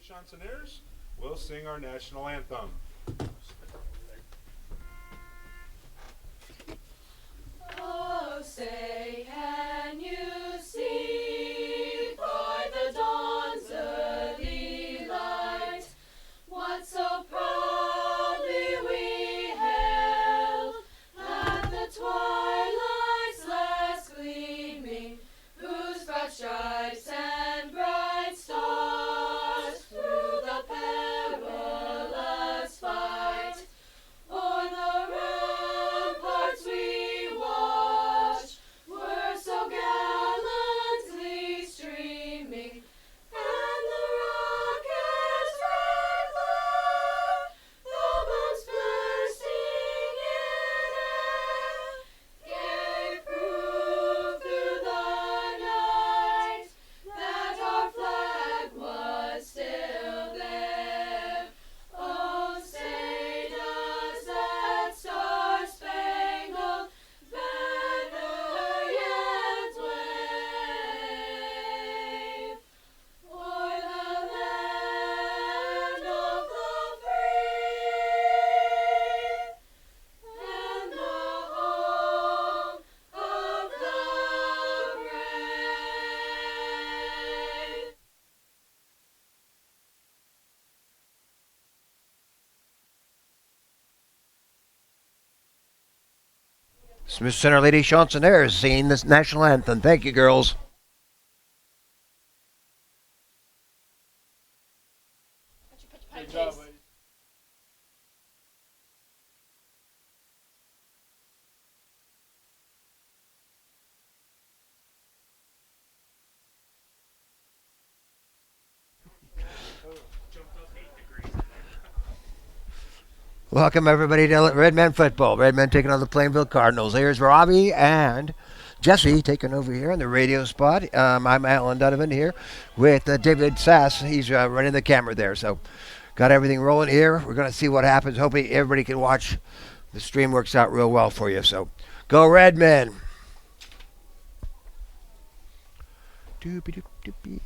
Chansonniers will sing our national anthem. Oh, say, can you see by the dawn's early light what so proudly we hailed at the twilight's last gleaming, whose broad stripes and bright stars through the perilous fight o'er the ramparts we watched were so gallantly streaming, and the rocket's red glare, the bombs bursting in air, gave proof through the night that our flag was still there. Oh, say does that star-spangled banner yet wave o'er the land of the free and the home of the brave? Smith Center Lady Chansonniers singing this national anthem. Thank you, girls. Good job, ladies. Welcome, everybody, to Redman football. Redmen taking on the Plainville Cardinals. Here's Robbie and Jesse taking over here on the radio spot. I'm Alan Donovan here with David Sass. He's running the camera there. So got everything rolling here. We're going to see what happens. Hopefully everybody can watch. The stream works out real well for you. So go Redmen. Doopy-doop-doopy.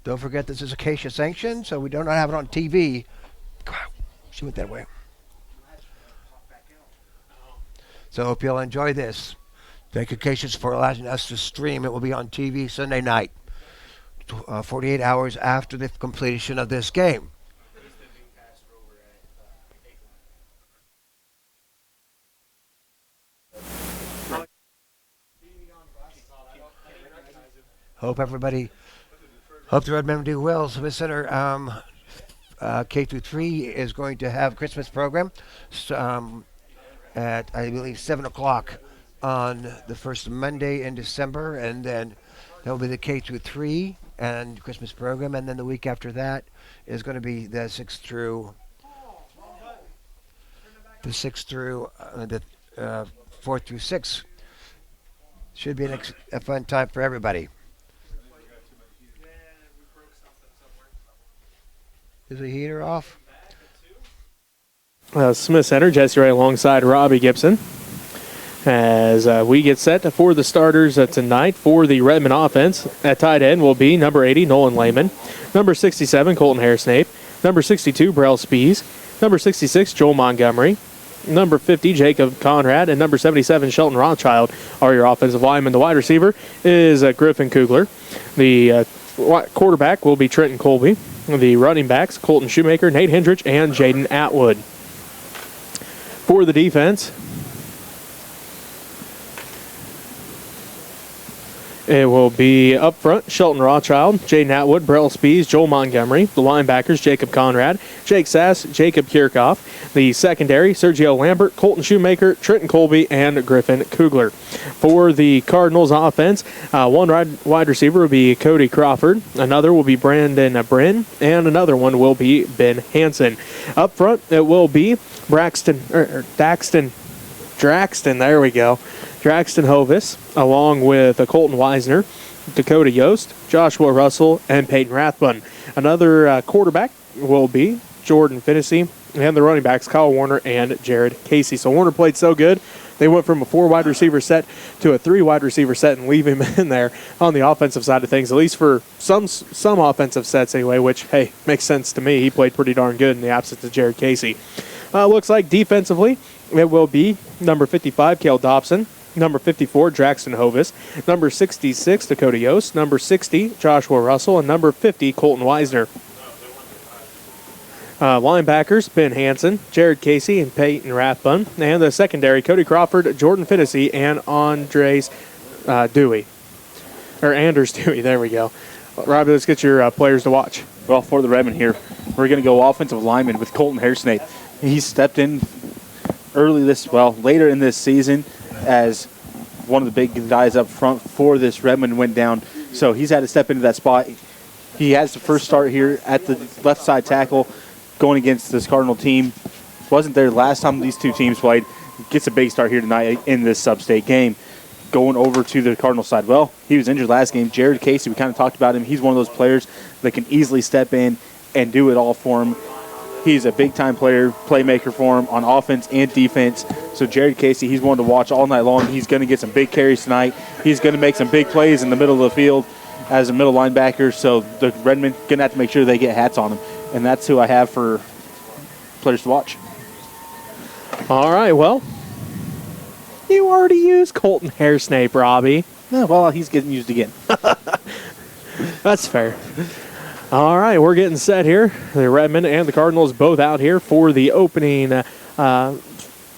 Don't forget this is Acacia sanctioned, so we do not have it on TV. She went that way. So I hope you'll enjoy this. Thank Acacia's for allowing us to stream. It will be on TV Sunday night, 48 hours after the completion of this game. Hope the Redmen do well. Smith Center K through 3 is going to have a Christmas program at, I believe, 7 o'clock on the first Monday in December, and then that will be the K through 3 and Christmas program, and then the week after that is going to be the 6th through the 4th through 6. Should be a fun time for everybody. Is the heater off? Smith Center, Jesse Ray alongside Robbie Gibson. As we get set for the starters tonight for the Redman offense. At tight end will be number 80, Nolan Lehman. Number 67, Colton Harrisnape. Number 62, Brell Spees. Number 66, Joel Montgomery. Number 50, Jacob Conrad. And number 77, Shelton Rothschild are your offensive linemen. The wide receiver is Griffin Kugler. The quarterback will be Trenton Colby. The running backs, Colton Shoemaker, Nate Hendrich, and Jaden Atwood. For the defense, it will be up front, Shelton Rothschild, Jaden Atwood, Brell Spees, Joel Montgomery. The linebackers, Jacob Conrad, Jake Sass, Jacob Kirchhoff. The secondary, Sergio Lambert, Colton Shoemaker, Trenton Colby, and Griffin Kugler. For the Cardinals offense, one wide receiver will be Cody Crawford. Another will be Brandon Bryn. And another one will be Ben Hansen. Up front, it will be Draxton, there we go. Draxton Hovis, along with Colton Weisner, Dakota Yost, Joshua Russell, and Peyton Rathbun. Another quarterback will be Jordan Finnessy, and the running backs, Kyle Warner and Jared Casey. So Warner played so good, they went from a 4 wide receiver set to a 3 wide receiver set and leave him in there on the offensive side of things, at least for some offensive sets anyway, which, hey, makes sense to me. He played pretty darn good in the absence of Jared Casey. Looks like defensively it will be number 55, Cale Dobson, number 54, Draxton Hovis, number 66, Dakota Yost, number 60, Joshua Russell, and number 50, Colton Weisner. Linebackers, Ben Hansen, Jared Casey, and Peyton Rathbun. And the secondary, Cody Crawford, Jordan Fitnessy, and Andres Dewey. Or Anders Dewey, there we go. Robbie, let's get your players to watch. Well, for the Redmen here, we're going to go offensive lineman with Colton Hairsnape. He stepped in later in this season as one of the big guys up front before this Redmond went down. So he's had to step into that spot. He has the first start here at the left side tackle going against this Cardinal team. Wasn't there last time these two teams played. Gets a big start here tonight in this sub-state game. Going over to the Cardinal side. Well, he was injured last game. Jared Casey, we kind of talked about him. He's one of those players that can easily step in and do it all for him. He's a big-time player, playmaker for him on offense and defense. So Jared Casey, he's one to watch all night long. He's going to get some big carries tonight. He's going to make some big plays in the middle of the field as a middle linebacker. So the Redmen going to have to make sure they get hats on him. And that's who I have for players to watch. All right, well, you already used Colton Hairsnape, Robbie. Yeah, well, he's getting used again. That's fair. All right, we're getting set here. The Redmen and the Cardinals both out here for the opening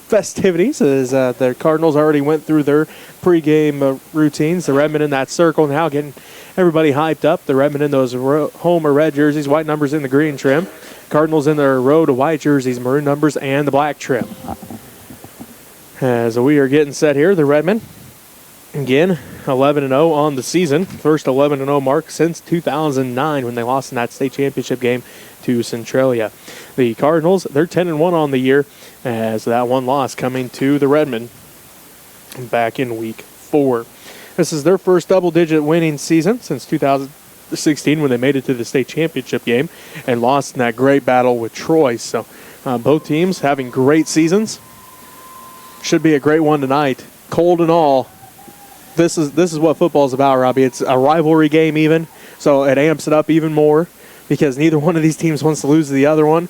festivities, as the Cardinals already went through their pregame routines. The Redmen in that circle now, getting everybody hyped up. The Redmen in those home or red jerseys, white numbers in the green trim. Cardinals in their road white jerseys, maroon numbers, and the black trim. As we are getting set here, the Redmen, again, 11-0 on the season. First 11-0 mark since 2009 when they lost in that state championship game to Centralia. The Cardinals, they're 10-1 on the year, as that one loss coming to the Redmen back in week 4. This is their first double-digit winning season since 2016 when they made it to the state championship game and lost in that great battle with Troy. So both teams having great seasons. Should be a great one tonight. Cold and all. This is what football's about, Robbie. It's a rivalry game even, so it amps it up even more because neither one of these teams wants to lose to the other one,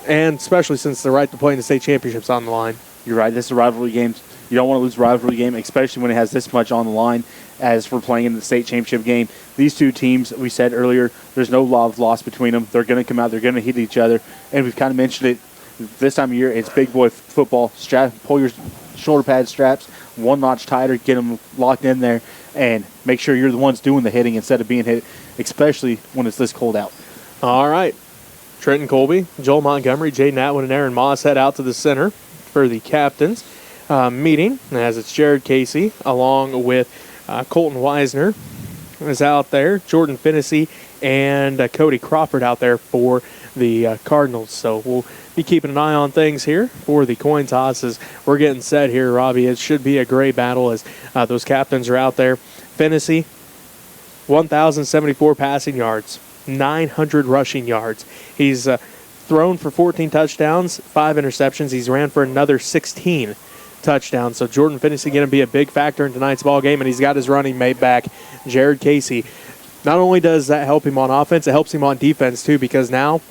and especially since the right to play in the state championship's on the line. You're right. This is a rivalry game. You don't want to lose a rivalry game, especially when it has this much on the line as we're playing in the state championship game. These two teams, we said earlier, there's no love lost between them. They're going to come out. They're going to hit each other, and we've kind of mentioned it. This time of year, it's big boy football. Pull your shoulder pad straps one notch tighter, get them locked in there, and make sure you're the ones doing the hitting instead of being hit, especially when it's this cold out. All right. Trenton Colby, Joel Montgomery, Jaden Atwood, and Aaron Moss head out to the center for the captains meeting, as it's Jared Casey along with Colton Weisner is out there, Jordan Fitnessy, and Cody Crawford out there for the Cardinals. So we'll be keeping an eye on things here for the coin tosses. We're getting set here, Robbie. It should be a great battle as those captains are out there. Fitnessy, 1,074 passing yards, 900 rushing yards. He's thrown for 14 touchdowns, 5 interceptions. He's ran for another 16 touchdowns. So Jordan Fitnessy going to be a big factor in tonight's ball game, and he's got his running mate back, Jared Casey. Not only does that help him on offense, it helps him on defense too, because now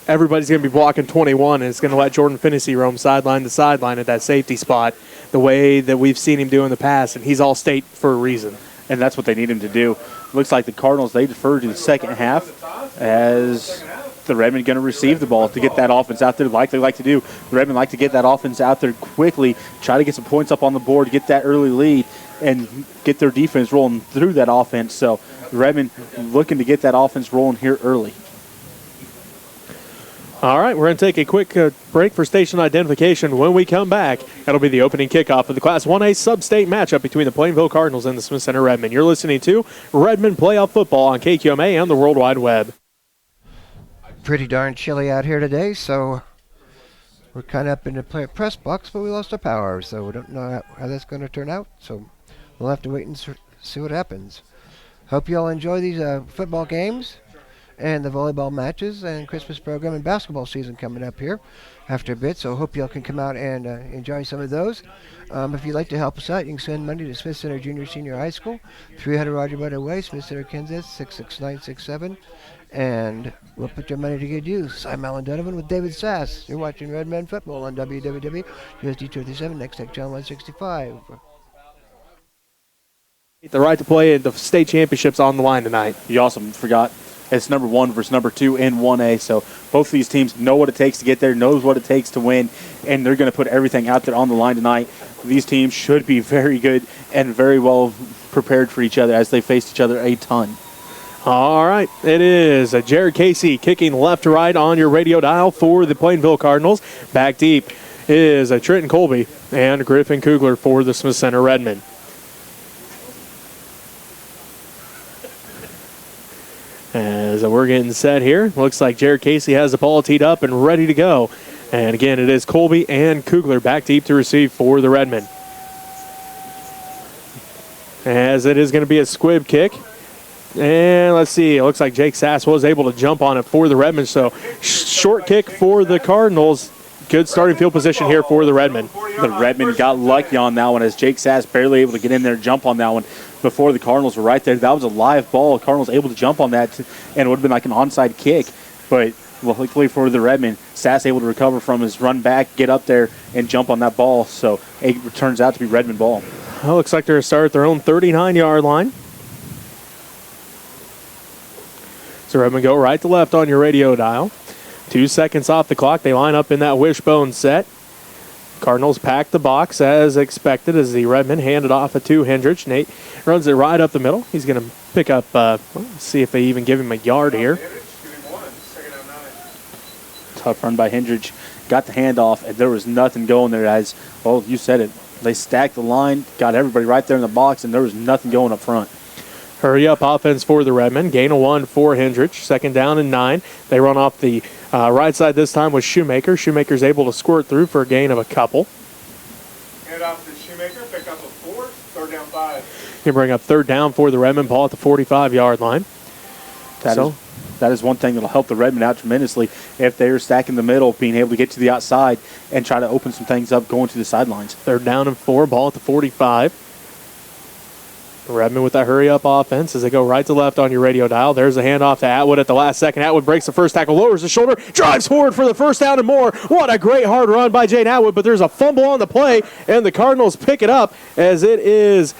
everybody's going to be blocking 21, and it's going to let Jordan Fitnessy roam sideline to sideline at that safety spot the way that we've seen him do in the past, and he's all state for a reason. And that's what they need him to do. Looks like the Cardinals, they defer to the second half as the Redmen going to receive the ball to get that offense out there like they like to do. The Redmen like to get that offense out there quickly, try to get some points up on the board, get that early lead, and get their defense rolling through that offense. So the Redmen looking to get that offense rolling here early. All right, we're going to take a quick break for station identification. When we come back, that'll be the opening kickoff of the Class 1A sub-state matchup between the Plainville Cardinals and the Smith Center Redmen. You're listening to Redmen Playoff Football on KQMA and the World Wide Web. Pretty darn chilly out here today, so we're kind of up in the press box, but we lost our power, so we don't know how that's going to turn out. So we'll have to wait and see what happens. Hope you all enjoy these football games. and the volleyball matches and Christmas program and basketball season coming up here after a bit. So hope y'all can come out and enjoy some of those. If you'd like to help us out, you can send money to Smith Center Junior Senior High School, 300 Roger Barta Way, Smith Center, Kansas, 66967. And we'll put your money to good use. I'm Alan Donovan with David Sass. You're watching Redmen Football on WWW USD 237, Next Tech Channel 165. The right to play at the state championships on the line tonight. You also forgot it's number 1 versus number 2 in 1A. So both of these teams know what it takes to get there, knows what it takes to win, and they're going to put everything out there on the line tonight. These teams should be very good and very well prepared for each other as they face each other a ton. All right, it is Jared Casey kicking left to right on your radio dial for the Plainville Cardinals. Back deep is Trenton Colby and Griffin Kugler for the Smith Center Redmen. As we're getting set here, looks like Jared Casey has the ball teed up and ready to go. And again, it is Colby and Kugler back deep to receive for the Redmen. As it is going to be a squib kick. And let's see, it looks like Jake Sass was able to jump on it for the Redmen. So short kick for the Cardinals. Good starting field position here for the Redmen. The Redmen got lucky on that one as Jake Sass barely able to get in there and jump on that one before the Cardinals were right there. That was a live ball. Cardinals able to jump on that, and it would have been like an onside kick. But luckily for the Redmen, Sass able to recover from his run back, get up there, and jump on that ball. So it turns out to be Redmen ball. Well, looks like they're going to start at their own 39-yard line. So Redmen go right to left on your radio dial. 2 seconds off the clock. They line up in that wishbone set. Cardinals pack the box as expected as the Redmen hand it off to Hendrich. Nate runs it right up the middle. He's going to pick up, see if they even give him a yard here. Tough run by Hendrich. Got the handoff, and there was nothing going there as, well, you said it. They stacked the line, got everybody right there in the box, and there was nothing going up front. Hurry up offense for the Redmen. Gain of 1 for Hendrich. 2nd down and 9. They run off the right side this time with Shoemaker. Shoemaker's able to squirt through for a gain of a couple. Hand off to Shoemaker, pick up a 4, 3rd down 5. You bring up 3rd down for the Redmen. Ball at the 45-yard line. That is one thing that will help the Redmen out tremendously if they're stacking the middle, being able to get to the outside and try to open some things up going to the sidelines. 3rd down and 4. Ball at the 45. Redmen with that hurry-up offense as they go right to left on your radio dial. There's a handoff to Atwood at the last second. Atwood breaks the first tackle, lowers the shoulder, drives forward for the 1st down and more. What a great hard run by Jane Atwood, but there's a fumble on the play, and the Cardinals pick it up as it is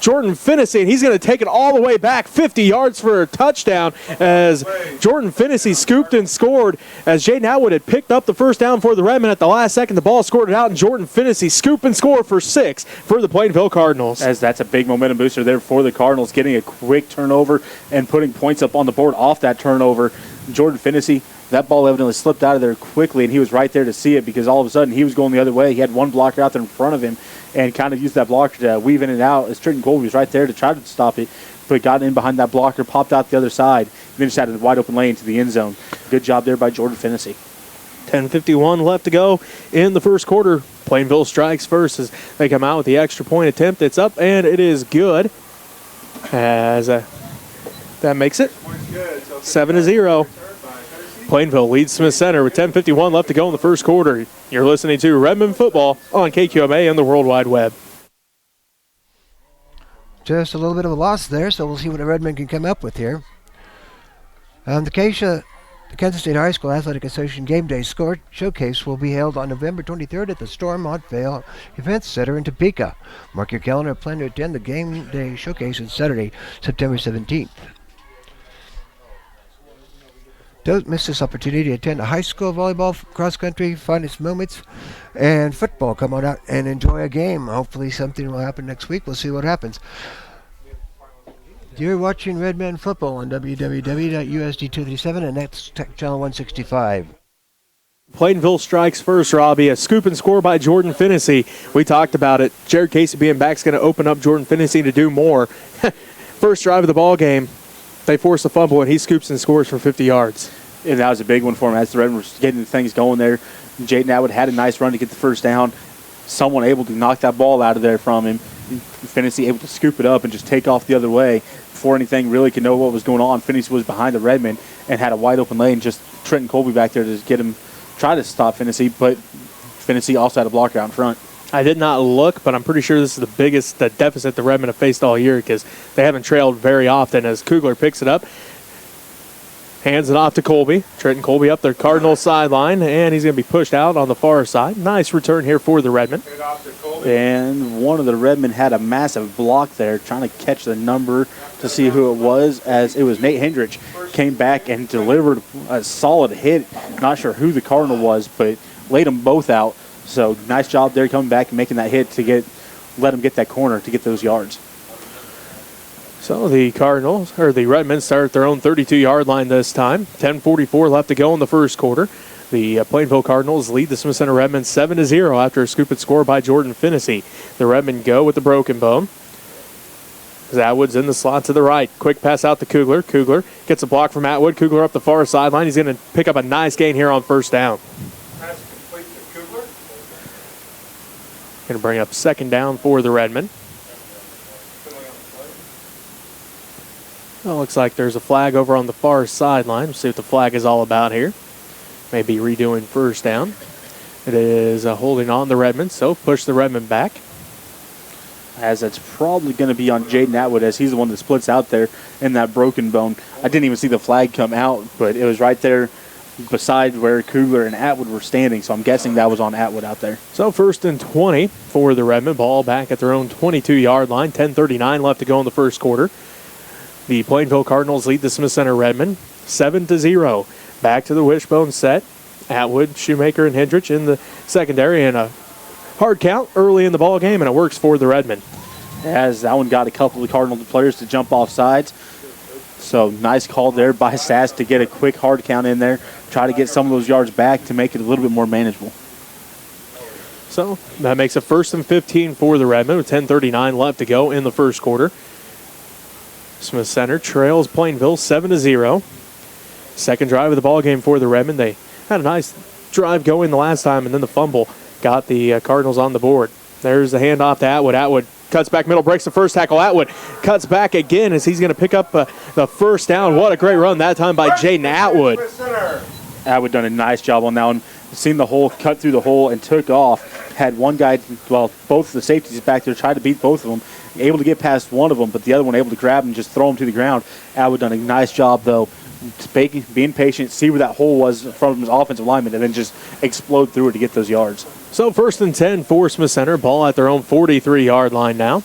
Jordan Finnessy, and he's going to take it all the way back 50 yards for a touchdown as Jordan Finnessy scooped and scored as Jaden Atwood had picked up the 1st down for the Redmen at the last second. The ball scored it out, and Jordan Finnessy scoop and score for 6 for the Plainville Cardinals. As that's a big momentum booster there for the Cardinals, getting a quick turnover and putting points up on the board off that turnover. Jordan Finnessy, that ball evidently slipped out of there quickly, and he was right there to see it because all of a sudden he was going the other way. He had one blocker out there in front of him and kind of used that blocker to weave in and out as Trenton Colby was right there to try to stop it, but got in behind that blocker, popped out the other side, and then just had a wide open lane to the end zone. Good job there by Jordan Finnessy. 10:51 left to go in the first quarter. Plainville strikes first as they come out with the extra point attempt. It's up, and it is good as that makes it 7-0. Plainville leads Smith Center with 10:51 left to go in the first quarter. You're listening to Redmen Football on KQMA and the World Wide Web. Just a little bit of a loss there, so we'll see what the Redmen can come up with here. The Kansas State High School Athletic Association Game Day Showcase will be held on November 23rd at the Stormont Vale Events Center in Topeka. Mark your calendar and plan to attend the Game Day Showcase on Saturday, September 17th. Don't miss this opportunity to attend a high school volleyball, cross-country, finest moments, and football. Come on out and enjoy a game. Hopefully something will happen next week. We'll see what happens. You're watching Redman Football on WWW.USD237 and Next Tech Channel 165. Plainville strikes first, Robbie. A scoop and score by Jordan Finnessy. We talked about it. Jared Casey being back is going to open up Jordan Finnessy to do more. First drive of the ball game, they force a fumble, and he scoops and scores for 50 yards. And that was a big one for him as the Redmen were getting things going there. Jaden Atwood had a nice run to get the 1st down. someone able to knock that ball out of there from him. Finney able to scoop it up and just take off the other way before anything really could know what was going on. Finney was behind the Redmen and had a wide open lane. Just Trenton Colby back there to get him, try to stop Finney, but Finney also had a blocker out in front. I did not look, but I'm pretty sure this is the biggest deficit the Redmen have faced all year because they haven't trailed very often. As Kugler picks it up, hands it off to Colby. Trenton Colby up their Cardinal sideline, and he's going to be pushed out on the far side. Nice return here for the Redmen. And one of the Redmen had a massive block there, trying to catch the number to see who it was, as it was Nate Hendrich. Came back and delivered a solid hit. Not sure who the Cardinal was, but laid them both out. So nice job there coming back and making that hit to let him get that corner to get those yards. So the Cardinals, or the Redmen, start at their own 32-yard line this time. 10:44 left to go in the first quarter. The Plainville Cardinals lead the Smith Center Redmen 7-0 after a scoop and score by Jordan Finney. The Redmen go with the broken bone. Atwood's in the slot to the right. Quick pass out to Kugler. Kugler gets a block from Atwood. Kugler up the far sideline. He's going to pick up a nice gain here on first down. Pass complete to Kugler. Going to bring up second down for the Redmen. Well, looks like there's a flag over on the far sideline. We'll see what the flag is all about here. Maybe redoing first down. It is holding on the Redmen, so push the Redmen back. As that's probably going to be on Jaden Atwood, as he's the one that splits out there in that broken bone. I didn't even see the flag come out, but it was right there beside where Kugler and Atwood were standing, so I'm guessing that was on Atwood out there. So 1st and 20 for the Redmen. Ball back at their own 22-yard line. 10:39 left to go in the first quarter. The Plainville Cardinals lead the Smith Center Redmen 7-0. Back to the wishbone set. Atwood, Shoemaker, and Hendrich in the secondary, and a hard count early in the ball game, and it works for the Redmen. As that one got a couple of Cardinal players to jump off sides. So nice call there by Sass to get a quick hard count in there, try to get some of those yards back to make it a little bit more manageable. So that makes it 1st and 15 for the Redmen with 10:39 left to go in the first quarter. Smith Center trails Plainville 7-0. Second drive of the ball game for the Redmen. They had a nice drive going the last time, and then the fumble got the Cardinals on the board. There's the handoff to Atwood. Atwood cuts back middle, breaks the first tackle. Atwood cuts back again as he's going to pick up the first down. What a great run that time by Jaden Atwood. Atwood done a nice job on that one. Seen the hole, cut through the hole, and took off. Had one guy, well, both the safeties back there, tried to beat both of them. Able to get past one of them, but the other one able to grab him and just throw him to the ground. Atwood done a nice job, though, being patient, see where that hole was from his offensive lineman, and then just explode through it to get those yards. So 1st and 10 for Smith Center. Ball at their own 43-yard line now.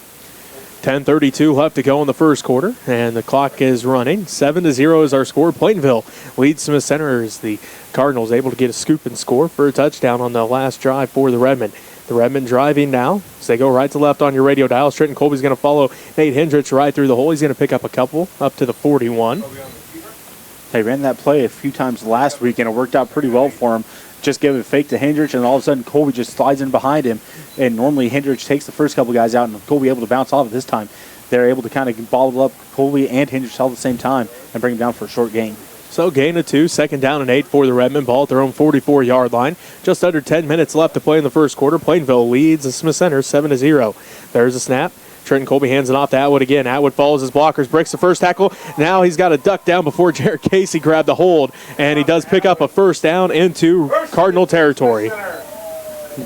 10:32 left to go in the first quarter, and the clock is running. 7-0 is our score. Plainville leads Smith Center as the Cardinals able to get a scoop and score for a touchdown on the last drive for the Redmen. The Redmen driving now. As they go right to left on your radio dial. Trenton Colby's going to follow Nate Hendrich right through the hole. He's going to pick up a couple up to the 41. They ran that play a few times last week, and it worked out pretty well for him. Just gave a fake to Hendrich, and all of a sudden Colby just slides in behind him. And normally Hendrich takes the first couple guys out, and Colby able to bounce off at this time. They're able to kind of bottle up Colby and Hendrich all at the same time and bring him down for a short gain. So gain of 2, 2nd down and 8 for the Redmen. Ball at their own 44-yard line. Just under 10 minutes left to play in the first quarter. Plainville leads the Smith Center 7-0. There's a snap. Trenton Colby hands it off to Atwood again. Atwood follows his blockers, breaks the first tackle. Now he's got a duck down before Jared Casey grabbed the hold, and he does pick up a first down into Cardinal territory.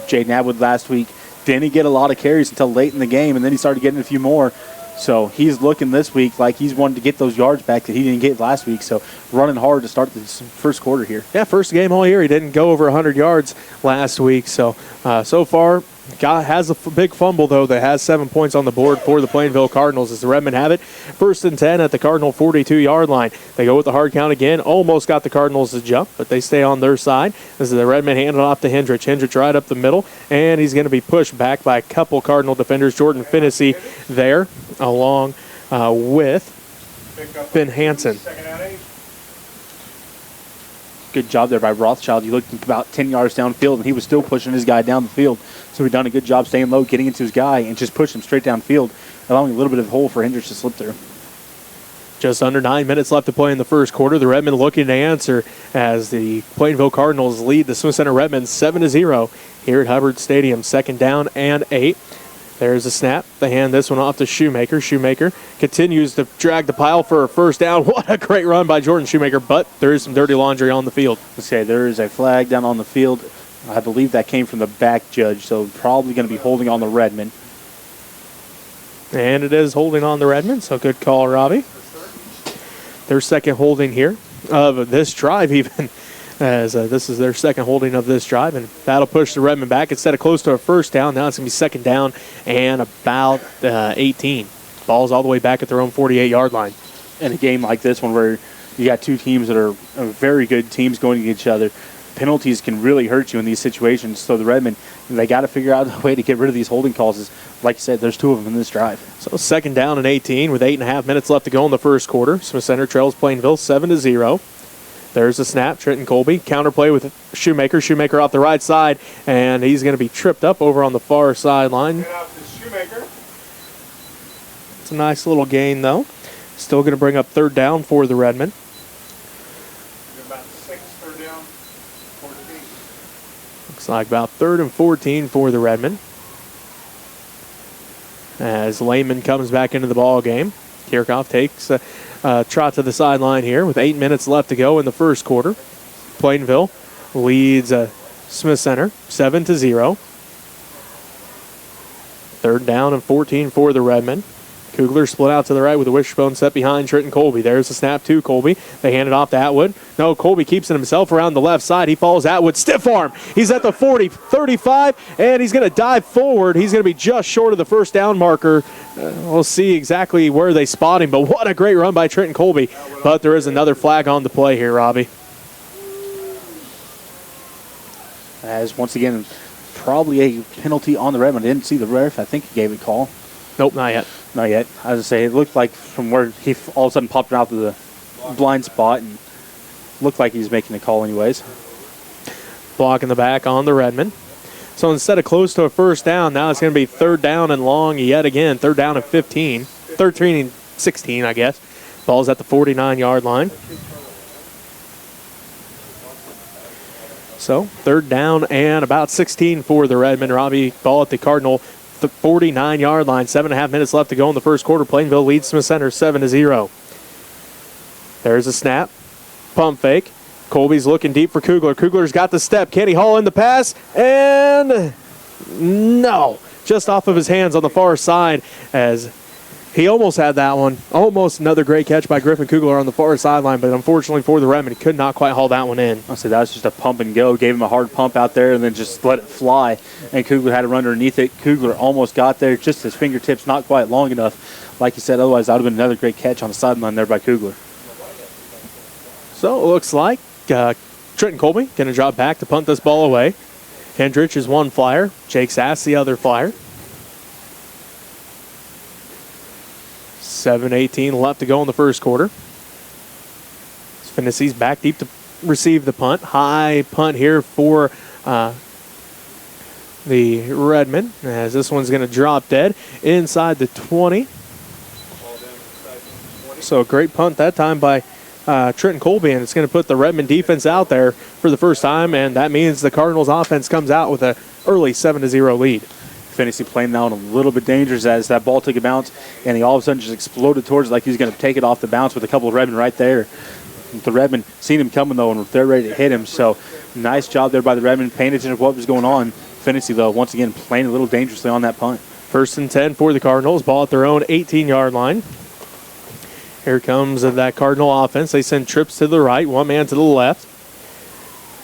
Jaden Atwood last week didn't get a lot of carries until late in the game, and then he started getting a few more. So he's looking this week like he's wanted to get those yards back that he didn't get last week. So running hard to start this first quarter here. Yeah, first game all year. He didn't go over 100 yards last week. So far, has a big fumble, though, that has 7 points on the board for the Plainville Cardinals as the Redmen have it. 1st and 10 at the Cardinal 42-yard line. They go with the hard count again. Almost got the Cardinals to jump, but they stay on their side. This is the Redmen handed off to Hendrich. Hendrich right up the middle, and he's going to be pushed back by a couple Cardinal defenders. Jordan Finney there, along with Ben Hansen. Good job there by Rothschild. He looked about 10 yards downfield, and he was still pushing his guy down the field. So he done a good job staying low, getting into his guy, and just pushed him straight downfield, allowing a little bit of hole for Hendrich to slip through. Just under 9 minutes left to play in the first quarter. The Redmen looking to answer as the Plainville Cardinals lead the Smith Center Redmen 7-0 here at Hubbard Stadium. Second down and 8. There's a snap. They hand this one off to Shoemaker. Shoemaker continues to drag the pile for a first down. What a great run by Jordan Shoemaker, but there is some dirty laundry on the field. Okay, there is a flag down on the field. I believe that came from the back judge, so probably going to be holding on the Redmen. And it is holding on the Redmen, so good call, Robbie. Their second holding here of this drive even, as this is their second holding of this drive, and that'll push the Redmen back instead of close to a first down. Now it's going to be second down and about 18. Ball's all the way back at their own 48-yard line. In a game like this one where you got two teams that are very good teams going against each other, penalties can really hurt you in these situations. So the Redmen, they got to figure out a way to get rid of these holding calls. Like you said, there's two of them in this drive. So second down and 18 with 8.5 minutes left to go in the first quarter. Smith Center trails Plainville 7-0. There's a snap. Trenton Colby counterplay with Shoemaker. Shoemaker off the right side, and he's going to be tripped up over on the far sideline. Get off to Shoemaker. It's a nice little gain, though. Still going to bring up third down for the Redmen. About 6, third down, 14. Looks like about 3rd and 14 for the Redmen. As Lehman comes back into the ball game. Kirchhoff takes a trot to the sideline here with 8 minutes left to go in the first quarter. Plainville leads Smith Center 7-0. Third down and 14 for the Redmen. Kugler split out to the right with a wishbone set behind Trenton Colby. There's the snap to Colby. They hand it off to Atwood. No, Colby keeps it himself around the left side. He follows Atwood. Stiff arm. He's at the 40, 35, and he's going to dive forward. He's going to be just short of the first down marker. We'll see exactly where they spot him, but what a great run by Trenton Colby. But there is another flag on the play here, Robbie. As once again, probably a penalty on the Redmen. I didn't see the ref. I think he gave a call. Nope, not yet. Not yet. I was going to say, it looked like from where he all of a sudden popped out to the blind spot and looked like he was making a call anyways. Block in the back on the Redmen. So instead of close to a first down, now it's going to be third down and long yet again. Third down and 15. 13 and 16, I guess. Ball's at the 49-yard line. So third down and about 16 for the Redmen. Robbie, ball at the Cardinal the 49-yard line. 7.5 minutes left to go in the first quarter. Plainville leads Smith Center 7-0. There's a snap. Pump fake. Colby's looking deep for Kugler. Kugler's got the step. Can he haul in the pass? And no. Just off of his hands on the far side as he almost had that one. Almost another great catch by Griffin Kugler on the far sideline, but unfortunately for the Redmen, he could not quite haul that one in. I said that was just a pump and go. Gave him a hard pump out there and then just let it fly. And Kugler had to run underneath it. Kugler almost got there. Just his fingertips not quite long enough. Like you said, otherwise that would have been another great catch on the sideline there by Kugler. So it looks like Trenton Colby going to drop back to punt this ball away. Hendrich is one flyer. Jake Sass the other flyer. 7:18 left to go in the first quarter. Finney's back deep to receive the punt. High punt here for the Redmen, as this one's going to drop dead inside the 20. So a great punt that time by Trenton Colby, and it's going to put the Redmen defense out there for the first time, and that means the Cardinals offense comes out with an early 7-0 lead. Finney playing down a little bit dangerous as that ball took a bounce, and he all of a sudden just exploded towards it like he's going to take it off the bounce with a couple of Redmen right there. The Redmen seen him coming, though, and they're ready to hit him. So nice job there by the Redmen, paying attention to what was going on. Finney, though, once again playing a little dangerously on that punt. First and 10 for the Cardinals. Ball at their own 18-yard line. Here comes that Cardinal offense. They send trips to the right, one man to the left.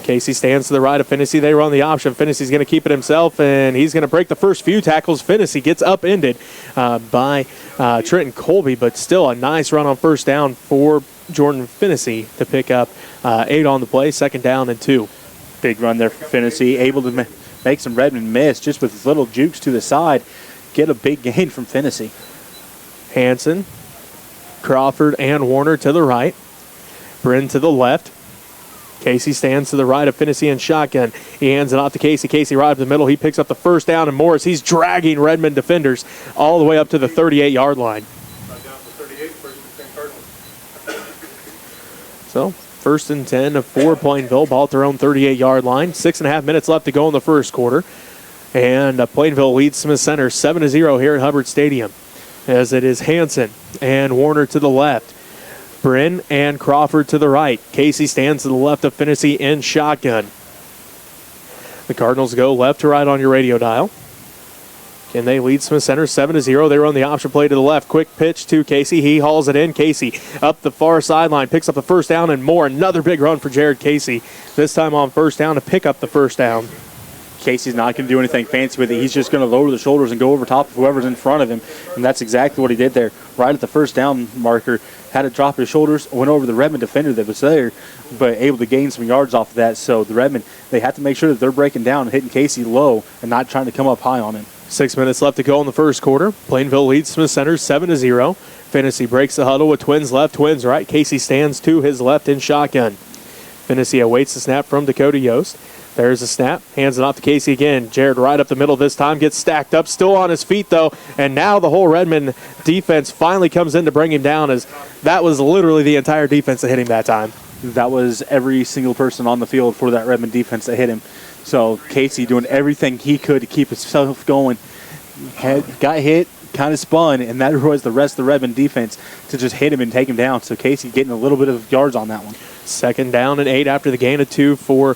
Casey stands to the right of Finney. They run the option. Finney's going to keep it himself, and he's going to break the first few tackles. Finney gets upended by Trenton Colby, but still a nice run on first down for Jordan Finney to pick up 8 on the play, second down and 2. Big run there for Finney, able to make some Redmen miss just with little jukes to the side. Get a big gain from Finney. Hanson, Crawford, and Warner to the right. Bryn to the left. Casey stands to the right of Finney in shotgun. He hands it off to Casey. Casey right up the middle. He picks up the first down, and Morris, he's dragging Redmond defenders all the way up to the 38-yard line. Down to 38, first and 10 Cardinals. So, first and 10 for Plainville. Ball at their own 38-yard line. 6.5 minutes left to go in the first quarter. And Plainville leads Smith Center 7-0 here at Hubbard Stadium, as it is Hanson and Warner to the left. Bryn and Crawford to the right. Casey stands to the left of Finney in shotgun. The Cardinals go left to right on your radio dial. Can they lead Smith Center 7-0? They run the option play to the left. Quick pitch to Casey. He hauls it in. Casey up the far sideline. Picks up the first down and more. Another big run for Jared Casey. This time on first down to pick up the first down. Casey's not going to do anything fancy with it. He's just going to lower the shoulders and go over top of whoever's in front of him. And that's exactly what he did there. Right at the first down marker, had to drop his shoulders, went over the Redman defender that was there, but able to gain some yards off of that. So the Redmen, they have to make sure that they're breaking down and hitting Casey low and not trying to come up high on him. 6 minutes left to go in the first quarter. Plainville leads Smith Center 7-0. Finney breaks the huddle with twins left, twins right. Casey stands to his left in shotgun. Finney awaits the snap from Dakota Yost. There's a snap, hands it off to Casey again. Jared right up the middle this time, gets stacked up, still on his feet though, and now the whole Redman defense finally comes in to bring him down, as that was literally the entire defense that hit him that time. That was every single person on the field for that Redman defense that hit him. So Casey doing everything he could to keep himself going. Got hit, kind of spun, and that was the rest of the Redman defense to just hit him and take him down. So Casey getting a little bit of yards on that one. 2nd down and 8 after the gain of 2 for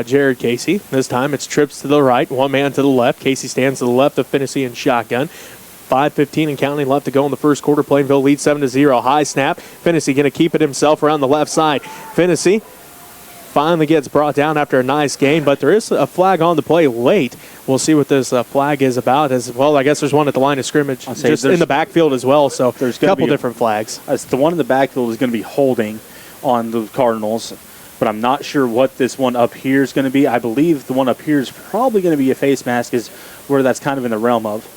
Jared Casey. This time it's trips to the right, one man to the left. Casey stands to the left of Finney in shotgun. 5:15 and counting left to go in the first quarter. Plainville leads 7-0. High snap. Finney going to keep it himself around the left side. Finney finally gets brought down after a nice gain, but there is a flag on the play late. We'll see what this flag is about. As well, I guess there's one at the line of scrimmage, just in the backfield as well. So there's a couple different flags. The one in the backfield is going to be holding on the Cardinals, but I'm not sure what this one up here is going to be. I believe the one up here is probably going to be a face mask, is where that's kind of in the realm of.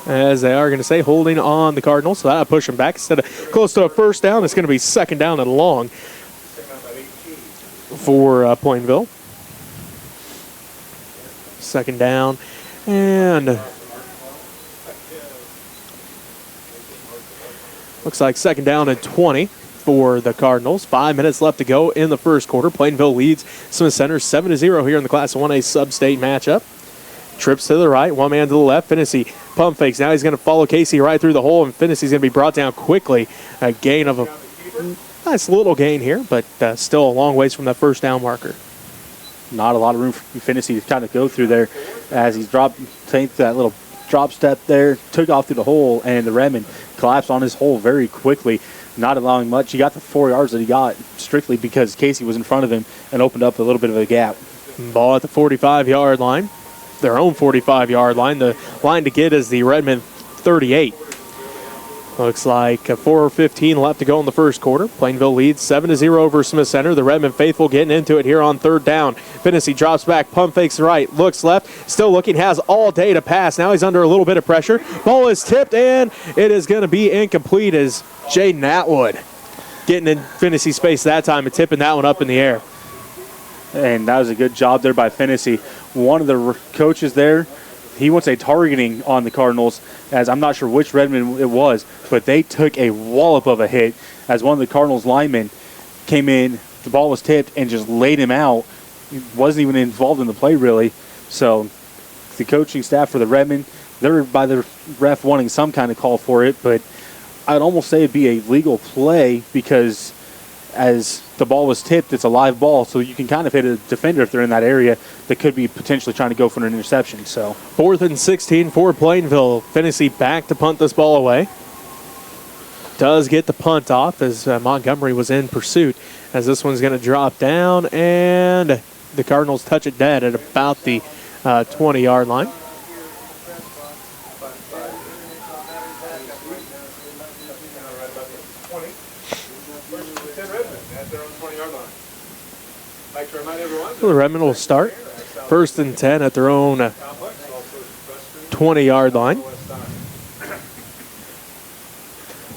As they are going to say, holding on the Cardinals, so that'll push them back. Instead of close to a first down, it's going to be 2nd down and long for Plainville. 2nd down, and looks like 2nd down and 20 for the Cardinals. 5 minutes left to go in the first quarter. Plainville leads Smith Center 7-0 here in the Class 1A sub-state matchup. Trips to the right, one man to the left. Finney pump fakes. Now he's going to follow Casey right through the hole, and Finney's going to be brought down quickly. A gain of a nice little gain here, but still a long ways from that first down marker. Not a lot of room for Finney to kind of go through there, as he's take that little drop step there, took off through the hole, and the Redman collapsed on his hole very quickly, not allowing much. He got the 4 yards that he got strictly because Casey was in front of him and opened up a little bit of a gap. Ball at the 45-yard line. Their own 45-yard line. The line to get is the Redman 38. Looks like 4:15 left to go in the first quarter. Plainville leads 7-0 over Smith Center. The Redman faithful getting into it here on 3rd down. Finney drops back, pump fakes right, looks left, still looking, has all day to pass. Now he's under a little bit of pressure. Ball is tipped, and it is going to be incomplete, as Jaden Atwood getting in Finney's face that time and tipping that one up in the air. And that was a good job there by Finney. One of the coaches there, he wants a targeting on the Cardinals, as I'm not sure which Redman it was, but they took a wallop of a hit as one of the Cardinals linemen came in, the ball was tipped, and just laid him out. He wasn't even involved in the play, really. So the coaching staff for the Redmen, they're by the ref wanting some kind of call for it, but I'd almost say it'd be a legal play, because as the ball was tipped, it's a live ball, so you can kind of hit a defender if they're in that area that could be potentially trying to go for an interception. So 4th and 16 for Plainville. Finney back to punt this ball away. Does get the punt off, as Montgomery was in pursuit, as this one's going to drop down, and the Cardinals touch it dead at about the 20-yard line. So the Redmen will start 1st and 10 at their own 20-yard line.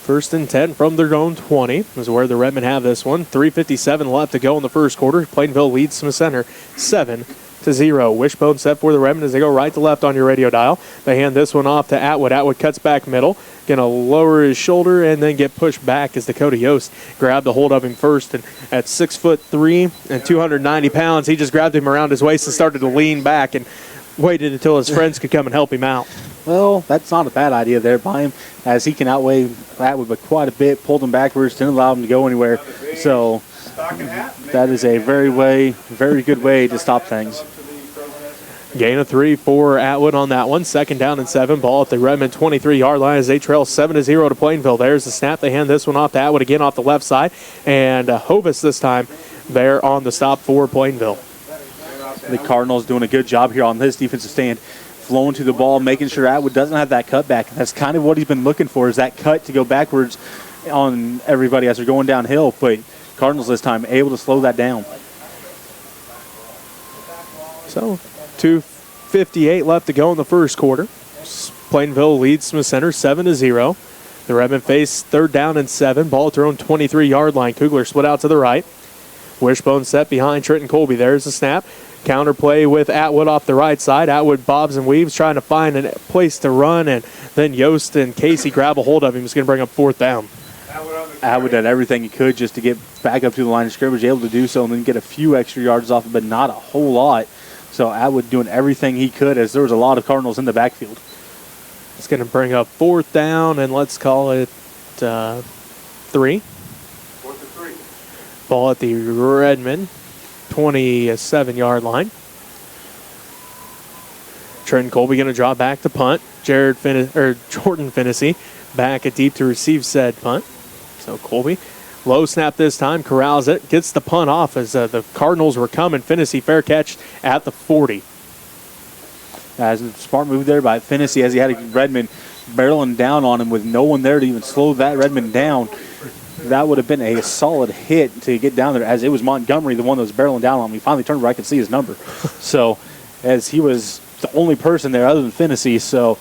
1st and 10 from their own 20 is where the Redmen have this one. 3:57 left to go in the first quarter. Plainville leads Smith Center 7-0. 0. Wishbone set for the Redmen as they go right to left on your radio dial. They hand this one off to Atwood. Atwood cuts back middle. Going to lower his shoulder and then get pushed back as Dakota Yost grabbed a hold of him first. And at 6'3" and 290 pounds, he just grabbed him around his waist and started to lean back and waited until his friends could come and help him out. Well, that's not a bad idea there by him, as he can outweigh Atwood by quite a bit, pulled him backwards, didn't allow him to go anywhere. So that is a very good way to stop things. Gain of 3 for Atwood on that one. 2nd down and 7. Ball at the Redmond 23-yard line as they trail 7-0 to Plainville. There's the snap. They hand this one off to Atwood again off the left side. And Hovis this time there on the stop for Plainville. The Cardinals doing a good job here on this defensive stand, flowing to the ball, making sure Atwood doesn't have that cutback. That's kind of what he's been looking for, is that cut to go backwards on everybody as they're going downhill. But Cardinals this time able to slow that down. So 2:58 left to go in the first quarter. Plainville leads Smith Center 7-0. The Redmen face 3rd down and 7. Ball at their own 23-yard line. Kugler split out to the right. Wishbone set behind Trenton Colby. There's the snap. Counterplay with Atwood off the right side. Atwood bobs and weaves, trying to find a place to run, and then Yost and Casey grab a hold of him. He's going to bring up 4th down. Atwood did everything he could just to get back up to the line of scrimmage, able to do so, and then get a few extra yards off it, but not a whole lot. So Atwood doing everything he could, as there was a lot of Cardinals in the backfield. It's going to bring up 4th down, and let's call it 3. 4th and 3. Ball at the Redmond 27-yard line. Trenton Colby going to draw back to punt. Jordan Finnessy back at deep to receive said punt. So Colby, low snap this time, corrals it, gets the punt off as the Cardinals were coming. Finnessy fair catch at the 40. As a smart move there by Finnessy, as he had a Redman barreling down on him with no one there to even slow that Redman down. That would have been a solid hit to get down there, as it was Montgomery, the one that was barreling down on him. He finally turned where I could see his number. So, as he was the only person there other than Finnessy, so...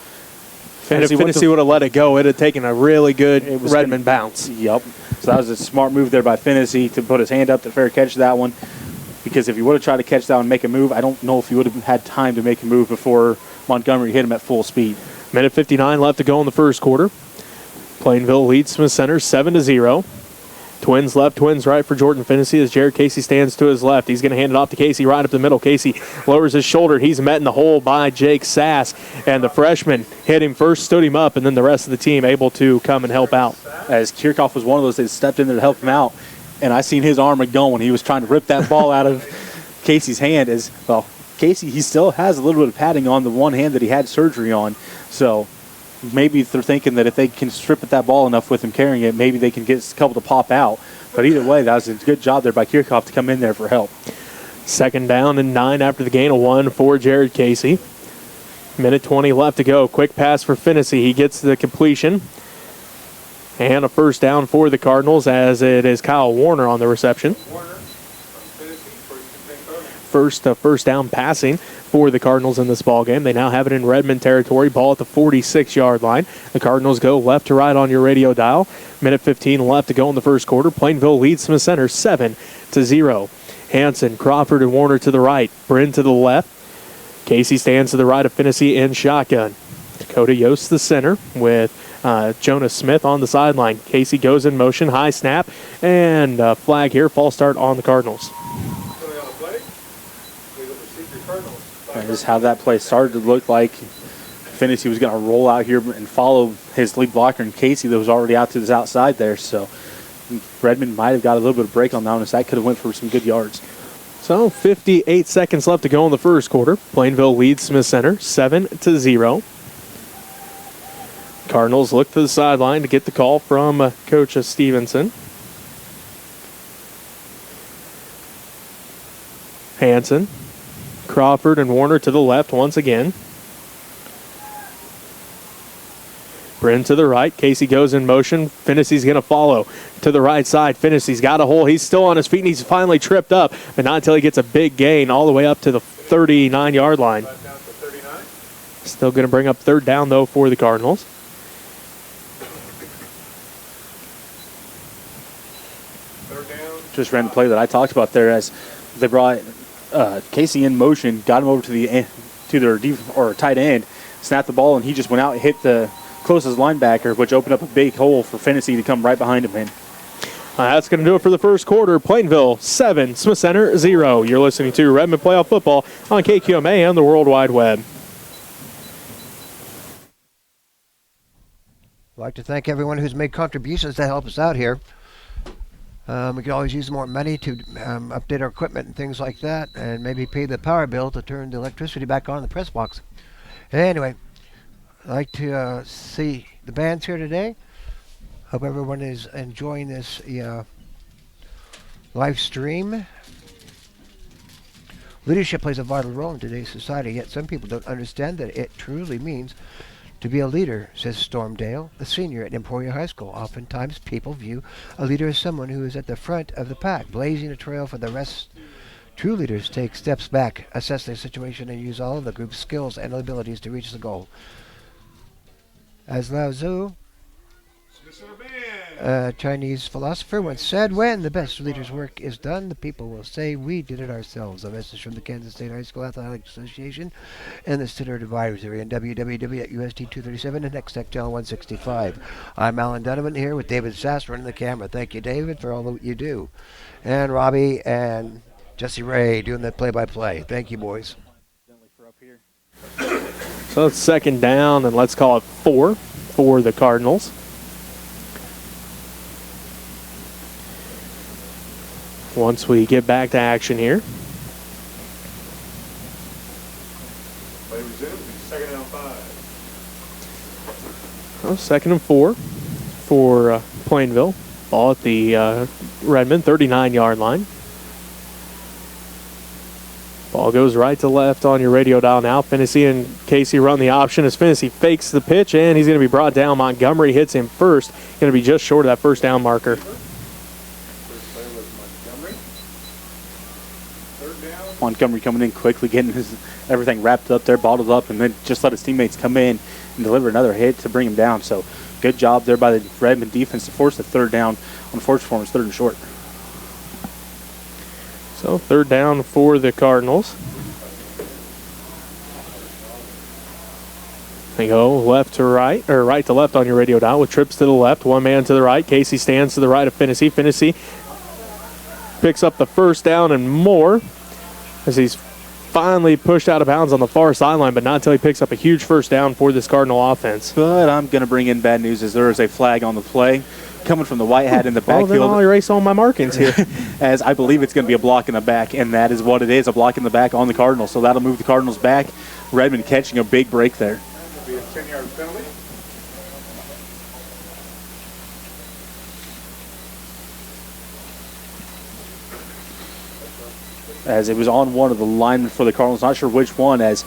And if Finnessy would have let it go, it would have taken a really good Redmond bounce. Yep. So that was a smart move there by Finnessy to put his hand up to fair catch that one. Because if he would have tried to catch that one and make a move, I don't know if he would have had time to make a move before Montgomery hit him at full speed. Minute 59 left to go in the first quarter. Plainville leads Smith Center 7-0. Twins left, twins right for Jordan Finnessy as Jared Casey stands to his left. He's going to hand it off to Casey right up the middle. Casey lowers his shoulder. He's met in the hole by Jake Sass. And the freshman hit him first, stood him up, and then the rest of the team able to come and help out. As Kirchhoff was one of those that stepped in there to help him out. And I seen his arm go when he was trying to rip that ball out of Casey's hand. As well, Casey, he still has a little bit of padding on the one hand that he had surgery on. So maybe they're thinking that if they can strip at that ball enough with him carrying it, maybe they can get a couple to pop out. But either way, that was a good job there by Kirchhoff to come in there for help. 2nd down and 9 after the gain of 1 for Jared Casey. Minute 20 left to go. Quick pass for Finnessy. He gets the completion. And a 1st down for the Cardinals, as it is Kyle Warner on the reception. First down passing for the Cardinals in this ballgame. They now have it in Redmond territory. Ball at the 46-yard line. The Cardinals go left to right on your radio dial. Minute 15 left to go in the first quarter. Plainville leads Smith Center 7-0. Hanson, Crawford, and Warner to the right. Bryn to the left. Casey stands to the right of Finnessy in shotgun. Dakota Yost the center with Jonas Smith on the sideline. Casey goes in motion, high snap, and flag here, false start on the Cardinals. That is how that play started to look like. Finnessy was going to roll out here and follow his lead blocker, and Casey that was already out to his outside there. So Redman might have got a little bit of break on that one, as that could have went for some good yards. So 58 seconds left to go in the first quarter. Plainville leads Smith Center 7-0. Cardinals look to the sideline to get the call from Coach Stevenson. Hanson, Crawford, and Warner to the left once again. Bryn to the right. Casey goes in motion. Finnessy's going to follow to the right side. Finnessy's got a hole. He's still on his feet, and he's finally tripped up, but not until he gets a big gain all the way up to the 39-yard line. Still going to bring up 3rd down, though, for the Cardinals. Just ran the play that I talked about there, as they brought Casey in motion, got him over to their tight end, snapped the ball, and he just went out and hit the closest linebacker, which opened up a big hole for Finney to come right behind him in. That's going to do it for the first quarter. Plainville 7, Smith Center 0. You're listening to Redman Playoff Football on KQMA and the World Wide Web. I'd like to thank everyone who's made contributions to help us out here. We could always use more money to update our equipment and things like that, and maybe pay the power bill to turn the electricity back on in the press box. Anyway, I'd like to see the bands here today. Hope everyone is enjoying this live stream. Leadership plays a vital role in today's society, yet some people don't understand that it truly means to be a leader, says Storm Dale, a senior at Emporia High School. Oftentimes people view a leader as someone who is at the front of the pack, blazing a trail for the rest. True leaders take steps back, assess their situation, and use all of the group's skills and abilities to reach the goal. As Lao Tzu, a Chinese philosopher, once said, when the best leader's work is done, the people will say, we did it ourselves. A message from the Kansas State High School Athletic Association and the Stewart Advisory and www.ust237 and XXL 165. I'm Alan Donovan here with David Sass running the camera. Thank you, David, for all that you do. And Robbie and Jesse Ray doing the play-by-play. Thank you, boys. So it's second down, and let's call it 4 for the Cardinals. Once we get back to action here. Play resumes. Second down 5. Well, 2nd and 4 for Plainville. Ball at the Redman 39-yard line. Ball goes right to left on your radio dial now. Finney and Casey run the option as Finney fakes the pitch, and he's going to be brought down. Montgomery hits him first. Going to be just short of that first down marker. Montgomery coming in quickly, getting everything wrapped up there, bottled up, and then just let his teammates come in and deliver another hit to bring him down. So good job there by the Redman defense to force the third down. Unfortunately for him, it's 3rd and short. So 3rd down for the Cardinals. They go left to right, or right to left on your radio dial with trips to the left. One man to the right. Casey stands to the right of Finney. Finney picks up the first down and more, as he's finally pushed out of bounds on the far sideline, but not until he picks up a huge first down for this Cardinal offense. But I'm going to bring in bad news as there is a flag on the play coming from the white hat in the backfield. Well, then I'll erase all my markings here. As I believe it's going to be a block in the back, and that is what it is, a block in the back on the Cardinals. So that'll move the Cardinals back. Redman catching a big break there. It'll be a 10-yard penalty. As it was on one of the linemen for the Cardinals, not sure which one, as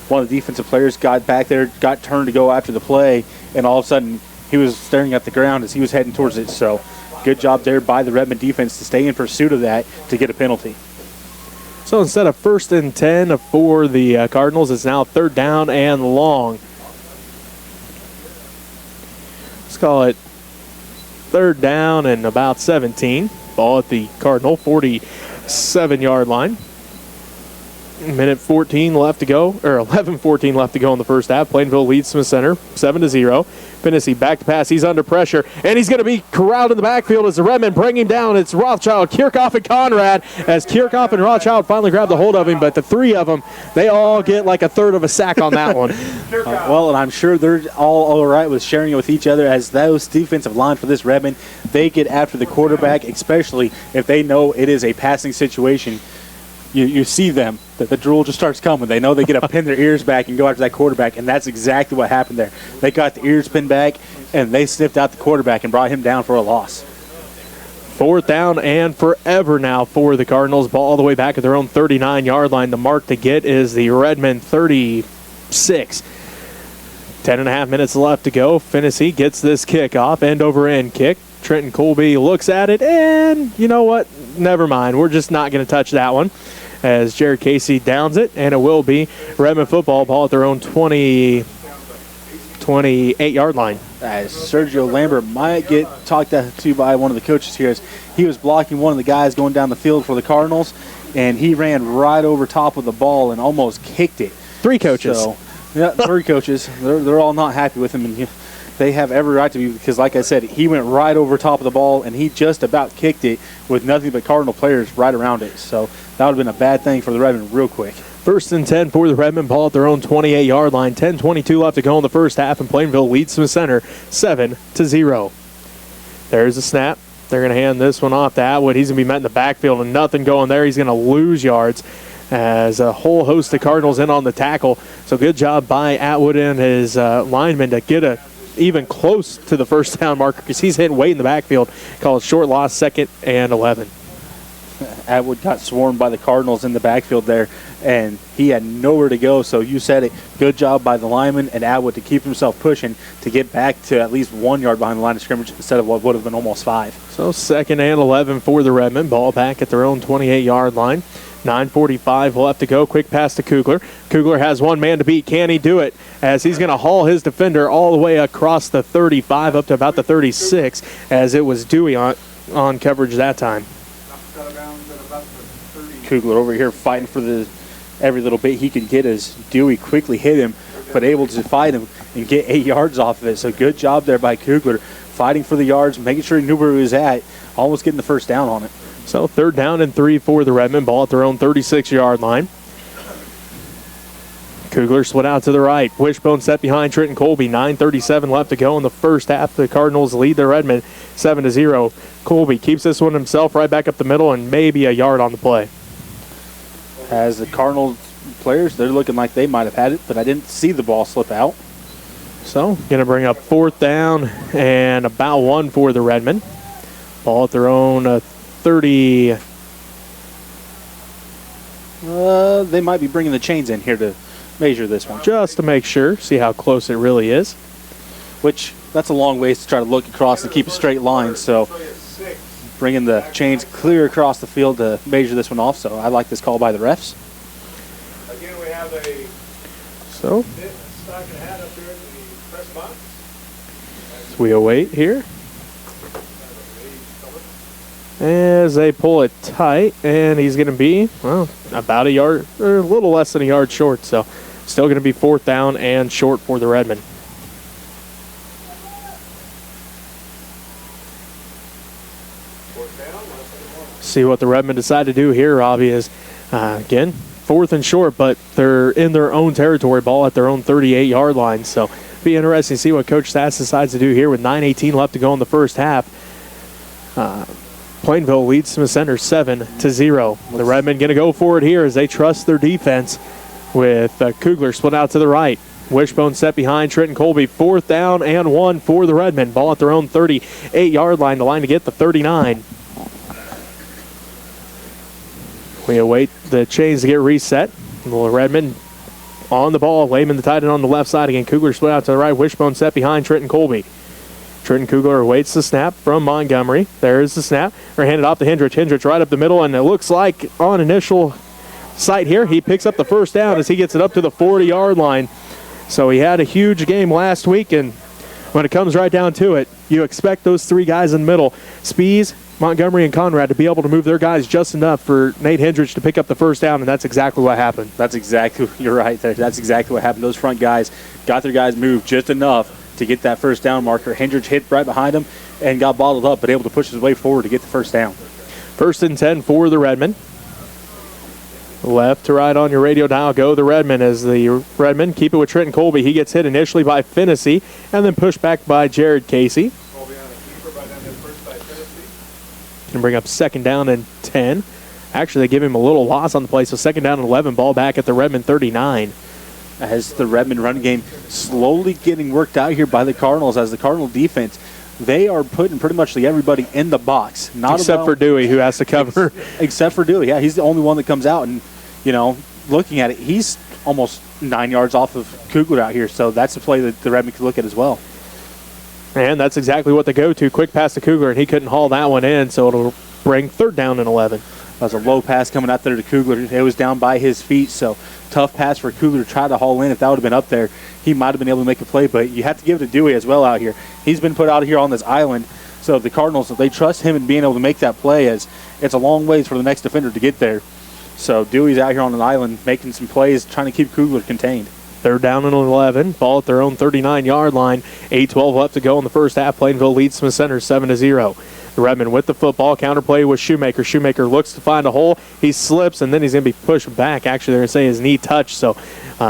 one of the defensive players got back there, got turned to go after the play, and all of a sudden he was staring at the ground as he was heading towards it. So good job there by the Redman defense to stay in pursuit of that to get a penalty. So instead of 1st and 10 for the Cardinals, it's now 3rd down and long. Let's call it 3rd down and about 17. Ball at the Cardinal 47-yard line. Minute 14 left to go, or 11:14 left to go in the first half. Plainville leads Smith Center 7-0. Finney back to pass. He's under pressure, and he's going to be corralled in the backfield as the Redmen bring him down. It's Rothschild, Kirchhoff, and Conrad, as Kirchhoff and Rothschild finally grab the hold of him, but the three of them, they all get like a third of a sack on that one. Well, and I'm sure they're all right with sharing it with each other, as those defensive line for this Redmen, they get after the quarterback, especially if they know it is a passing situation. You see them, that the drool just starts coming. They know they get to pin their ears back and go after that quarterback, and that's exactly what happened there. They got the ears pinned back, and they sniffed out the quarterback and brought him down for a loss. 4th down and forever now for the Cardinals. Ball all the way back at their own 39-yard line. The mark to get is the Redmen 36. 10.5 minutes left to go. Finney gets this kickoff, end-over-end kick. Trenton Colby looks at it, and you know what? Never mind. We're just not going to touch that one, as Jared Casey downs it, and it will be Redman football, ball at their own 28-yard line. As Sergio Lambert might get talked to by one of the coaches here, as he was blocking one of the guys going down the field for the Cardinals, and he ran right over top of the ball and almost kicked it. 3 coaches. So, yeah, 3 coaches. They're all not happy with him, and they have every right to be, because, like I said, he went right over top of the ball, and he just about kicked it with nothing but Cardinal players right around it. So that would have been a bad thing for the Redmen real quick. 1st and 10 for the Redmen, ball at their own 28-yard line. 10:22 left to go in the first half, and Plainville leads from the center 7-0. There's a snap. They're going to hand this one off to Atwood. He's going to be met in the backfield, and nothing going there. He's going to lose yards as a whole host of Cardinals in on the tackle. So good job by Atwood and his lineman to get even close to the first down marker, because he's hitting way in the backfield. Called short loss, 2nd and 11. Atwood got swarmed by the Cardinals in the backfield there, and he had nowhere to go. So you said it. Good job by the lineman and Atwood to keep himself pushing to get back to at least 1 yard behind the line of scrimmage instead of what would have been almost 5. So 2nd and 11 for the Redmen. Ball back at their own 28-yard line. 9:45 left to go. Quick pass to Kugler. Kugler has one man to beat. Can he do it? As he's going to haul his defender all the way across the 35 up to about the 36, as it was Dewey on coverage that time. Kugler over here fighting for every little bit he could get as Dewey quickly hit him, but able to fight him and get 8 yards off of it. So good job there by Kugler, fighting for the yards, making sure he knew where he was at, almost getting the first down on it. So 3rd down and 3 for the Redmen. Ball at their own 36-yard line. Kugler split out to the right. Wishbone set behind Trenton Colby. 9:37 left to go in the first half. The Cardinals lead the Redmen 7-0. Colby keeps this one himself right back up the middle and maybe a yard on the play. As the Cardinals players, they're looking like they might have had it, but I didn't see the ball slip out. So going to bring up 4th down and about 1 for the Redmen. Ball at their own 30. They might be bringing the chains in here to measure this one. Just to make sure, see how close it really is. Which, that's a long ways to try to look across and keep a straight line, so bringing the chains clear across the field to measure this one off, so I like this call by the refs. Again, we have a So stocking hat up here in the press box. as we await here. As they pull it tight, and he's going to be, well, about a yard, or a little less than a yard short, so still going to be 4th down and short for the Redmen. See what the Redmen decide to do here, Robbie, is, again, 4th and short, but they're in their own territory, ball at their own 38-yard line, so be interesting to see what Coach Sass decides to do here with 9:18 left to go in the first half. Plainville leads from the center 7-0. The Redmen going to go for it here as they trust their defense with Kugler split out to the right. Wishbone set behind Trenton Colby. 4th down and 1 for the Redmen. Ball at their own 38-yard line. The line to get the 39. We await the chains to get reset. The Redmen on the ball. Layman the tight end on the left side again. Kugler split out to the right. Wishbone set behind Trenton Colby. Trenton Kugler awaits the snap from Montgomery. There's the snap. They're handed off to Hendrich. Hendrich right up the middle, and it looks like on initial sight here, he picks up the first down as he gets it up to the 40-yard line. So he had a huge game last week, and when it comes right down to it, you expect those 3 guys in the middle, Spees, Montgomery, and Conrad, to be able to move their guys just enough for Nate Hendrich to pick up the first down, and that's exactly what happened. That's exactly, you're right there. That's exactly what happened. Those front guys got their guys moved just enough to get that first down marker. Hendrich hit right behind him and got bottled up, but able to push his way forward to get the first down. 1st and 10 for the Redmen. Left to right on your radio dial, go the Redmen as the Redmen keep it with Trenton Colby. He gets hit initially by Finnessy and then pushed back by Jared Casey. Can bring up 2nd down and 10. Actually, they give him a little loss on the play, so 2nd down and 11, ball back at the Redmen 39. As the Redmen run game slowly getting worked out here by the Cardinals, as the Cardinal defense, they are putting pretty much everybody in the box. Except for Dewey, who has to cover. Except for Dewey, yeah. He's the only one that comes out, and, you know, looking at it, he's almost 9 yards off of Kugler out here, so that's a play that the Redmen could look at as well. And that's exactly what they go to. Quick pass to Kugler, and he couldn't haul that one in, so it'll bring 3rd down and 11. That was a low pass coming out there to Kugler. It was down by his feet, so tough pass for Kugler to try to haul in. If that would have been up there, he might have been able to make a play, but you have to give it to Dewey as well out here. He's been put out here on this island, so the Cardinals, they trust him in being able to make that play, as it's a long ways for the next defender to get there. So Dewey's out here on an island making some plays, trying to keep Kugler contained. Third down and 11. Ball at their own 39-yard line. 8:12 left to go in the first half. Plainville leads Smith Center 7-0. The Redmen with the football. Counterplay with Shoemaker. Shoemaker looks to find a hole. He slips, and then he's going to be pushed back. Actually, they're going to say his knee touched, so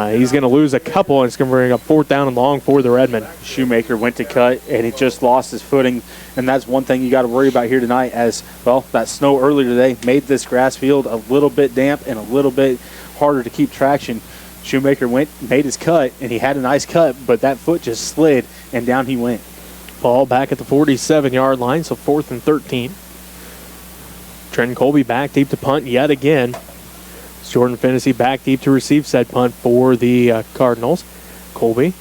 he's going to lose a couple, and it's going to bring up 4th down and long for the Redmen. Shoemaker went to cut, and he just lost his footing. And that's one thing you got to worry about here tonight as, well, that snow earlier today made this grass field a little bit damp and a little bit harder to keep traction. Shoemaker made his cut, and he had a nice cut, but that foot just slid, and down he went. Ball back at the 47-yard line, so 4th and 13. Trenton Colby back deep to punt yet again. Jordan Fennessy back deep to receive said punt for the Cardinals. Colby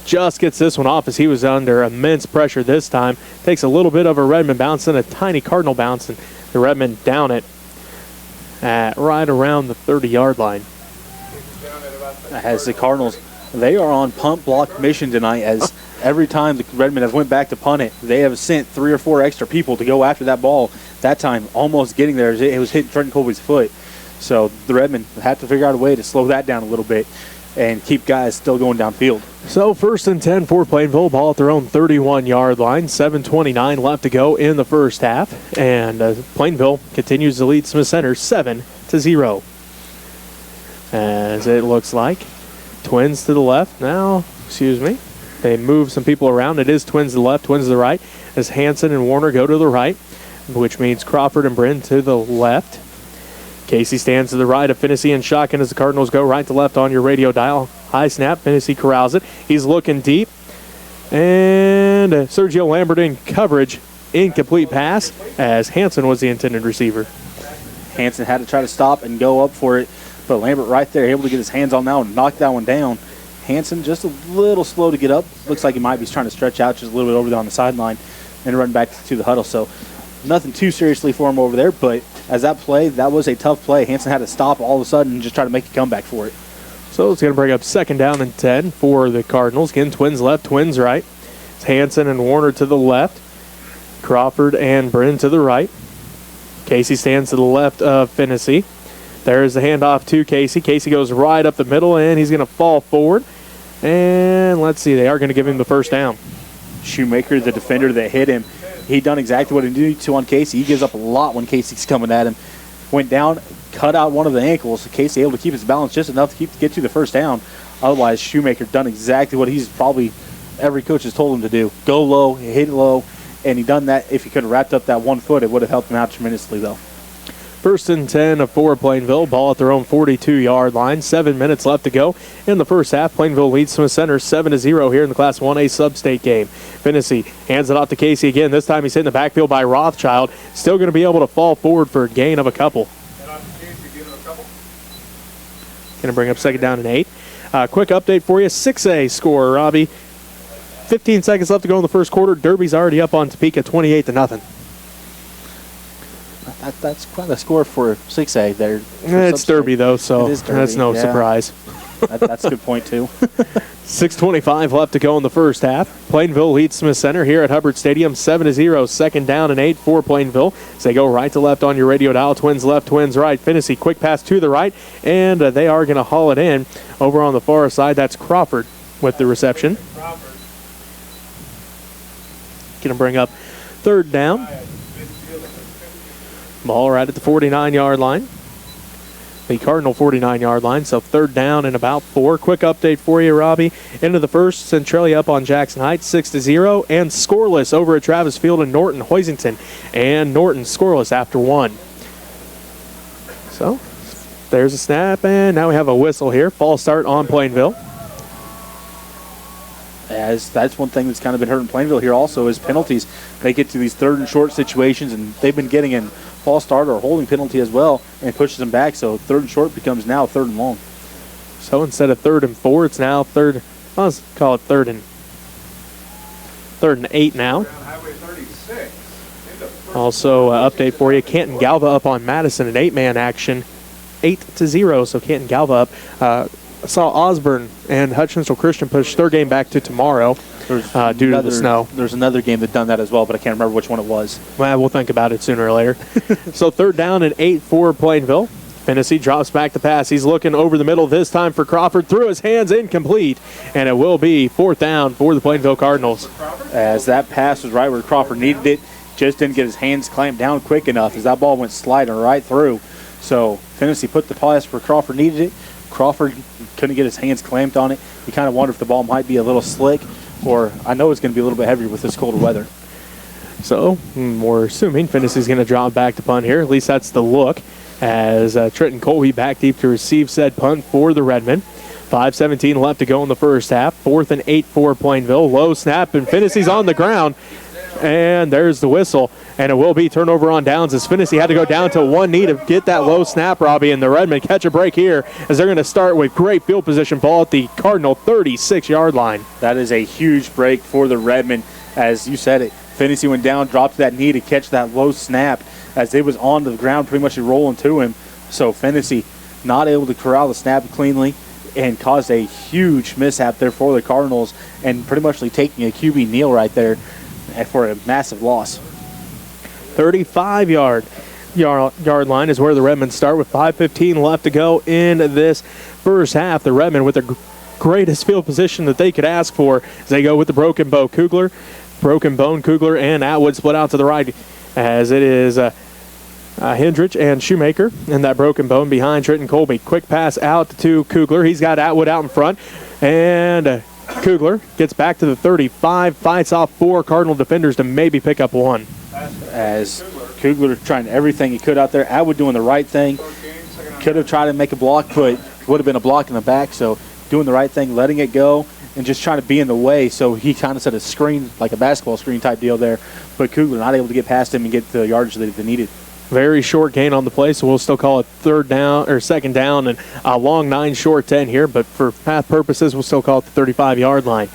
just gets this one off as he was under immense pressure this time. Takes a little bit of a Redman bounce and a tiny Cardinal bounce, and the Redmen down it at right around the 30-yard line. As the Cardinals, they are on punt block mission tonight, as every time the Redmen have went back to punt it, they have sent 3 or 4 extra people to go after that ball. That time, almost getting there, it was hitting Trenton Colby's foot. So the Redmen have to figure out a way to slow that down a little bit and keep guys still going downfield. So 1st and 10 for Plainville. Ball at their own 31-yard line. 7:29 left to go in the first half. And Plainville continues to lead Smith Center 7-0. As it looks like. Twins to the left now. Excuse me. They move some people around. It is twins to the left, twins to the right. As Hanson and Warner go to the right, which means Crawford and Bryn to the left. Casey stands to the right of Fennessy and shotgun as the Cardinals go right to left on your radio dial. High snap. Fennessy corrals it. He's looking deep. And Sergio Lambert in coverage. Incomplete pass as Hanson was the intended receiver. Hanson had to try to stop and go up for it, but Lambert right there able to get his hands on that one and knock that one down. Hanson just a little slow to get up. Looks like he might be trying to stretch out just a little bit over there on the sideline and run back to the huddle. So nothing too seriously for him over there, but as that play, that was a tough play. Hanson had to stop all of a sudden and just try to make a comeback for it. So it's going to bring up 2nd down and 10 for the Cardinals. Again, twins left, twins right. It's Hanson and Warner to the left. Crawford and Bryn to the right. Casey stands to the left of Fennessy. There's the handoff to Casey. Casey goes right up the middle, and he's going to fall forward. And let's see, they are going to give him the 1st down. Shoemaker, the defender that hit him, he done exactly what he needed to on Casey. He gives up a lot when Casey's coming at him. Went down, cut out one of the ankles. Casey able to keep his balance just enough to get to the 1st down. Otherwise, Shoemaker done exactly what he's probably every coach has told him to do. Go low, hit it low, and he done that. If he could have wrapped up that 1 foot, it would have helped him out tremendously, though. 1st and 10 for Plainville. Ball at their own 42-yard line. 7 minutes left to go in the first half. Plainville leads Smith Center 7-0 here in the Class 1A sub-state game. Fennessy hands it off to Casey again. This time he's hit in the backfield by Rothschild. Still going to be able to fall forward for a gain of a couple. Going to bring up 2nd down and 8. Quick update for you. 6A score, Robbie. 15 seconds left to go in the first quarter. Derby's already up on Topeka 28-0. That's quite a score for 6A there. It's Derby, though, so that's no surprise. That's a good point, too. 6:25 left to go in the first half. Plainville leads Smith Center here at Hubbard Stadium 7-0. 2nd down and 8 for Plainville. As they go right to left on your radio dial. Twins left, twins right. Fennessy, quick pass to the right, and they are going to haul it in. Over on the far side, that's Crawford with the reception. Going to bring up 3rd down. Ball right at the 49-yard line. The Cardinal 49-yard line, so 3rd down and about 4. Quick update for you, Robbie. Into the first, Centralia up on Jackson Heights 6-0, and scoreless over at Travis Field and Norton Hoisington. And Norton scoreless after 1. So, there's a snap, and now we have a whistle here. False start on Plainville. As that's one thing that's kind of been hurting Plainville here also is penalties. They get to these 3rd and short situations, and they've been getting in false start or holding penalty as well, and it pushes them back. So 3rd and short becomes now 3rd and long. So instead of 3rd and 4, it's now let's call it 3rd and 8 now. Also, update for you, Canton Galva up on Madison in 8-man action, 8-0. So Canton Galva up. I saw Osborne and Hutchinson Christian push their game back to tomorrow due to the snow. There's another game that done that as well, but I can't remember which one it was. Well, we'll think about it sooner or later. So 3rd down and 8 for Plainville. Fennessy drops back the pass. He's looking over the middle this time for Crawford. Through his hands, incomplete. And it will be 4th down for the Plainville Cardinals. As that pass was right where Crawford needed it, just didn't get his hands clamped down quick enough as that ball went sliding right through. So Fennessy put the pass where Crawford needed it. Crawford couldn't get his hands clamped on it. You kind of wonder if the ball might be a little slick, or I know it's going to be a little bit heavier with this colder weather. So we're assuming Fennessy's going to drop back to punt here. At least that's the look. As Trenton Colby back deep to receive said punt for the Redmen. 5:17 left to go in the first half. 4th and 8 for Plainville. Low snap, and Fennessy's on the ground. And there's the whistle. And it will be turnover on downs as Fennessy had to go down to one knee to get that low snap, Robbie. And the Redmen catch a break here as they're going to start with great field position ball at the Cardinal 36-yard line. That is a huge break for the Redmen. As you said it, Fennessy went down, dropped that knee to catch that low snap as it was on the ground pretty much rolling to him. So Fennessy not able to corral the snap cleanly and caused a huge mishap there for the Cardinals and pretty much taking a QB kneel right there for a massive loss. 35-yard line is where the Redmen start with 5:15 left to go in this first half. The Redmen with the greatest field position that they could ask for as they go with the Broken Bone Kugler and Atwood split out to the right as it is Hendrich and Shoemaker and that Broken Bone behind Trenton Colby. Quick pass out to Kugler. He's got Atwood out in front and Kugler gets back to the 35, fights off 4 Cardinal defenders to maybe pick up 1. As Kugler trying everything he could out there. Atwood doing the right thing. Could have tried to make a block, but would have been a block in the back. So doing the right thing, letting it go, and just trying to be in the way. So he kind of set a screen, like a basketball screen type deal there. But Kugler not able to get past him and get the yardage that they needed. Very short gain on the play, so we'll still call it 2nd down and a long 9, short 10 here. But for path purposes, we'll still call it the 35-yard line.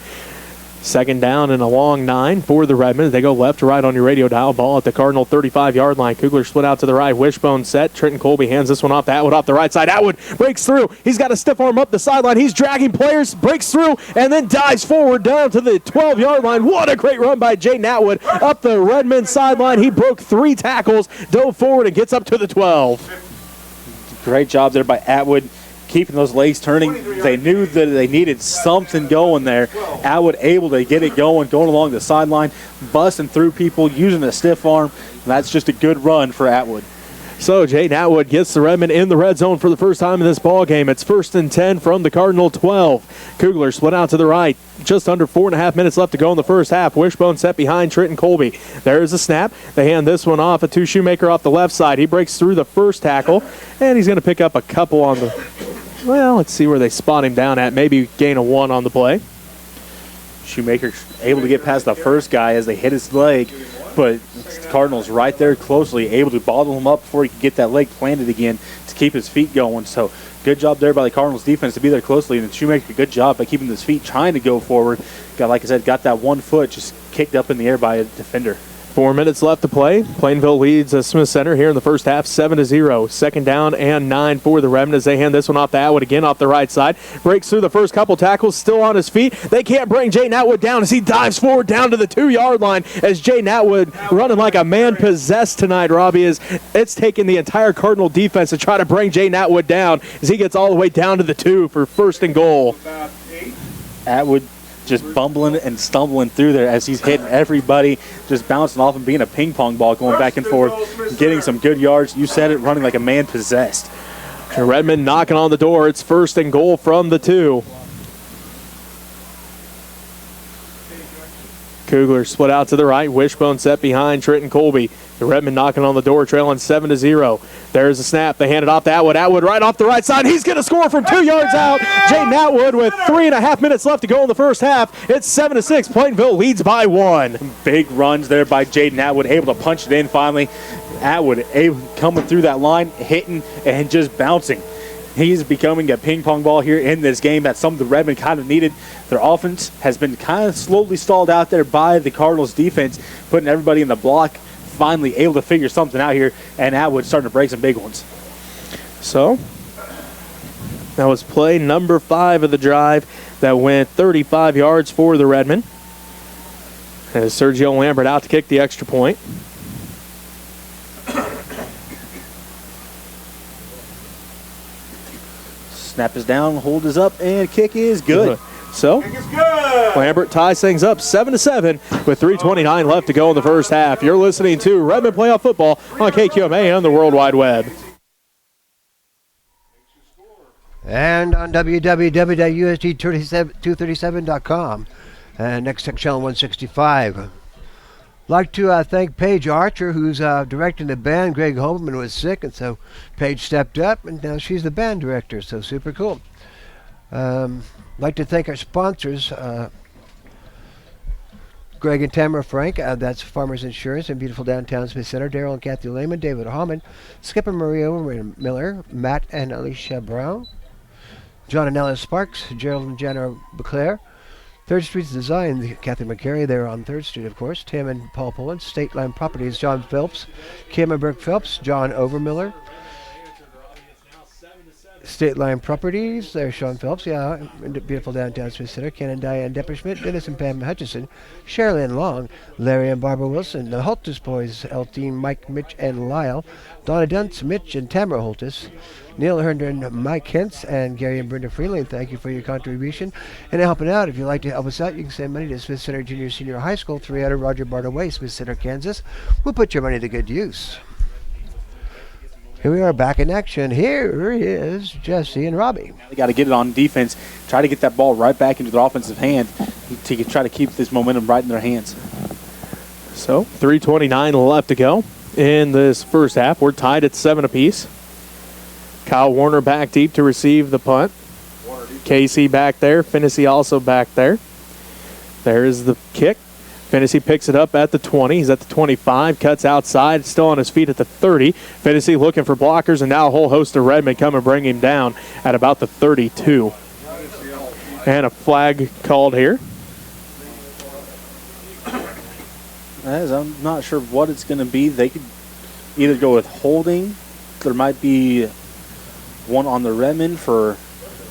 2nd down and a long 9 for the Redmen. They go left to right on your radio dial. Ball at the Cardinal 35-yard line. Kugler split out to the right. Wishbone set. Trenton Colby hands this one off to Atwood off the right side. Atwood breaks through. He's got a stiff arm up the sideline. He's dragging players, breaks through, and then dives forward down to the 12-yard line. What a great run by Jaden Atwood up the Redmen sideline. He broke 3 tackles, dove forward, and gets up to the 12. Great job there by Atwood, keeping those legs turning. They knew that they needed something going there. Atwood able to get it going along the sideline, busting through people, using a stiff arm. And that's just a good run for Atwood. So Jaden Atwood gets the Redmen in the red zone for the first time in this ball game. It's 1st and 10 from the Cardinal 12. Kugler split out to the right. Just under 4.5 minutes left to go in the first half. Wishbone set behind Trenton Colby. There's a snap. They hand this one off to Shoemaker off the left side. He breaks through the first tackle, and he's going to pick up a couple on the... Well, let's see where they spot him down at. Maybe gain a 1 on the play. Shoemaker able to get past the first guy as they hit his leg, but the Cardinals right there closely, able to bottle him up before he could get that leg planted again to keep his feet going. So good job there by the Cardinals defense to be there closely, and Shoemaker, good job by keeping his feet trying to go forward. Like I said, got that 1 foot just kicked up in the air by a defender. 4 minutes left to play. Plainville leads Smith Center here in the first half, 7-0. 2nd down and 9 for the Redmen as they hand this one off to Atwood again off the right side. Breaks through the first couple tackles, still on his feet. They can't bring Jaden Atwood down as he dives forward down to the 2-yard line as Jaden Atwood running like a man possessed tonight, Robbie. It's taking the entire Cardinal defense to try to bring Jaden Atwood down as he gets all the way down to the 2 for 1st and goal. Atwood just bumbling and stumbling through there as he's hitting everybody, just bouncing off and being a ping pong ball going back and forth, getting some good yards. You said it, running like a man possessed. Redmond knocking on the door. It's 1st and goal from the 2. Kugler split out to the right. Wishbone set behind Trenton Colby. The Redmen knocking on the door, trailing 7-0. There's a snap. They hand it off to Atwood. Atwood right off the right side. He's going to score from 2 yards out. Jaden Atwood with 3.5 minutes left to go in the first half. It's 7-6. Plainville leads by 1. Big runs there by Jaden Atwood, able to punch it in finally. Atwood coming through that line, hitting and just bouncing. He's becoming a ping pong ball here in this game that some of the Redmen kind of needed. Their offense has been kind of slowly stalled out there by the Cardinals defense, putting everybody in the block, finally able to figure something out here, and Atwood starting to break some big ones. So, that was play number 5 of the drive that went 35 yards for the Redmen. As Sergio Lambert out to kick the extra point. Snap is down, hold is up, and kick is good. So Kick is good. Lambert ties things up 7-7 with 3:29 left to go in the first half. You're listening to Redman Playoff Football on KQMA on the World Wide Web. And on www.usd237.com. And next tech channel 165. Like to thank Paige Archer, who's directing the band. Greg Holman was sick, and so Paige stepped up, and now she's the band director, so super cool. Like to thank our sponsors, Greg and Tamara Frank, that's Farmers Insurance in beautiful downtown Smith Center, Daryl and Kathy Lehman, David Hallman, Skipper Maria Miller, Matt and Alicia Brown, John and Ella Sparks, Gerald and Jenna Beclaire, Third Street's Design, Kathy McCary, they're on 3rd Street, of course, Tim and Paul Pullen, State Line Properties, John Phelps, Kim and Burke Phelps, John Overmiller, State Line Properties, there's Sean Phelps, yeah, in the beautiful downtown Smith Center, Ken and Diane Depperschmidt, Dennis and Pam Hutchison, Shirley and Long, Larry and Barbara Wilson, the Holtus boys, Eltine, Mike, Mitch, and Lyle, Donna Duntz, Mitch, and Tamara Holtus, Neil Herndon, Mike Hentz, and Gary and Brenda Freeland, thank you for your contribution and helping out. If you'd like to help us out, you can send money to Smith Center Junior Senior High School, 300 Roger Barta Way, Smith Center, Kansas. We'll put your money to good use. Here we are back in action. Here is Jesse and Robbie. They got to get it on defense, try to get that ball right back into their offensive hand to try to keep this momentum right in their hands. So 3:29 left to go in this first half. We're tied at 7 apiece. Kyle Warner back deep to receive the punt. Casey back there. Finney also back there. There's the kick. Finney picks it up at the 20. He's at the 25. Cuts outside. Still on his feet at the 30. Finney looking for blockers, and now a whole host of Redmen come and bring him down at about the 32. And a flag called here. As I'm not sure what it's going to be. They could either go with holding. There might be one on the Redmen for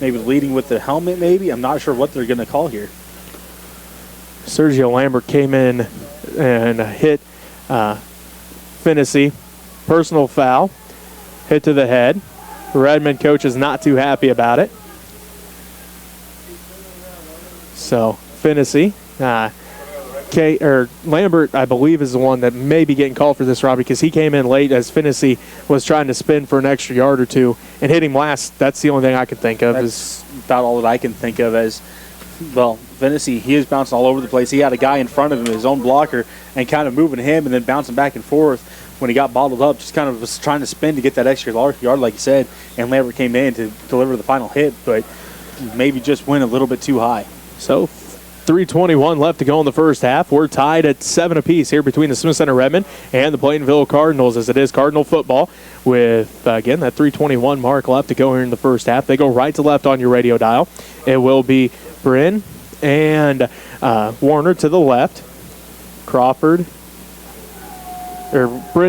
maybe leading with the helmet, maybe. I'm not sure what they're going to call here. Sergio Lambert came in and hit Finney. Personal foul. Hit to the head. Redman coach is not too happy about it. So Finney, Lambert, I believe, is the one that may be getting called for this, Robbie, because he came in late as Finney was trying to spin for an extra yard or two and hit him last. That's the only thing I can think of. That's about all that I can think of as, well, Finney, he was bouncing all over the place. He had a guy in front of him, his own blocker, and kind of moving him and then bouncing back and forth. When he got bottled up, just kind of was trying to spin to get that extra yard, like you said, and Lambert came in to deliver the final hit, but maybe just went a little bit too high. So 3:21 left to go in the first half. We're tied at 7 apiece here between the Smith Center Redmen and the Plainville Cardinals, as it is Cardinal football with, again, that 3:21 mark left to go here in the first half. They go right to left on your radio dial. It will be Bryn and Warner to the left. Bryn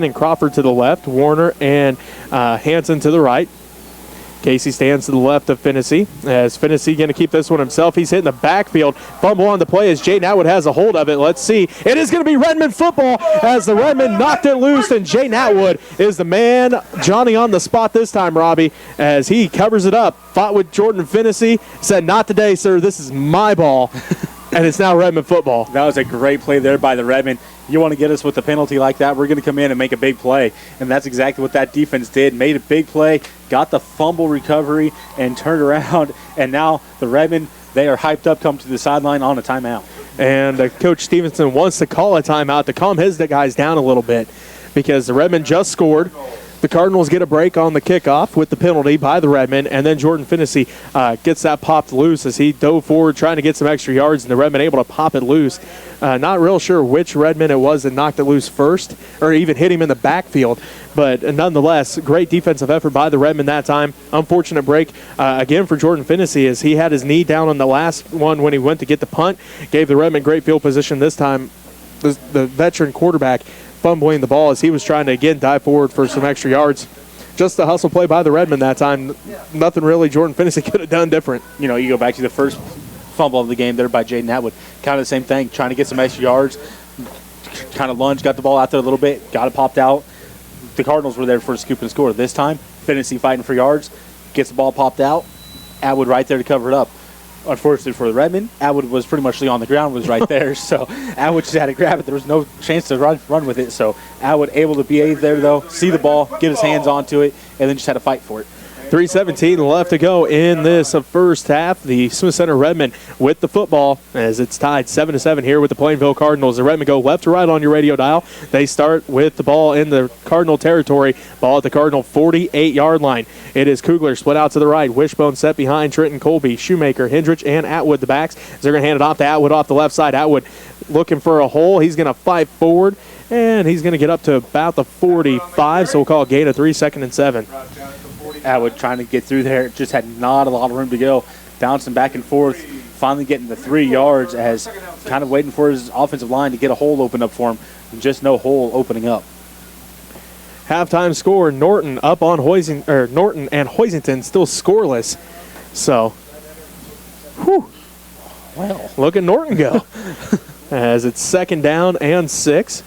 and Crawford to the left. Warner and Hanson to the right. Casey stands to the left of Finney. As Finney going to keep this one himself. He's hitting the backfield. Fumble on the play as Jay Natwood has a hold of it. Let's see. It is going to be Redman football as the Redmen knocked it loose, and Jay Natwood is the man. Johnny on the spot this time, Robbie, as he covers it up. Fought with Jordan Finney. Said, "Not today, sir. This is my ball." And it's now Redman football. That was a great play there by the Redmen. You want to get us with a penalty like that, we're going to come in and make a big play. And that's exactly what that defense did. Made a big play, got the fumble recovery, and turned around. And now the Redmen, they are hyped up, come to the sideline on a timeout. And Coach Stevenson wants to call a timeout to calm his guys down a little bit because the Redmen just scored. The Cardinals get a break on the kickoff with the penalty by the Redmen, and then Jordan Finney gets that popped loose as he dove forward trying to get some extra yards, and the Redmen able to pop it loose. Not real sure which Redman it was that knocked it loose first or even hit him in the backfield, but nonetheless, great defensive effort by the Redmen that time. Unfortunate break again for Jordan Finney as he had his knee down on the last one when he went to get the punt. Gave the Redmen great field position this time. The veteran quarterback fumbling the ball as he was trying to, again, dive forward for some extra yards. Just the hustle play by the Redmen that time. Nothing really Jordan Finney could have done different. You know, you go back to the first fumble of the game there by Jaden Atwood. Kind of the same thing, trying to get some extra yards. Kind of lunged, got the ball out there a little bit, got it popped out. The Cardinals were there for a scoop and score. This time, Finney fighting for yards, gets the ball popped out, Atwood right there to cover it up. Unfortunately for the Redmen, Atwood was pretty much on the ground, was right there, so Atwood just had to grab it. There was no chance to run with it, so Atwood able to be there, though, see the ball, get his hands onto it, and then just had to fight for it. 3:17 left to go in this first half. The Smith Center Redmen with the football as it's tied 7-7 here with the Plainville Cardinals. The Redmen go left to right on your radio dial. They start with the ball in the Cardinal territory. Ball at the Cardinal 48-yard line. It is Kugler split out to the right. Wishbone set behind Trenton Colby, Shoemaker, Hendrich, and Atwood the backs. They're going to hand it off to Atwood off the left side. Atwood looking for a hole. He's going to fight forward, and he's going to get up to about the 45, so we'll call a gain of 3, 2nd and 7. Atwood trying to get through there, just had not a lot of room to go, bouncing back and forth, finally getting the 3 yards as kind of waiting for his offensive line to get a hole opened up for him, and just no hole opening up. Halftime score: Norton up on Norton and Hoisington still scoreless. So, whew, Well, look at Norton go as it's 2nd down and 6.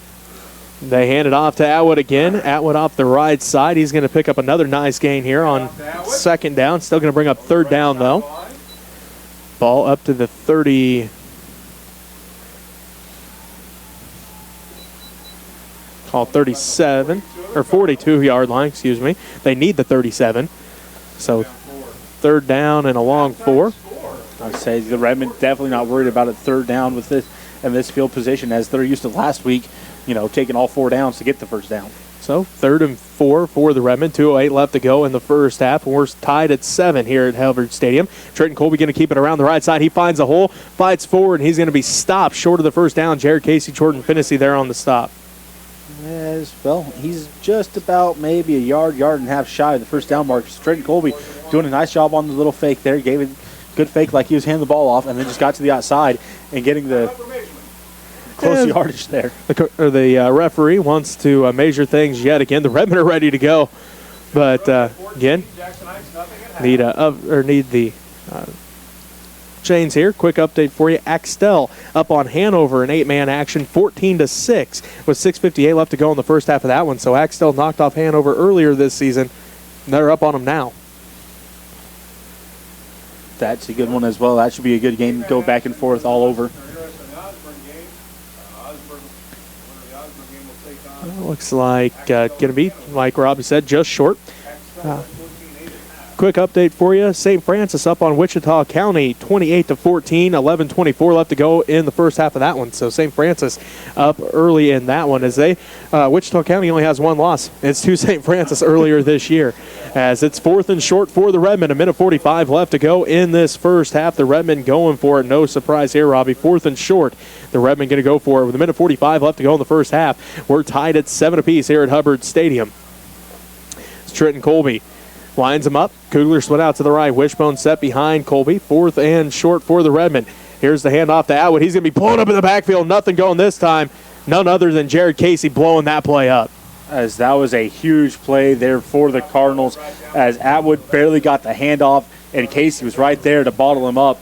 They hand it off to Atwood again. Atwood off the right side. He's going to pick up another nice gain here on 2nd down. Still going to bring up 3rd down, though. Ball up to the 30. Call 37 or 42-yard line, excuse me. They need the 37. So 3rd down and a long 4. I'd say the Redmen definitely not worried about it 3rd down with this and this field position as they're used to last week, taking all 4 downs to get the 1st down. So 3rd and 4 for the Redmen. 2:08 left to go in the first half. We're tied at 7 here at Hubbard Stadium. Trenton Colby going to keep it around the right side. He finds a hole, fights forward, and he's going to be stopped short of the 1st down. Jared Casey, Jordan Finnessy there on the stop. Yes, well, he's just about maybe a yard and a half shy of the 1st down mark. Trenton Colby doing a nice job on the little fake there. Gave it good fake like he was handing the ball off, and then just got to the outside and getting the close yardage there. The referee wants to measure things yet again. The Redmen are ready to go, but again, need the chains here. Quick update for you. Axtell up on Hanover in 8-man action, 14-6 with 6:58 left to go in the first half of that one. So Axtell knocked off Hanover earlier this season. They're up on them now. That's a good one as well. That should be a good game to go back and forth all over. Looks like going to be, like Robbie said, just short. Quick update for you. St. Francis up on Wichita County, 28-14, 11:24 left to go in the first half of that one. So St. Francis up early in that one as Wichita County only has 1 loss. It's to St. Francis earlier this year. As it's 4th and short for the Redmen, 1:45 left to go in this first half. The Redmen going for it. No surprise here, Robbie. 4th and short. The Redmen going to go for it with 1:45 left to go in the first half. We're tied at 7 apiece here at Hubbard Stadium. It's Trenton Colby. Lines him up. Kugler split out to the right. Wishbone set behind Colby. 4th and short for the Redmen. Here's the handoff to Atwood. He's going to be blown up in the backfield. Nothing going this time. None other than Jared Casey blowing that play up. As that was a huge play there for the Cardinals as Atwood barely got the handoff and Casey was right there to bottle him up.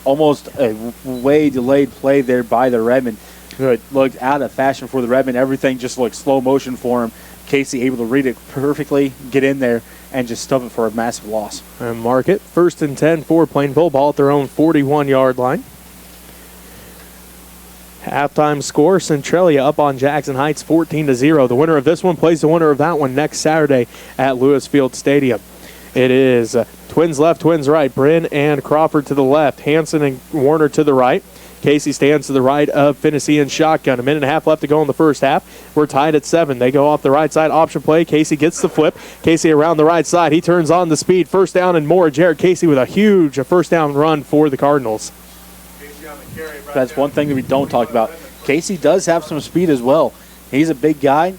Almost a way delayed play there by the Redmen. It looked out of fashion for the Redmen. Everything just looked slow motion for him. Casey able to read it perfectly, get in there, and just stuff it for a massive loss. And mark it. 1st and 10 for Plainville. Ball at their own 41-yard line. Halftime score, Centralia up on Jackson Heights 14-0. The winner of this one plays the winner of that one next Saturday at Lewis Field Stadium. It is twins left, twins right. Bryn and Crawford to the left. Hanson and Warner to the right. Casey stands to the right of Finnessy and shotgun. 1.5 left to go in the first half. We're tied at 7. They go off the right side option play. Casey gets the flip. Casey around the right side. He turns on the speed. 1st down and more. Jared Casey with a huge 1st down run for the Cardinals. That's one thing that we don't talk about. Casey does have some speed as well. He's a big guy,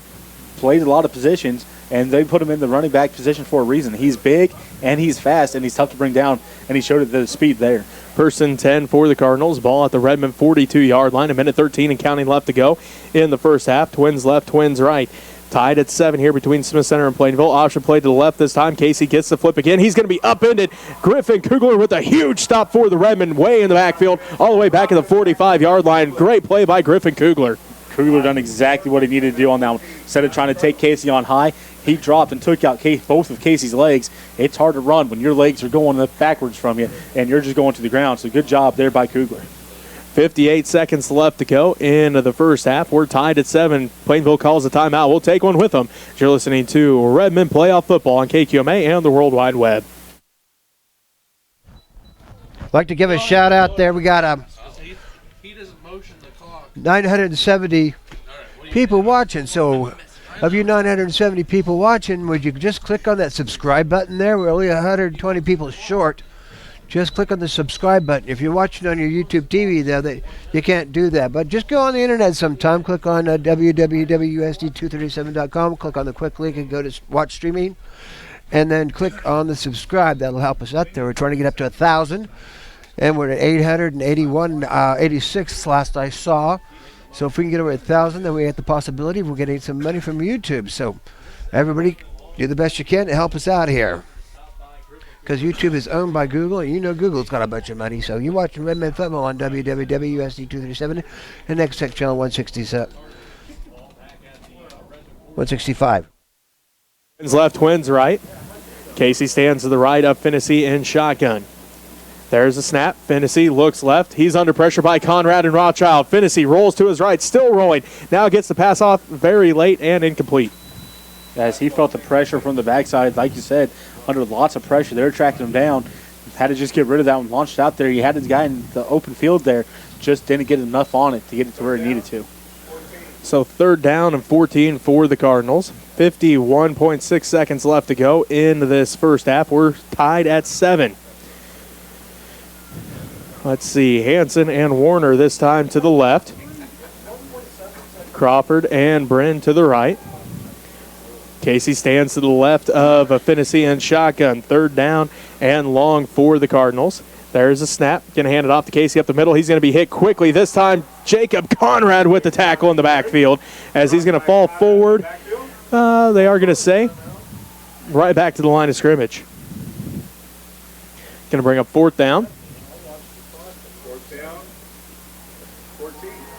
plays a lot of positions, and they put him in the running back position for a reason. He's big, and he's fast, and he's tough to bring down, and he showed the speed there. 1st and 10 for the Cardinals. Ball at the Redman 42-yard line. 1:13 and counting left to go in the first half. Twins left, twins right. Tied at 7 here between Smith Center and Plainville. Option play to the left this time. Casey gets the flip again. He's going to be upended. Griffin Kugler with a huge stop for the Redmen way in the backfield, all the way back at the 45-yard line. Great play by Griffin Kugler. Kugler done exactly what he needed to do on that one. Instead of trying to take Casey on high, he dropped and took out both of Casey's legs. It's hard to run when your legs are going backwards from you and you're just going to the ground. So good job there by Kugler. 58 seconds left to go in the first half. We're tied at 7. Plainville calls a timeout. We'll take one with them. You're listening to Redmen Playoff Football on KQMA and the World Wide Web. I'd like to give a shout out there. We got 970 people watching. So of you 970 people watching, would you just click on that subscribe button there? We're only 120 people short. Just click on the subscribe button. If you're watching on your YouTube TV, though, you can't do that. But just go on the internet sometime. Click on www.usd237.com. Click on the quick link and go to watch streaming. And then click on the subscribe. That'll help us out there. We're trying to get up to 1,000. And we're at 881, 86 last I saw. So if we can get over 1,000, then we have the possibility of getting some money from YouTube. So everybody, do the best you can to help us out here. Because YouTube is owned by Google, and you know Google's got a bunch of money. So you're watching Redmen Football on www.usd237 and next tech channel 167. 165. Twins left, Twins right. Casey stands to the right of Finney in shotgun. There's a snap. Finney looks left. He's under pressure by Conrad and Rothschild. Finney rolls to his right, still rolling. Now gets the pass off very late and incomplete. As he felt the pressure from the backside, like you said, under lots of pressure. They're tracking him down. Had to just get rid of that one. Launched out there. You had this guy in the open field there. Just didn't get enough on it to get it to where it needed to. So 3rd down and 14 for the Cardinals. 51.6 seconds left to go in this first half. We're tied at 7. Let's see. Hanson and Warner this time to the left. Crawford and Bryn to the right. Casey stands to the left of Finney and shotgun. 3rd down and long for the Cardinals. There's a snap. Going to hand it off to Casey up the middle. He's going to be hit quickly. This time, Jacob Conrad with the tackle in the backfield as he's going to fall forward. They are going to say right back to the line of scrimmage. Going to bring up 4th down.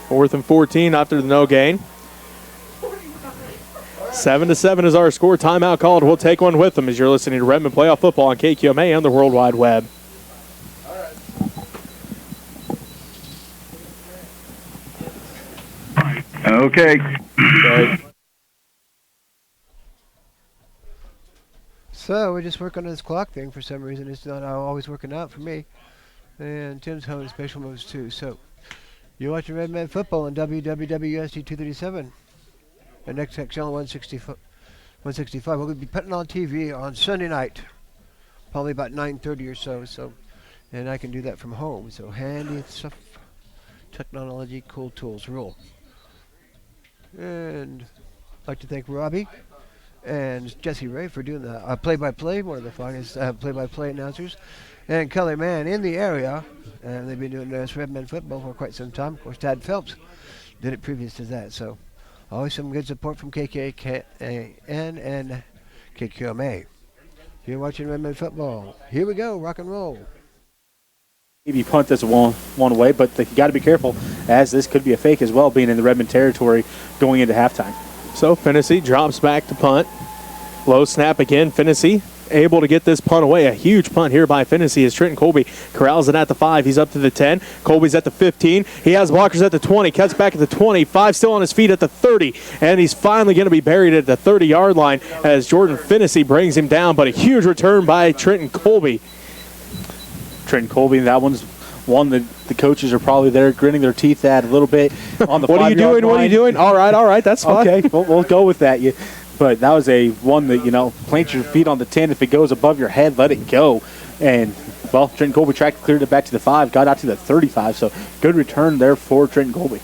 4th and 14 after the no gain. 7-7 is our score. Timeout called. We'll take one with them as you're listening to Redmen Playoff Football on KQMA and the World Wide Web. Okay. So we're just working on this clock thing for some reason. It's not always working out for me. And Tim's home special moves too. So you're watching Redman Football on www.usd237. And next channel 165. We'll be putting on TV on Sunday night, probably about 9:30 or so. And I can do that from home. So handy stuff, technology, cool tools rule. And I'd like to thank Robbie and Jesse Ray for doing the play-by-play, one of the finest play-by-play announcers, and Kelly Mann in the area. And they've been doing this Redmen Football for quite some time. Of course, Tad Phelps did it previous to that. So always some good support from KKAN and KQMA. You're watching Redmen Football. Here we go, rock and roll. Maybe punt this one way, but you got to be careful as this could be a fake as well, being in the Redmond territory going into halftime. So Finney drops back to punt. Low snap again. Finney able to get this punt away. A huge punt here by Finney as Trenton Colby corrals it at the 5. He's up to the 10. Colby's at the 15. He has blockers at the 20. Cuts back at the 25. Still on his feet at the 30. And he's finally going to be buried at the 30-yard line as Jordan Finney brings him down. But a huge return by Trenton Colby. Trenton Colby, that one's one that the coaches are probably there gritting their teeth at a little bit on the 5-yard line. What are you doing? What are you doing? All right, that's fine. Okay, we'll go with that. But that was a one that, plant your feet on the 10. If it goes above your head, let it go. And, Trenton Colby cleared it back to the 5, got out to the 35. So good return there for Trenton Colby.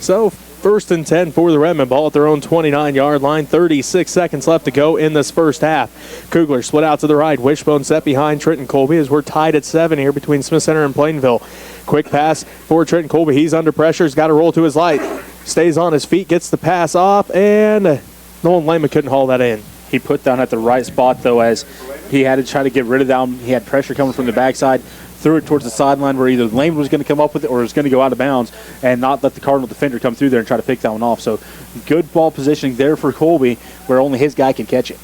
So 1st and 10 for the Redmen, ball at their own 29-yard line. 36 seconds left to go in this first half. Kugler split out to the right. Wishbone set behind Trenton Colby as we're tied at 7 here between Smith Center and Plainville. Quick pass for Trenton Colby. He's under pressure. He's got to roll to his light. Stays on his feet, gets the pass off, and Nolan Lehman couldn't haul that in. He put down at the right spot, though, as he had to try to get rid of that one. He had pressure coming from the backside. threw it towards the sideline where either Lane was going to come up with it or it was going to go out of bounds and not let the Cardinal defender come through there and try to pick that one off. So good ball positioning there for Colby where only his guy can catch it.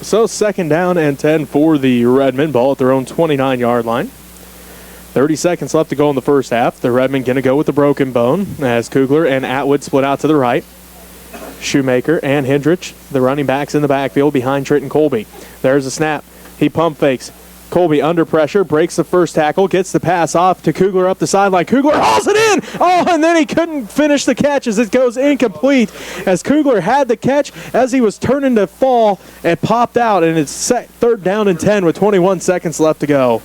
So 2nd down and 10 for the Redmen. Ball at their own 29-yard line. 30 seconds left to go in the first half. The Redmen going to go with the broken bone as Kugler and Atwood split out to the right. Shoemaker and Hendrich, the running backs in the backfield behind Trenton Colby. There's a snap. He pump fakes. Colby under pressure, breaks the first tackle, gets the pass off to Kugler up the sideline. Kugler hauls it in! Oh, and then he couldn't finish the catch as it goes incomplete. As Kugler had the catch, as he was turning to fall, and popped out, and it's 3rd down and 10 with 21 seconds left to go.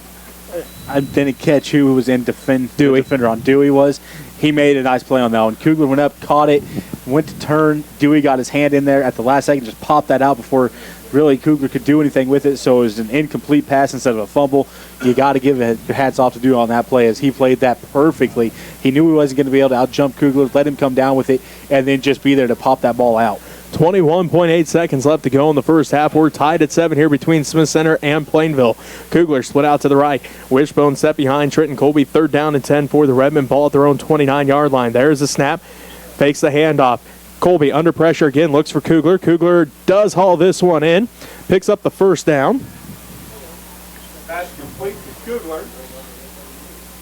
I didn't catch who was in Dewey. The defender on Dewey was. He made a nice play on that one. Kugler went up, caught it, went to turn. Dewey got his hand in there at the last second, just popped that out before really Kugler could do anything with it. So it was an incomplete pass instead of a fumble. You got to give your hats off to Dewey on that play as he played that perfectly. He knew he wasn't going to be able to out-jump Kugler, let him come down with it, and then just be there to pop that ball out. 21.8 seconds left to go in the first half. We're tied at 7 here between Smith Center and Plainville. Kugler split out to the right. Wishbone set behind Trenton Colby. 3rd down and 10 for the Redmen. Ball at their own 29-yard line. There's the snap. Fakes the handoff. Colby under pressure again. Looks for Kugler. Kugler does haul this one in. Picks up the 1st down. That's complete to Kugler.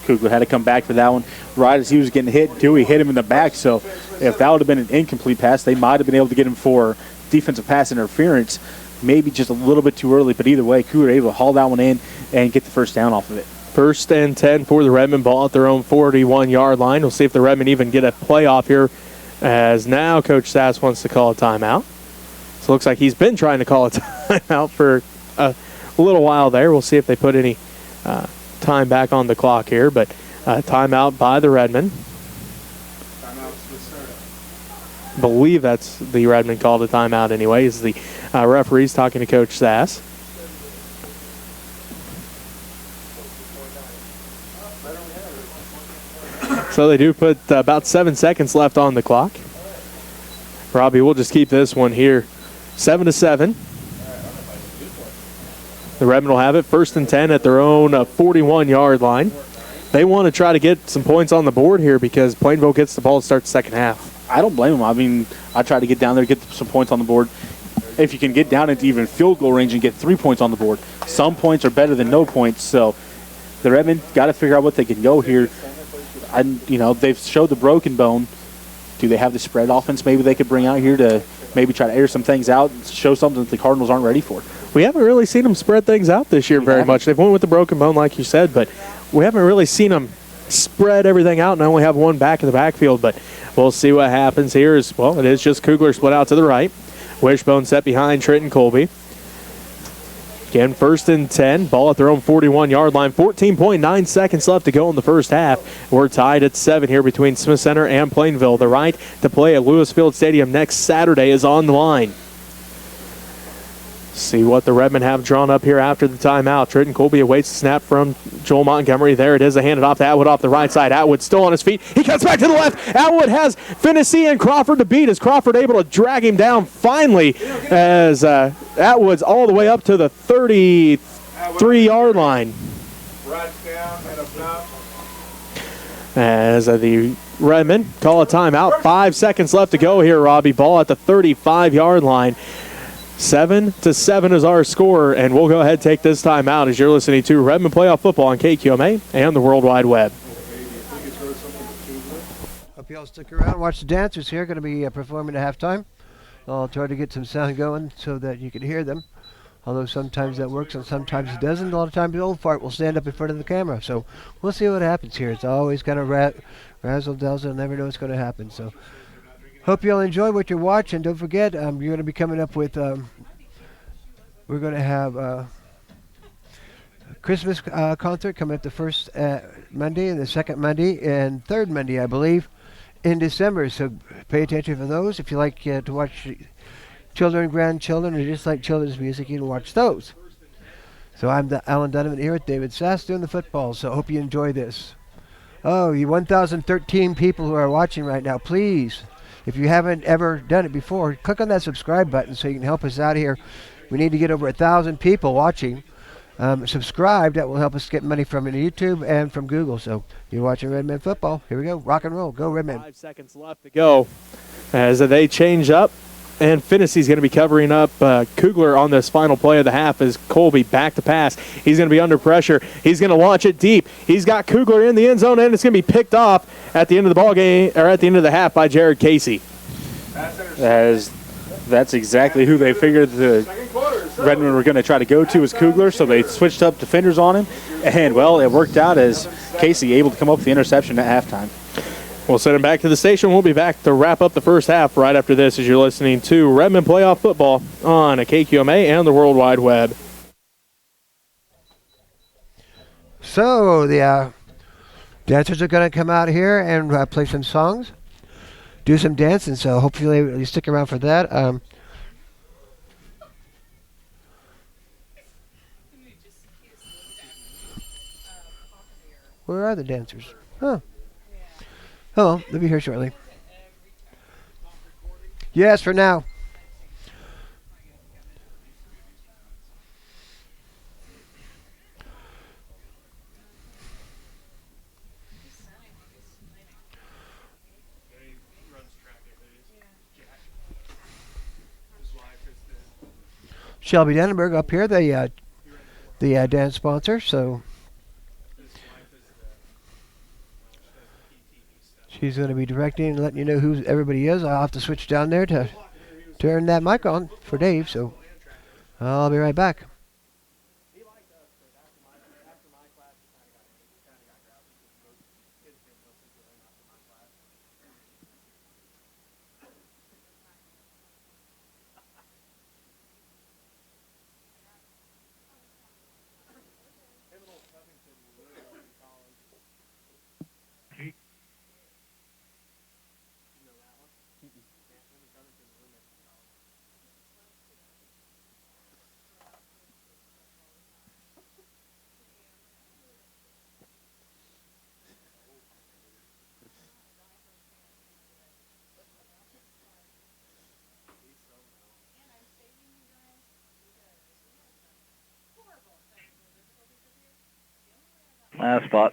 Kugler had to come back for that one. Right as he was getting hit, Dewey hit him in the back. So if that would have been an incomplete pass, they might have been able to get him for defensive pass interference. Maybe just a little bit too early, but either way, Kugler able to haul that one in and get the 1st down off of it. 1st and 10 for the Redmen. Ball at their own 41-yard line. We'll see if the Redmen even get a playoff here, as now Coach Sass wants to call a timeout. So it looks like he's been trying to call a timeout for a little while there. We'll see if they put any time back on the clock here, but timeout by the Redmen. Believe that's the Redmen called a timeout anyway, is the referees talking to Coach Sass. So they do put about 7 seconds left on the clock. Robbie, we'll just keep this one here. 7-7. The Redmen will have it 1st and 10 at their own 41-yard line. They want to try to get some points on the board here because Plainville gets the ball to start the 2nd half. I don't blame them. I mean, I try to get down there, get some points on the board. If you can get down into even field goal range and get 3 points on the board, some points are better than no points. So the Redmen got to figure out what they can go here. And, they've showed the broken bone. Do they have the spread offense maybe they could bring out here to maybe try to air some things out and show something that the Cardinals aren't ready for? We haven't really seen them spread things out this year very much. They've went with the broken bone, like you said, but we haven't really seen them spread everything out and only have one back in the backfield. But we'll see what happens here. It is just Kugler split out to the right. Wishbone set behind Trenton Colby. Again, 1st and 10. Ball at their own 41-yard line. 14.9 seconds left to go in the first half. We're tied at 7 here between Smith Center and Plainville. The right to play at Lewis Field Stadium next Saturday is on the line. See what the Redmen have drawn up here after the timeout. Trenton Colby awaits the snap from Joel Montgomery. There it is, a handed off to Atwood off the right side. Atwood still on his feet. He cuts back to the left. Atwood has Finney and Crawford to beat. Is Crawford able to drag him down finally as Atwood's all the way up to the 33-yard line. Right down and up. As the Redmen call a timeout. 5 seconds left to go here, Robbie. Ball at the 35-yard line. 7-7 is our score, and we'll go ahead and take this time out as you're listening to Redmen Playoff Football on KQMA and the World Wide Web. Hope you all stick around and watch the dancers here. Going to be performing at halftime. I'll try to get some sound going so that you can hear them. Although sometimes that works and sometimes it doesn't. A lot of times the old fart will stand up in front of the camera. So we'll see what happens here. It's always kind of razzle-dazzle. Never know what's going to happen. So hope you all enjoy what you're watching. Don't forget, you're going to be coming up with, we're going to have a Christmas concert coming up the first Monday and the second Monday and third Monday, I believe, in December. So pay attention for those. If you like to watch children, grandchildren, or just like children's music, you can watch those. So I'm Alan Donovan here with David Sass doing the football. So hope you enjoy this. Oh, you 1,013 people who are watching right now, please. If you haven't ever done it before, click on that subscribe button so you can help us out here. We need to get over 1,000 people watching. subscribe. That will help us get money from YouTube and from Google. So you're watching Redmen football. Here we go. Rock and roll. Go Redmen. 5 seconds left to go as they change up. And Finney's going to be covering up Kugler on this final play of the half as Colby back to pass. He's going to be under pressure. He's going to launch it deep. He's got Kugler in the end zone, and it's going to be picked off at the end of the ball game, or at the end of the half, by Jared Casey. That's exactly who they figured the Redmen were going to try to go to, was Kugler, so they switched up defenders on him. And, well, it worked out as Casey able to come up with the interception at halftime. We'll send him back to the station. We'll be back to wrap up the first half right after this as you're listening to Redmen Playoff Football on KQMA and the World Wide Web. So the dancers are going to come out here and play some songs, do some dancing. So hopefully you stick around for that. Where are the dancers? Huh. Oh, they'll be here shortly. Yes, for now. Shelby Dannenberg up here, the dance sponsor. So she's going to be directing and letting you know who everybody is. I'll have to switch down there to turn that mic on for Dave. So I'll be right back. Spot.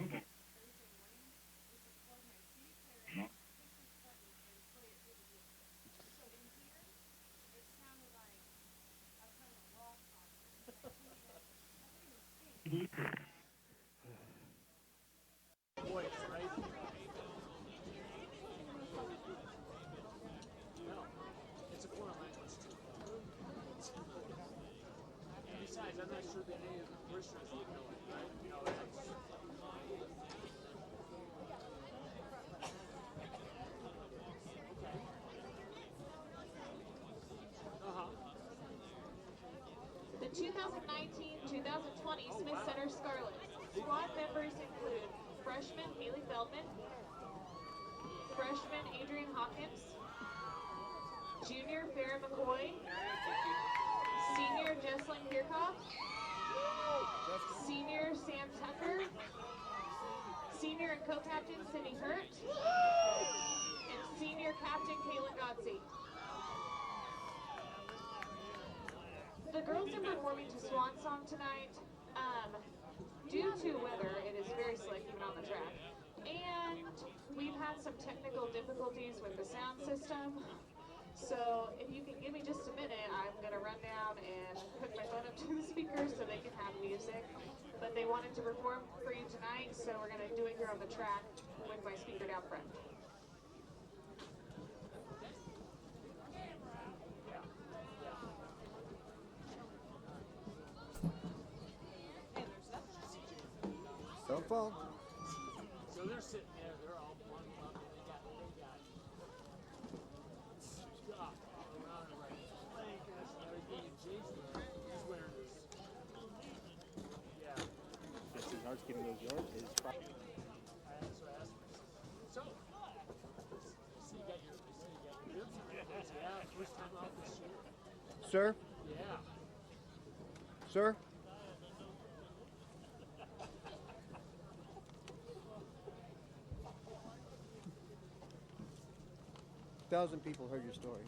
The 2019-2020 Smith Center Scarlets. Squad members include freshman Haley Feldman, freshman Adrian Hawkins, junior Farrah McCoy, senior Jesslyn Kirchhoff, senior Sam Tucker, senior and co-captain Cindy Hurt, and senior captain Kaylin Godsey. The girls are performing to Swan Song tonight. Due to weather, it is very slick even on the track. And we've had some technical difficulties with the sound system. So if you can give me just a minute, I'm gonna run down and hook my phone up to the speakers so they can have music. But they wanted to perform for you tonight, so we're gonna do it here on the track with my speaker down front. Don't fall. So they're sitting there, they're all one up, and they got around and right flank, and that's another game. Jason is wearing this. Yeah. Just as Art's getting those yards, is probably. So I asked him, so, see you got your ribs on. Yeah, first time out this year. Sir? Yeah. Sir? Thousand people heard your story.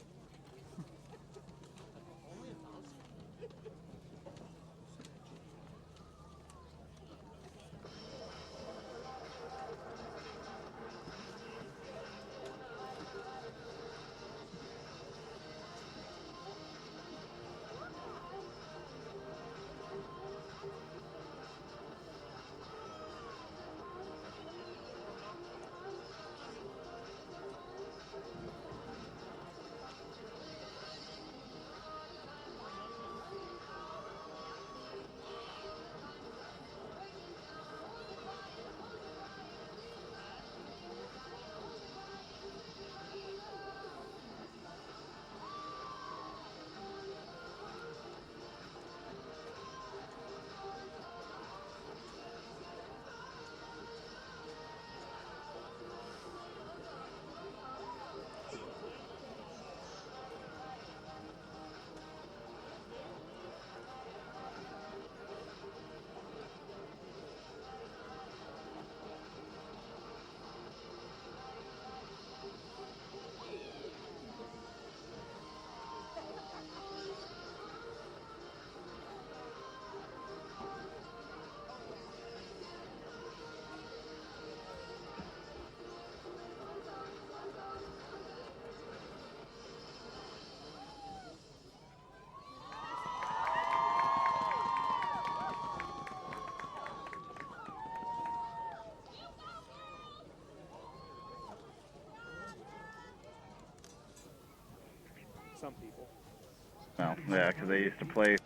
Some people. Well, yeah, because they used to play.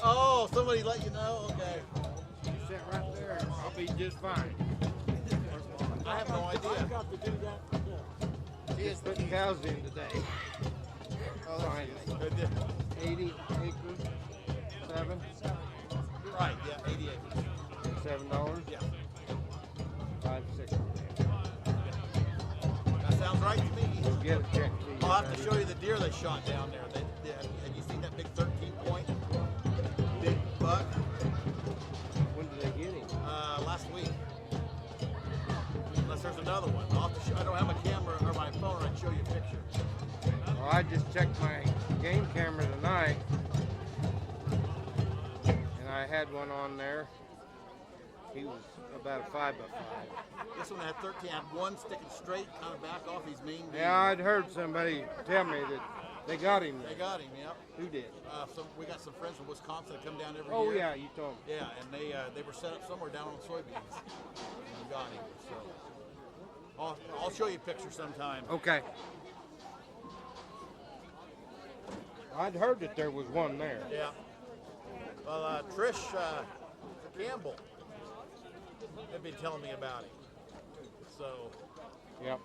Oh, somebody let you know? Okay. You sit right there. I'll be just fine. I have no idea. I've got to do that today. Just putting cows in today. Oh, good deal. 80 acres, 7, You're right, yeah, 88. and $7. Yeah, 5, 6. that sounds right to me. We'll get it checked. to you. I'll have to show you the deer they shot down there. Have you seen that big 13-point big buck? When did they get him? Last week. Unless there's another one. I'll have to show, I don't have a camera or my phone. I'd show you a picture. Well, I just checked my game camera tonight, and I had one on there. He was about a 5x5. This one had 13. Had one sticking straight, kind of back off. He's mean. Yeah, I'd heard somebody tell me that they got him. They got him. Yep. Who did? We got some friends from Wisconsin that come down every Oh year. yeah, you told me. Yeah, and they were set up somewhere down on the soybeans. And we got him. So I'll show you a picture sometime. Okay. I'd heard that there was one there. Yeah. Well, Trish Campbell had been telling me about him. So Yep.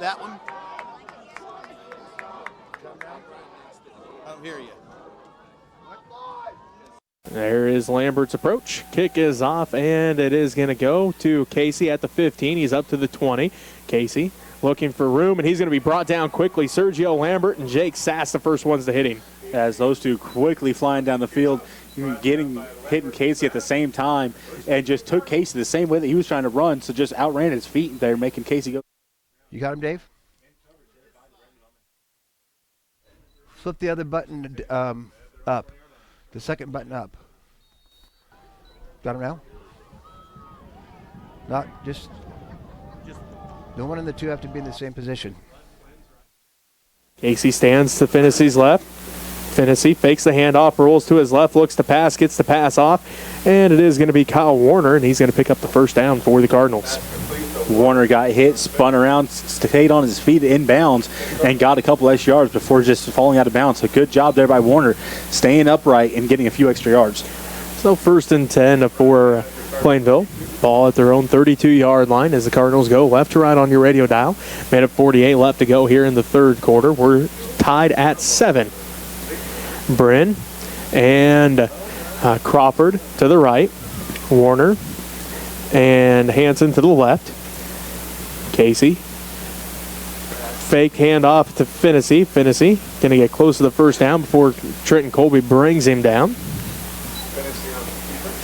That one. I don't hear you. There is Lambert's approach. Kick is off, and it is going to go to Casey at the 15. He's up to the 20. Casey looking for room, and he's going to be brought down quickly. Sergio Lambert and Jake Sass, the first ones to hit him. As those two quickly flying down the field, hitting Casey at the same time, and just took Casey the same way that he was trying to run, so just outran his feet there, making Casey go. You got him, Dave? Flip the other button up. The second button up. Got him now? Not just no one and the two have to be in the same position. Casey stands to Finney's left. Finney fakes the handoff, rolls to his left, looks to pass, gets the pass off, and it is going to be Kyle Warner, and he's going to pick up the first down for the Cardinals. Warner got hit, spun around, stayed on his feet inbounds, and got a couple extra yards before just falling out of bounds. So good job there by Warner, staying upright and getting a few extra yards. So 1st and 10 for Plainville. Ball at their own 32-yard line as the Cardinals go left to right on your radio dial. Minute 48 left to go here in the third quarter. We're tied at 7. Bryn and Crawford to the right. Warner and Hanson to the left. Casey. Fake handoff to Finney. Finney going to get close to the first down before Trenton Colby brings him down.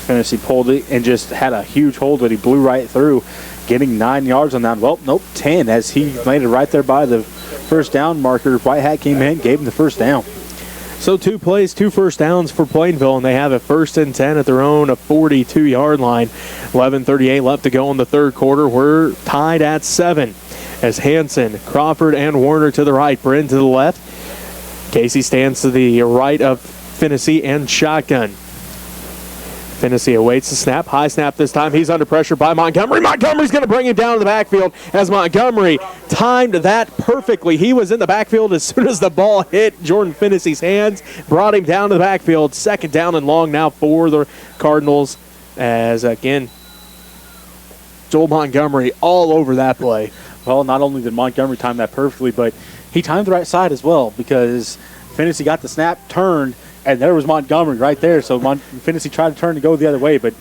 Finney pulled it and just had a huge hold that he blew right through, getting 9 yards on that. Well, nope, 10 as he landed right there by the first down marker. White Hat came in, gave him the first down. So 2 plays, 2 first downs for Plainville, and they have a 1st and 10 at their own 42-yard line. 11:38 left to go in the third quarter. We're tied at 7 as Hanson, Crawford, and Warner to the right. Bryn to the left. Casey stands to the right of Finney and shotgun. Finney awaits the snap. High snap this time. He's under pressure by Montgomery. Montgomery's going to bring him down to the backfield as Montgomery timed that perfectly. He was in the backfield as soon as the ball hit Jordan Finney's hands. Brought him down to the backfield. 2nd down and long now for the Cardinals as, again, Joel Montgomery all over that play. Well, not only did Montgomery time that perfectly, but he timed the right side as well because Finney got the snap, turned, and there was Montgomery right there. So Finney tried to turn to go the other way, but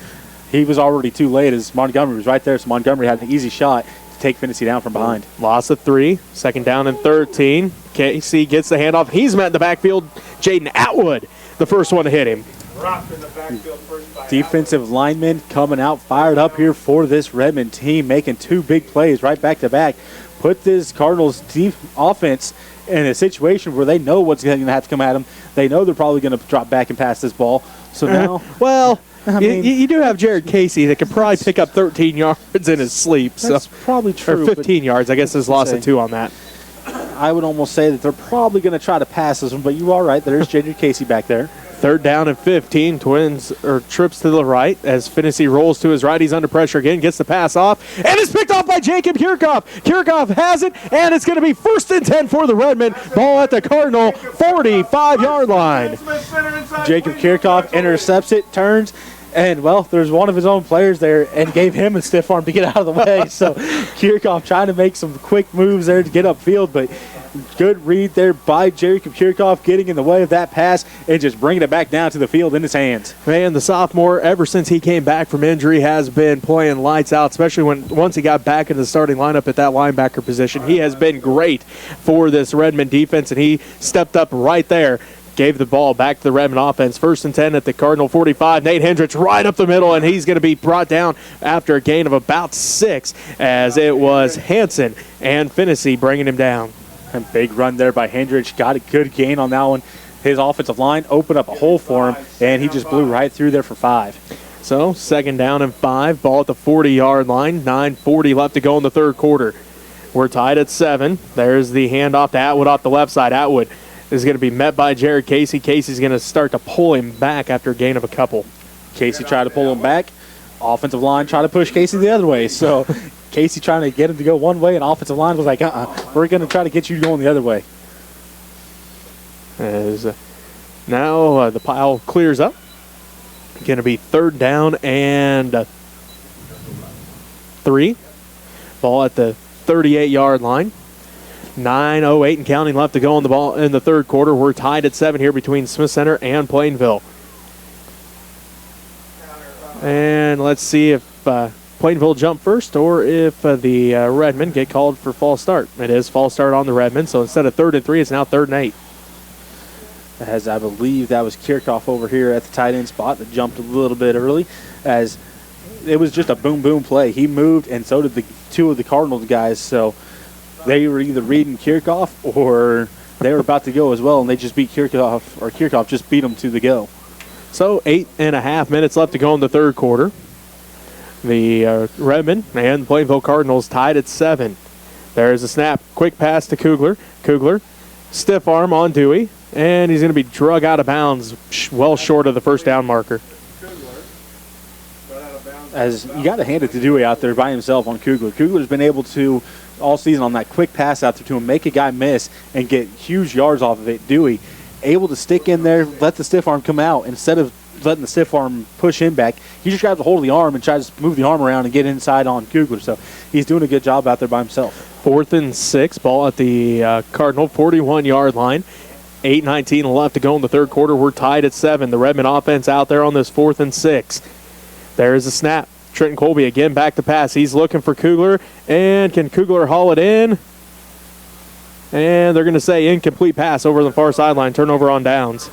he was already too late as Montgomery was right there. So Montgomery had an easy shot to take Finney down from behind. Loss of 3. 2nd down and 13. Casey gets the handoff. He's met in the backfield. Jaden Atwood, the first one to hit him. Dropped in the backfield first by Defensive linemen coming out fired up here for this Redmond team, making 2 big plays right back to back. Put this Cardinals offense in a situation where they know what's going to have to come at them. They know they're probably going to drop back and pass this ball. So now, well, I mean, you do have Jared Casey that could probably pick up 13 yards in his sleep. That's so, probably true. Or 15 yards. I guess there's loss of 2 on that. I would almost say that they're probably going to try to pass this one, but you are right. There's Jared Casey back there. 3rd down and 15. Trips to the right as Finney rolls to his right. He's under pressure again. Gets the pass off. And it's picked off by Jacob Kirchhoff. Kirchhoff has it. And it's going to be 1st and 10 for the Redmen. Ball at the Cardinal 45-yard line. Jacob Kirchhoff intercepts it, turns. And, well, there's one of his own players there and gave him a stiff arm to get out of the way. So Kirchhoff trying to make some quick moves there to get upfield, but good read there by Jacob Kirchhoff getting in the way of that pass and just bringing it back down to the field in his hands. Man, the sophomore, ever since he came back from injury, has been playing lights out, especially once he got back into the starting lineup at that linebacker position. He has been great for this Redmond defense, and he stepped up right there. Gave the ball back to the Redmond offense. 1st and 10 at the Cardinal 45. Nate Hendricks right up the middle, and he's going to be brought down after a gain of about 6 as it was Hanson and Finney bringing him down. A big run there by Hendricks. Got a good gain on that one. His offensive line opened up a hole for him, and he just blew right through there for 5. So 2nd down and 5. Ball at the 40-yard line. 9:40 left to go in the third quarter. We're tied at 7. There's the handoff to Atwood off the left side. Atwood is going to be met by Jared Casey. Casey's going to start to pull him back after a gain of a couple. Casey tried to pull him back. Offensive line tried to push Casey the other way. So Casey trying to get him to go one way, and offensive line was like, we're going to try to get you going the other way. As now the pile clears up. Going to be 3rd down and 3. Ball at the 38-yard line. 9:08 and counting left to go on the ball in the third quarter. We're tied at 7 here between Smith Center and Plainville. And let's see if Plainville jump first or if the Redmen get called for false start. It is false start on the Redmen, so instead of 3rd and 3, it's now 3rd and 8. As I believe that was Kirchhoff over here at the tight end spot that jumped a little bit early, as it was just a boom play. He moved, and so did the 2 of the Cardinals guys, so they were either reading Kirchhoff or they were about to go as well, and they just beat Kirchhoff, or Kirchhoff just beat them to the go. So 8.5 minutes left to go in the third quarter. The Redmen and the Plainville Cardinals tied at 7. There's a snap. Quick pass to Kugler. Kugler, stiff arm on Dewey, and he's going to be drug out of bounds well short of the first down marker. As you got to hand it to Dewey out there by himself on Kugler. Kugler's been able to, all season on that quick pass out there to him, make a guy miss and get huge yards off of it. Dewey able to stick in there, let the stiff arm come out. Instead of letting the stiff arm push him back, he just grabs a hold of the arm and tries to move the arm around and get inside on Kugler. So he's doing a good job out there by himself. 4th and 6, ball at the Cardinal 41-yard line. 8:19 left to go in the third quarter. We're tied at 7. The Redman offense out there on this 4th and 6. There's a snap. Trenton Colby again back to pass. He's looking for Kugler, and can Kugler haul it in? And they're going to say incomplete pass over the far sideline. Turnover on downs.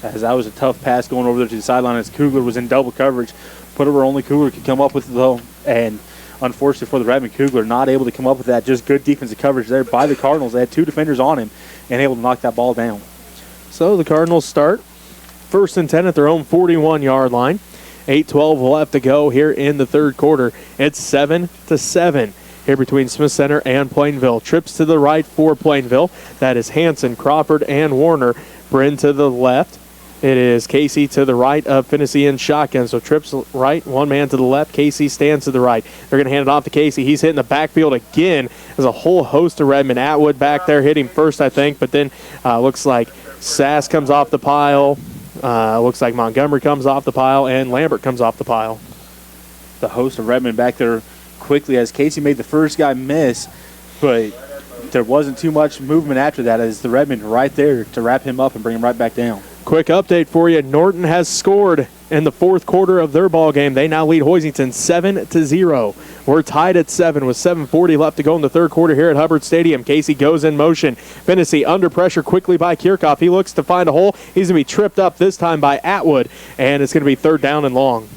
As that was a tough pass going over there to the sideline as Kugler was in double coverage. Put it where only Kugler could come up with it, though. And unfortunately for the Redman, Kugler not able to come up with that. Just good defensive coverage there by the Cardinals. They had 2 defenders on him and able to knock that ball down. So the Cardinals start 1st and 10 at their own 41-yard line. 8:12 left to go here in the third quarter. It's 7-7 here between Smith Center and Plainville. Trips to the right for Plainville. That is Hanson, Crawford, and Warner. Bryn to the left. It is Casey to the right of Finney and shotgun. So trips right, one man to the left. Casey stands to the right. They're going to hand it off to Casey. He's hitting the backfield again. There's a whole host of Redmen. Atwood back there hit him first, I think, but then looks like Sass comes off the pile. Looks like Montgomery comes off the pile, and Lambert comes off the pile. The host of Redmond back there quickly as Casey made the first guy miss, but there wasn't too much movement after that as the Redmond right there to wrap him up and bring him right back down. Quick update for you. Norton has scored in the fourth quarter of their ball game. They now lead Hoisington 7-0. We're tied at 7 with 7:40 left to go in the third quarter here at Hubbard Stadium. Casey goes in motion. Finney under pressure quickly by Kirchhoff. He looks to find a hole. He's going to be tripped up this time by Atwood, and it's going to be 3rd down and long.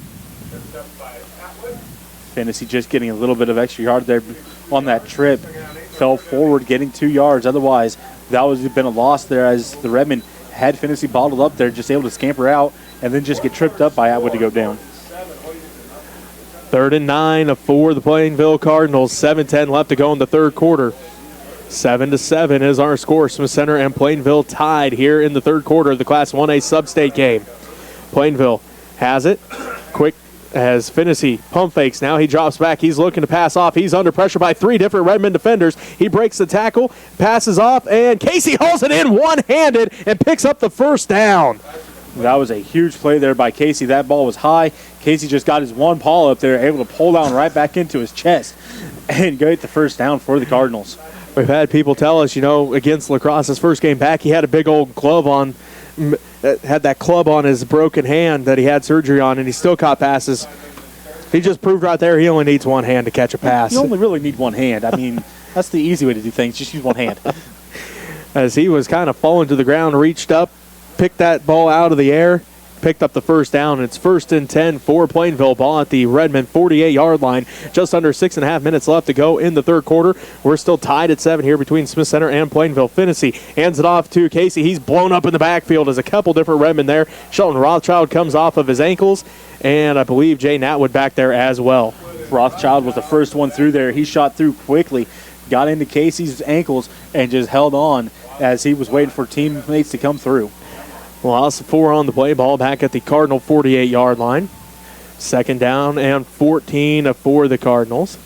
Finney just getting a little bit of extra yard there on that trip. Fell forward, getting 2 yards. Otherwise, that would have been a loss there as the Redmond had Finney bottled up there, just able to scamper out and then just get tripped up by Atwood to go down. 3rd and 9 for the Plainville Cardinals. 7:10 left to go in the third quarter. 7-7 is our score. Smith Center and Plainville tied here in the third quarter of the Class 1A sub-state game. Plainville has it. Quick as Finney pump fakes now. He drops back. He's looking to pass off. He's under pressure by 3 different Redmond defenders. He breaks the tackle, passes off, and Casey hauls it in one-handed and picks up the first down. That was a huge play there by Casey. That ball was high. Casey just got his one paw up there, able to pull down right back into his chest and get the first down for the Cardinals. We've had people tell us, against La Crosse's first game back, he had a big old glove on, had that club on his broken hand that he had surgery on, and he still caught passes. He just proved right there he only needs one hand to catch a pass. You only really need one hand. I mean, that's the easy way to do things. Just use one hand. As he was kind of falling to the ground, reached up, picked that ball out of the air, picked up the first down. It's 1st and 10 for Plainville. Ball at the Redman 48-yard line. Just under 6.5 minutes left to go in the third quarter. We're still tied at 7 here between Smith Center and Plainville. Finney hands it off to Casey. He's blown up in the backfield. There's a couple different Redmen there. Shelton Rothschild comes off of his ankles, and I believe Jay Natwood back there as well. Rothschild was the first one through there. He shot through quickly, got into Casey's ankles, and just held on as he was waiting for teammates to come through. Loss of 4 on the play. Ball back at the Cardinal 48-yard line. 2nd down and 14 for the Cardinals.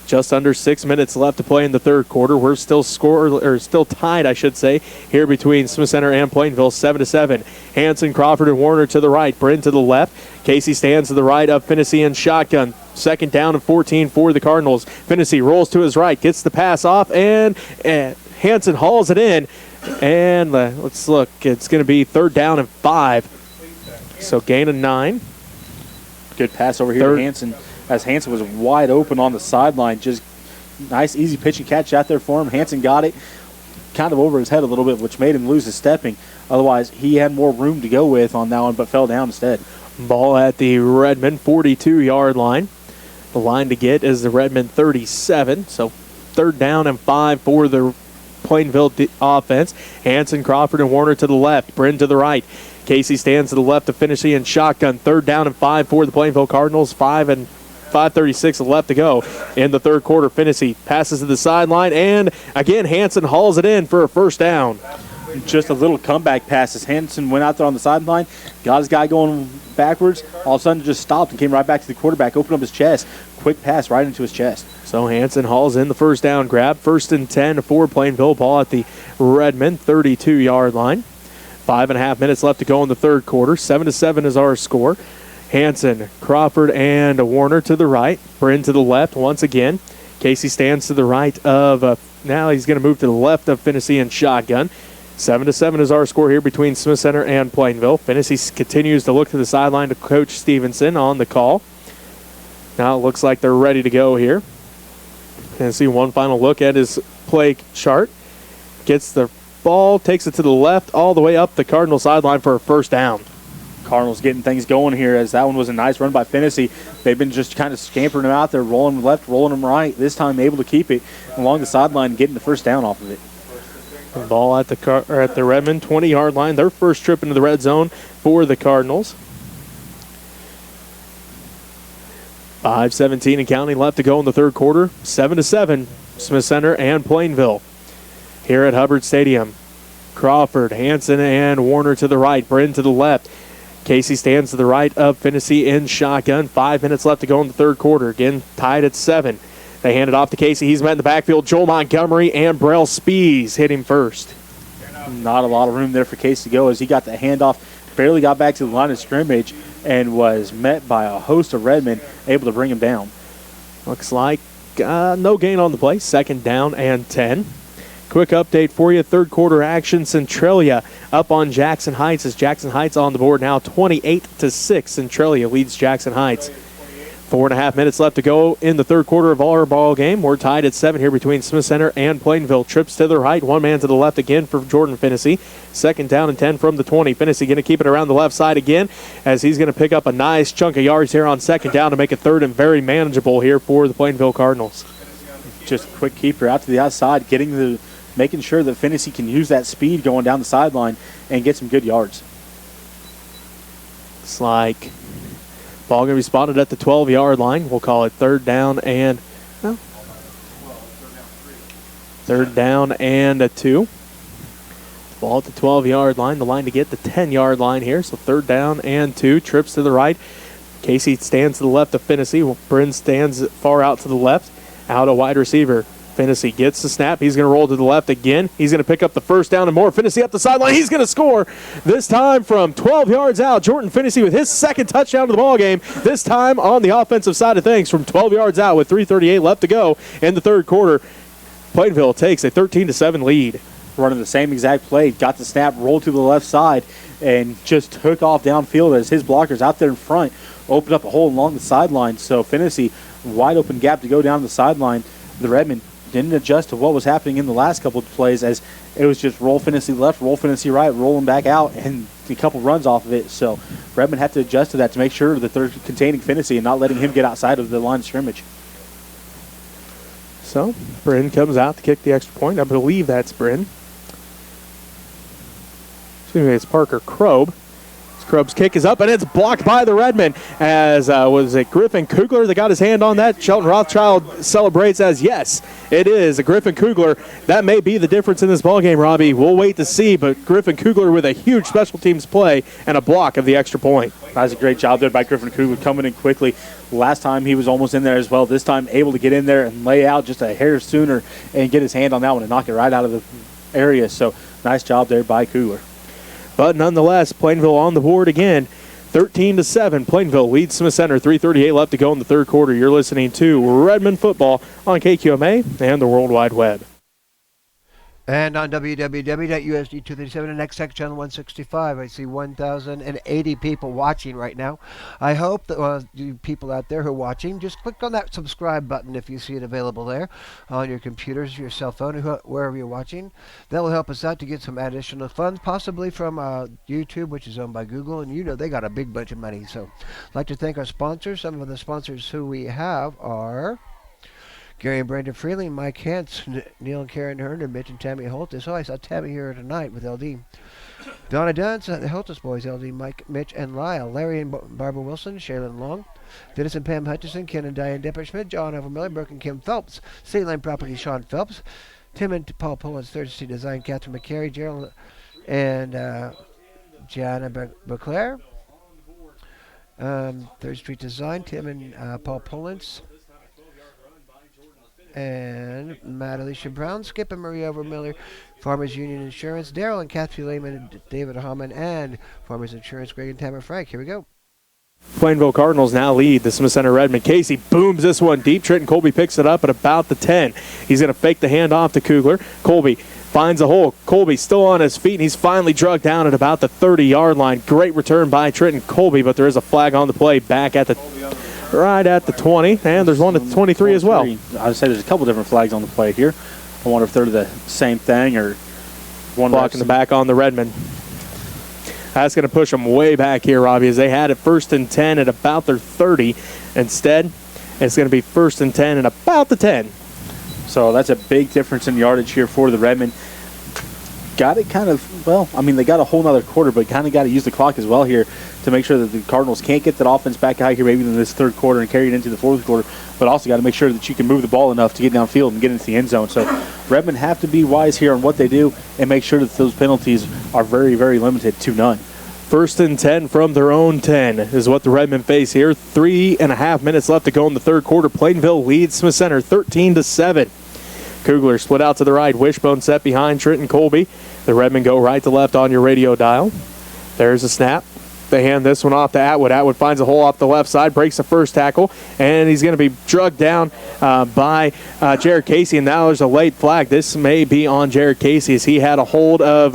Just under 6 minutes left to play in the third quarter. We're still still tied, I should say, here between Smith Center and Plainville, 7-7. Hanson, Crawford, and Warner to the right. Bryn to the left. Casey stands to the right of Finney and shotgun. Second down and 14 for the Cardinals. Finney rolls to his right, gets the pass off, and Hansen hauls it in. And let's look. It's going to be 3rd down and 5. So gain of 9. Good pass over here to Hansen, as Hansen was wide open on the sideline. Just nice, easy pitch and catch out there for him. Hansen got it kind of over his head a little bit, which made him lose his stepping. Otherwise, he had more room to go with on that one, but fell down instead. Ball at the Redmen 42-yard line. The line to get is the Redmen 37. So 3rd down and 5 for the Plainville offense. Hansen, Crawford, and Warner to the left. Bryn to the right. Casey stands to the left to finish in shotgun. 3rd down and 5 for the Plainville Cardinals. 5:36 left to go in the 3rd quarter. Finney passes to the sideline, and again Hansen hauls it in for a 1st down. Just a little comeback pass as Hansen went out there on the sideline, got his guy going backwards, all of a sudden just stopped and came right back to the quarterback, opened up his chest. Quick pass right into his chest. So Hansen hauls in the 1st down grab. 1st and 10 for Plainville. Ball at the Redmen 32-yard line. 5.5 minutes left to go in the 3rd quarter. 7-7 is our score. Hansen, Crawford, and Warner to the right. Bryn to the left once again. Casey stands to the right of, now he's going to move to the left of Finney in shotgun. 7-7 is our score here between Smith Center and Plainville. Finney continues to look to the sideline to Coach Stevenson on the call. Now it looks like they're ready to go here. And see one final look at his play chart. Gets the ball, takes it to the left, all the way up the Cardinal sideline for a 1st down. Cardinals getting things going here, as that one was a nice run by Finney. They've been just kind of scampering him out there, rolling him left, rolling him right. This time able to keep it along the sideline and getting the 1st down off of it. The ball at the Redmond 20-yard line. Their first trip into the red zone for the Cardinals. 5:17 and counting left to go in the 3rd quarter. 7-7, Smith Center and Plainville. Here at Hubbard Stadium, Crawford, Hansen, and Warner to the right. Bryn to the left. Casey stands to the right of Finney in shotgun. 5 minutes left to go in the 3rd quarter. Again, tied at 7. They hand it off to Casey. He's met in the backfield. Joel Montgomery and Brell Spees hit him first. Not a lot of room there for Casey to go, as he got the handoff, barely got back to the line of scrimmage, and was met by a host of Redmen, able to bring him down. Looks like no gain on the play. 2nd down and 10. Quick update for you. 3rd quarter action. Centralia up on Jackson Heights, as Jackson Heights on the board now 28-6. Centralia leads Jackson Heights. 4.5 minutes left to go in the 3rd quarter of our ball game. We're tied at 7 here between Smith Center and Plainville. Trips to the right, one man to the left again for Jordan Finney. 2nd down and 10 from the 20. Finney going to keep it around the left side again, as he's going to pick up a nice chunk of yards here on 2nd down to make it 3rd and very manageable here for the Plainville Cardinals. Just a quick keeper out to the outside, making sure that Finney can use that speed going down the sideline and get some good yards. It's like ball going to be spotted at the 12-yard line. We'll call it 3rd down and 2. Ball at the 12-yard line. The line to get the 10-yard line here. So 3rd down and 2. Trips to the right. Casey stands to the left of Finney. Bryn stands far out to the left. Out a wide receiver. Finney gets the snap. He's going to roll to the left again. He's going to pick up the 1st down and more. Finney up the sideline. He's going to score. This time from 12 yards out. Jordan Finney with his 2nd touchdown of the ball game. This time on the offensive side of things from 12 yards out with 3:38 left to go in the 3rd quarter. Plainville takes a 13-7 lead. Running the same exact play. Got the snap, rolled to the left side, and just took off downfield as his blockers out there in front opened up a hole along the sideline. So Finney, wide open gap to go down the sideline. The Redmen didn't adjust to what was happening in the last couple of plays, as it was just roll Finney left, roll Finney right, roll him back out, and a couple runs off of it. So Redmen had to adjust to that to make sure that they're containing Finney and not letting him get outside of the line of scrimmage. So Bryn comes out to kick the extra point. I believe that's Bryn. Excuse me, it's Parker Krobe. Krobe's kick is up, and it's blocked by the Redmen. As was it Griffin Kugler that got his hand on that? Shelton Rothschild celebrates as yes, it is a Griffin Kugler. That may be the difference in this ballgame, Robbie. We'll wait to see, but Griffin Kugler with a huge special teams play and a block of the extra point. That was a great job there by Griffin Kugler, coming in quickly. Last time he was almost in there as well. This time able to get in there and lay out just a hair sooner and get his hand on that one and knock it right out of the area. So nice job there by Kugler. But nonetheless, Plainville on the board again. 13-7, Plainville leads Smith Center. 3:38 left to go in the third quarter. You're listening to Redman football on KQMA and the World Wide Web. And on www.usd237 and XX channel 165, I see 1,080 people watching right now. I hope that you people out there who are watching, just click on that subscribe button if you see it available there on your computers, your cell phone, wherever you're watching. That will help us out to get some additional funds, possibly from YouTube, which is owned by Google, and you know they got a big bunch of money. So I'd like to thank our sponsors. Some of the sponsors who we have are Gary and Brandon Freeling, Mike Hance, Neil and Karen Hearn, and Mitch and Tammy Holtis. Oh, I saw Tammy here tonight with LD. Donna Dunn, the Holtis boys, LD, Mike, Mitch, and Lyle. Larry and Barbara Wilson, Shaylin Long, Dennis and Pam Hutchison, Ken and Diane Depperschmidt, John Overmiller, Brooke and Kim Phelps, State Line Property, Sean Phelps, Tim and Paul Pullins, Third Street Design, Catherine McCary, Gerald and Gianna Beclaire. Third Street Design, Tim and Paul Pullins. And Matt Alicia Brown, Skip and Maria Overmiller, Farmers Union Insurance, Daryl and Kathy Lehman, and David Hammond, and Farmers Insurance, Greg and Tamara Frank. Here we go. Plainville Cardinals now lead the Smith Center Redman. Casey booms this one deep. Trenton Colby picks it up at about the 10. He's going to fake the handoff to Kugler. Colby finds a hole. Colby still on his feet, and he's finally drugged down at about the 30-yard line. Great return by Trenton Colby, but there is a flag on the play back at the right at the 20, and there's one at the 23 as well. I would say there's a couple different flags on the play here. I wonder if they're the same thing or one block in the back on the Redmen. That's going to push them way back here, Robbie, as they had it 1st and 10 at about their 30. Instead, it's going to be 1st and 10 at about the 10. So that's a big difference in yardage here for the Redmen. Got it kind of, well, I mean, they got a whole nother quarter, but kind of got to use the clock as well here to make sure that the Cardinals can't get that offense back out here maybe in this third quarter and carry it into the fourth quarter, but also got to make sure that you can move the ball enough to get downfield and get into the end zone. So Redmen have to be wise here on what they do and make sure that those penalties are very, very limited to none. 1st and 10 from their own 10 is what the Redmen face here. 3.5 minutes left to go in the third quarter. Plainville leads Smith Center 13-7. Kugler split out to the right. Wishbone set behind Trenton Colby. The Redmen go right to left on your radio dial. There's a snap. They hand this one off to Atwood. Atwood finds a hole off the left side, breaks the first tackle, and he's going to be drugged down by Jared Casey, and now there's a late flag. This may be on Jared Casey as he had a hold of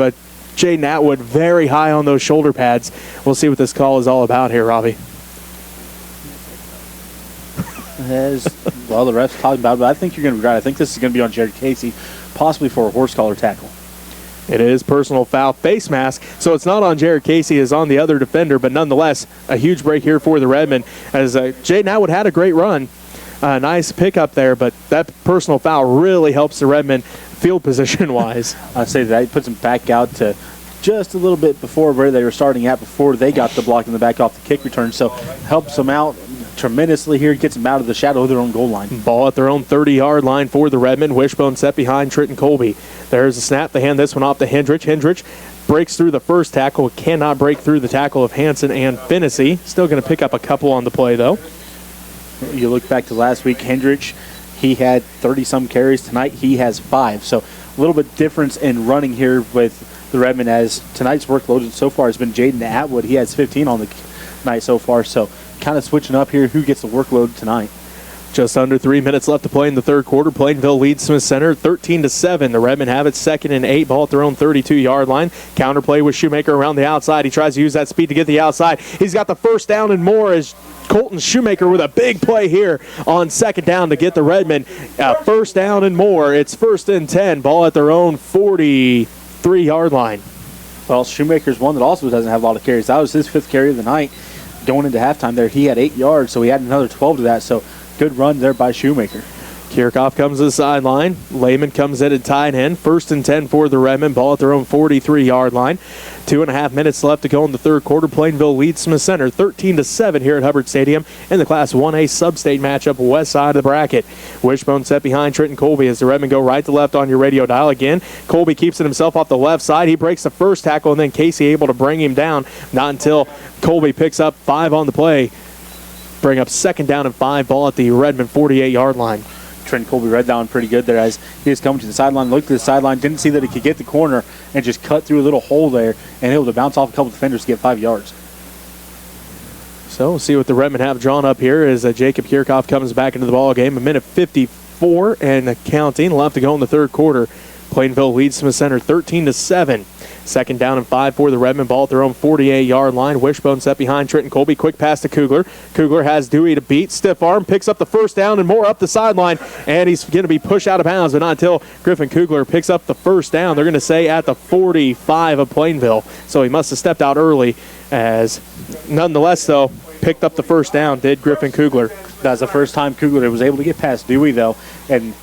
Jaden Atwood very high on those shoulder pads. We'll see what this call is all about here, Robbie. Well, the ref's talking about it, but I think you're going to be right. I think this is going to be on Jared Casey, possibly for a horse collar tackle. It is personal foul face mask, so it's not on Jared Casey, it's on the other defender, but nonetheless, a huge break here for the Redmen as Jaden Atwood had a great run. Nice pickup there, but that personal foul really helps the Redmen field position-wise. I'd say that puts them back out to just a little bit before where they were starting at before they got the block in the back off the kick return, so helps them out tremendously here, gets them out of the shadow of their own goal line. Ball at their own 30-yard line for the Redmen. Wishbone set behind Trenton Colby. There's a snap. They hand this one off to Hendrich. Hendrich breaks through the first tackle, cannot break through the tackle of Hansen and Finnessy. Still going to pick up a couple on the play, though. You look back to last week, Hendrich, he had 30-some carries. Tonight he has 5. So a little bit difference in running here with the Redmen as tonight's workload so far has been Jaden Atwood. He has 15 on the night so far, so kind of switching up here who gets the workload tonight. Just under 3 minutes left to play in the third quarter. Plainville leads Smith Center 13-7. The Redmen have it 2nd and 8, ball at their own 32-yard line. Counterplay with Shoemaker around the outside. He tries to use that speed to get the outside. He's got the first down and more as Colton Shoemaker with a big play here on 2nd down to get the Redmen first down and more. It's 1st and 10, ball at their own 43-yard line. Well, Shoemaker's one that also doesn't have a lot of carries. That was his 5th carry of the night. Going into halftime there, he had 8 yards, so he had another 12 to that. So good run there by Shoemaker. Kirchhoff comes to the sideline. Lehman comes in at tight end. 1st and 10 for the Redmen. Ball at their own 43-yard line. 2.5 minutes left to go in the third quarter. Plainville leads Smith Center 13-7 here at Hubbard Stadium in the Class 1A sub-state matchup west side of the bracket. Wishbone set behind Trenton Colby as the Redmen go right to left on your radio dial again. Colby keeps it himself off the left side. He breaks the first tackle, and then Casey able to bring him down. Not until Colby picks up 5 on the play. Bring up 2nd down and 5, ball at the Redmen 48-yard line. Trent Colby read down pretty good there as he was coming to the sideline, looked to the sideline, didn't see that he could get the corner, and just cut through a little hole there and able to bounce off a couple defenders to get 5 yards. So we'll see what the Redmen have drawn up here as Jacob Kirchhoff comes back into the ball game. 1:54 and counting left to go in the third quarter. Plainville leads Smith Center 13-7. Second down and 5 for the Redmen. Ball at their own 48-yard line. Wishbone set behind Trenton Colby. Quick pass to Kugler. Kugler has Dewey to beat. Stiff arm. Picks up the first down and more up the sideline. And he's going to be pushed out of bounds, but not until Griffin Kugler picks up the first down. They're going to say at the 45 of Plainville. So he must have stepped out early, as nonetheless, though, picked up the first down, did Griffin Kugler. That's the first time Kugler was able to get past Dewey, though, and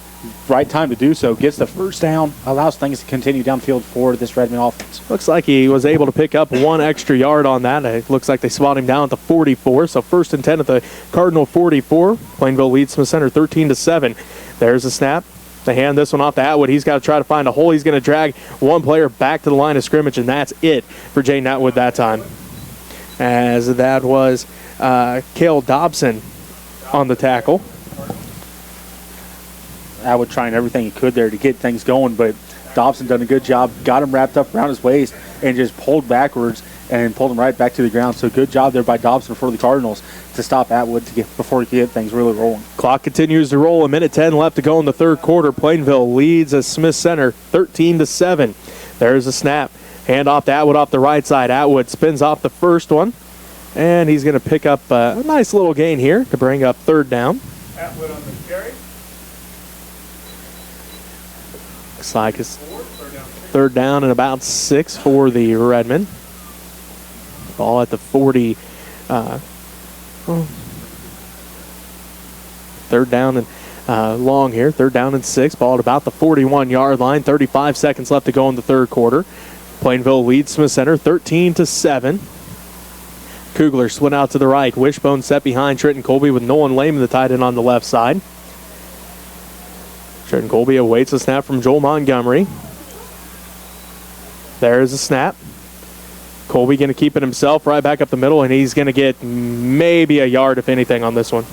right time to do so. Gets the first down, allows things to continue downfield for this Redman offense. Looks like he was able to pick up 1 extra yard on that. It looks like they spot him down at the 44. So 1st and 10 at the Cardinal 44. Plainville leads Smith Center 13-7. There's a snap. They hand this one off to Atwood. He's got to try to find a hole. He's going to drag one player back to the line of scrimmage, and that's it for Jaden Atwood that time. As that was Cale Dobson on the tackle. Atwood trying everything he could there to get things going, but Dobson done a good job, got him wrapped up around his waist and just pulled backwards and pulled him right back to the ground. So good job there by Dobson for the Cardinals to stop Atwood before he could get things really rolling. Clock continues to roll. 1:10 left to go in the third quarter. Plainville leads as Smith Center 13-7. There's a snap. Hand off to Atwood off the right side. Atwood spins off the first one, and he's going to pick up a nice little gain here to bring up third down. Atwood on the carry. Looks like it's third down and about 6 for the Redmen. Ball at the 40. Third down and long here. Third down and 6. Ball at about the 41-yard line. 35 seconds left to go in the third quarter. Plainville leads Smith Center 13-7. Kugler split out to the right. Wishbone set behind Trenton Colby with Nolan Lehman, the tight end, on the left side. Trenton Colby awaits a snap from Joel Montgomery. There's a snap. Colby going to keep it himself right back up the middle, and he's going to get maybe a yard, if anything, on this one.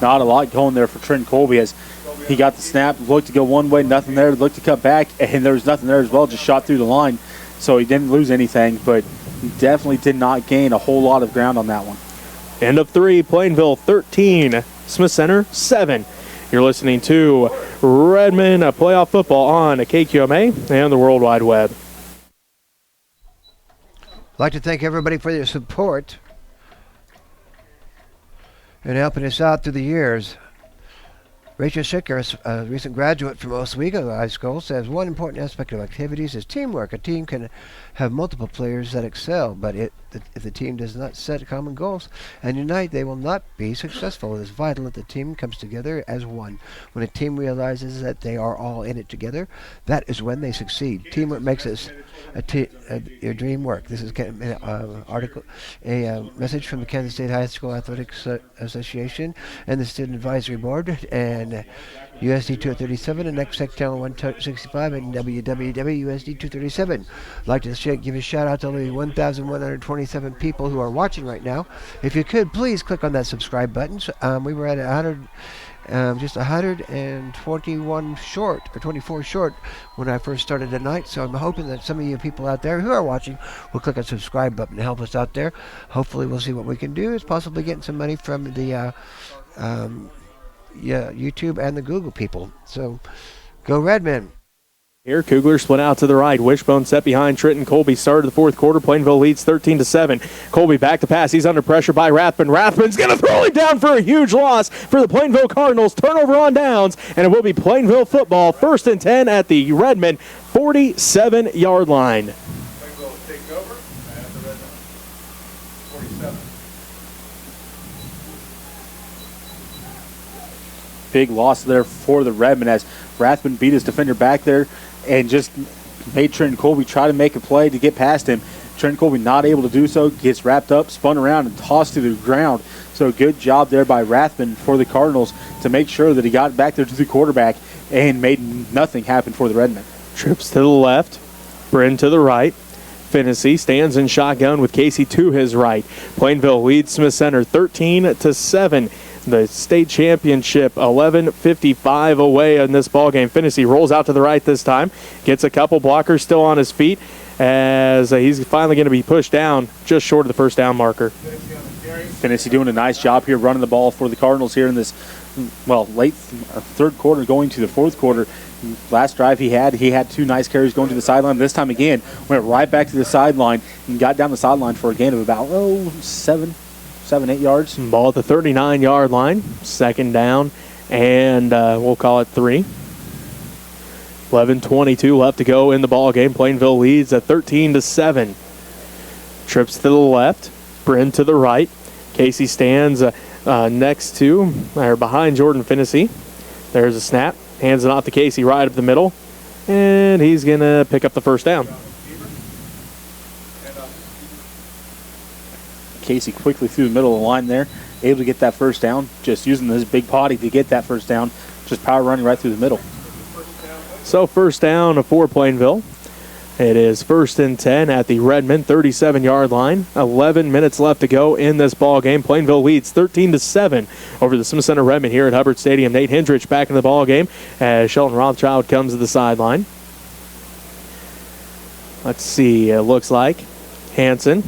Not a lot going there for Trenton Colby as he got the snap, looked to go one way, nothing there, looked to cut back, and there was nothing there as well, just shot through the line. So he didn't lose anything, but he definitely did not gain a whole lot of ground on that one. End of 3, Plainville 13, Smith Center 7. You're listening to Redman Playoff Football on KQMA and the World Wide Web. I'd like to thank everybody for their support and helping us out through the years. Rachel Schicker, a recent graduate from Oswego High School, says one important aspect of activities is teamwork. A team can have multiple players that excel, but if the team does not set common goals and unite, they will not be successful. It is vital that the team comes together as one. When a team realizes that they are all in it together, that is when they succeed. Teamwork makes us your dream work. This is a message from the Kansas State High School Athletics Association and the Student Advisory Board, and USD 237 and XX Channel 165 and WWWUSD 237. I'd like to give a shout out to only 1,127 people who are watching right now. If you could, please click on that subscribe button. We were at 121 short, or 24 short, when I first started tonight. So I'm hoping that some of you people out there who are watching will click on the subscribe button and help us out there. Hopefully we'll see what we can do. It's possibly getting some money from the YouTube and the Google people. So go Redmen. Here, Kugler split out to the right. Wishbone set behind Trenton Colby. Started the fourth quarter. Plainville leads 13-7. Colby back to pass. He's under pressure by Rathman. Rathman's going to throw it down for a huge loss for the Plainville Cardinals. Turnover on downs, and it will be Plainville football. 1st and 10 at the Redman 47-yard line. Plainville will take over at the Redmen 47. Big loss there for the Redmen as Rathman beat his defender back there and just made Trenton Colby try to make a play to get past him. Trenton Colby not able to do so, gets wrapped up, spun around, and tossed to the ground. So good job there by Rathman for the Cardinals to make sure that he got back there to the quarterback and made nothing happen for the Redmen. Trips to the left, Bryn to the right. Finnessy stands in shotgun with Casey to his right. Plainville leads Smith Center 13-7. The state championship 11:55 away in this ball game. Finnessy rolls out to the right this time, gets a couple blockers still on his feet as he's finally going to be pushed down just short of the first down marker. Finnessy on the carry. Finney doing a nice job here running the ball for the Cardinals here in this, late third quarter going to the fourth quarter. Last drive he had 2 nice carries going to the sideline. This time again, went right back to the sideline and got down the sideline for a gain of about 7-8 yards. Ball at the 39-yard line. Second down, and we'll call it 3. 11:22 left to go in the ball game. Plainville leads at 13-7. Trips to the left, Bryn to the right. Casey stands next to or behind Jordan Finney. There's a snap, hands it off to Casey right up the middle, and he's gonna pick up the first down. Casey quickly through the middle of the line there, able to get that first down, just using his big body to get that first down, just power running right through the middle. So first down for Plainville. It is 1st and 10 at the Redmen 37-yard line. 11 minutes left to go in this ball game. Plainville leads 13-7 over the Smith Center Redmen here at Hubbard Stadium. Nate Hendrich back in the ball game as Shelton Rothschild comes to the sideline. Let's see, it looks like Hanson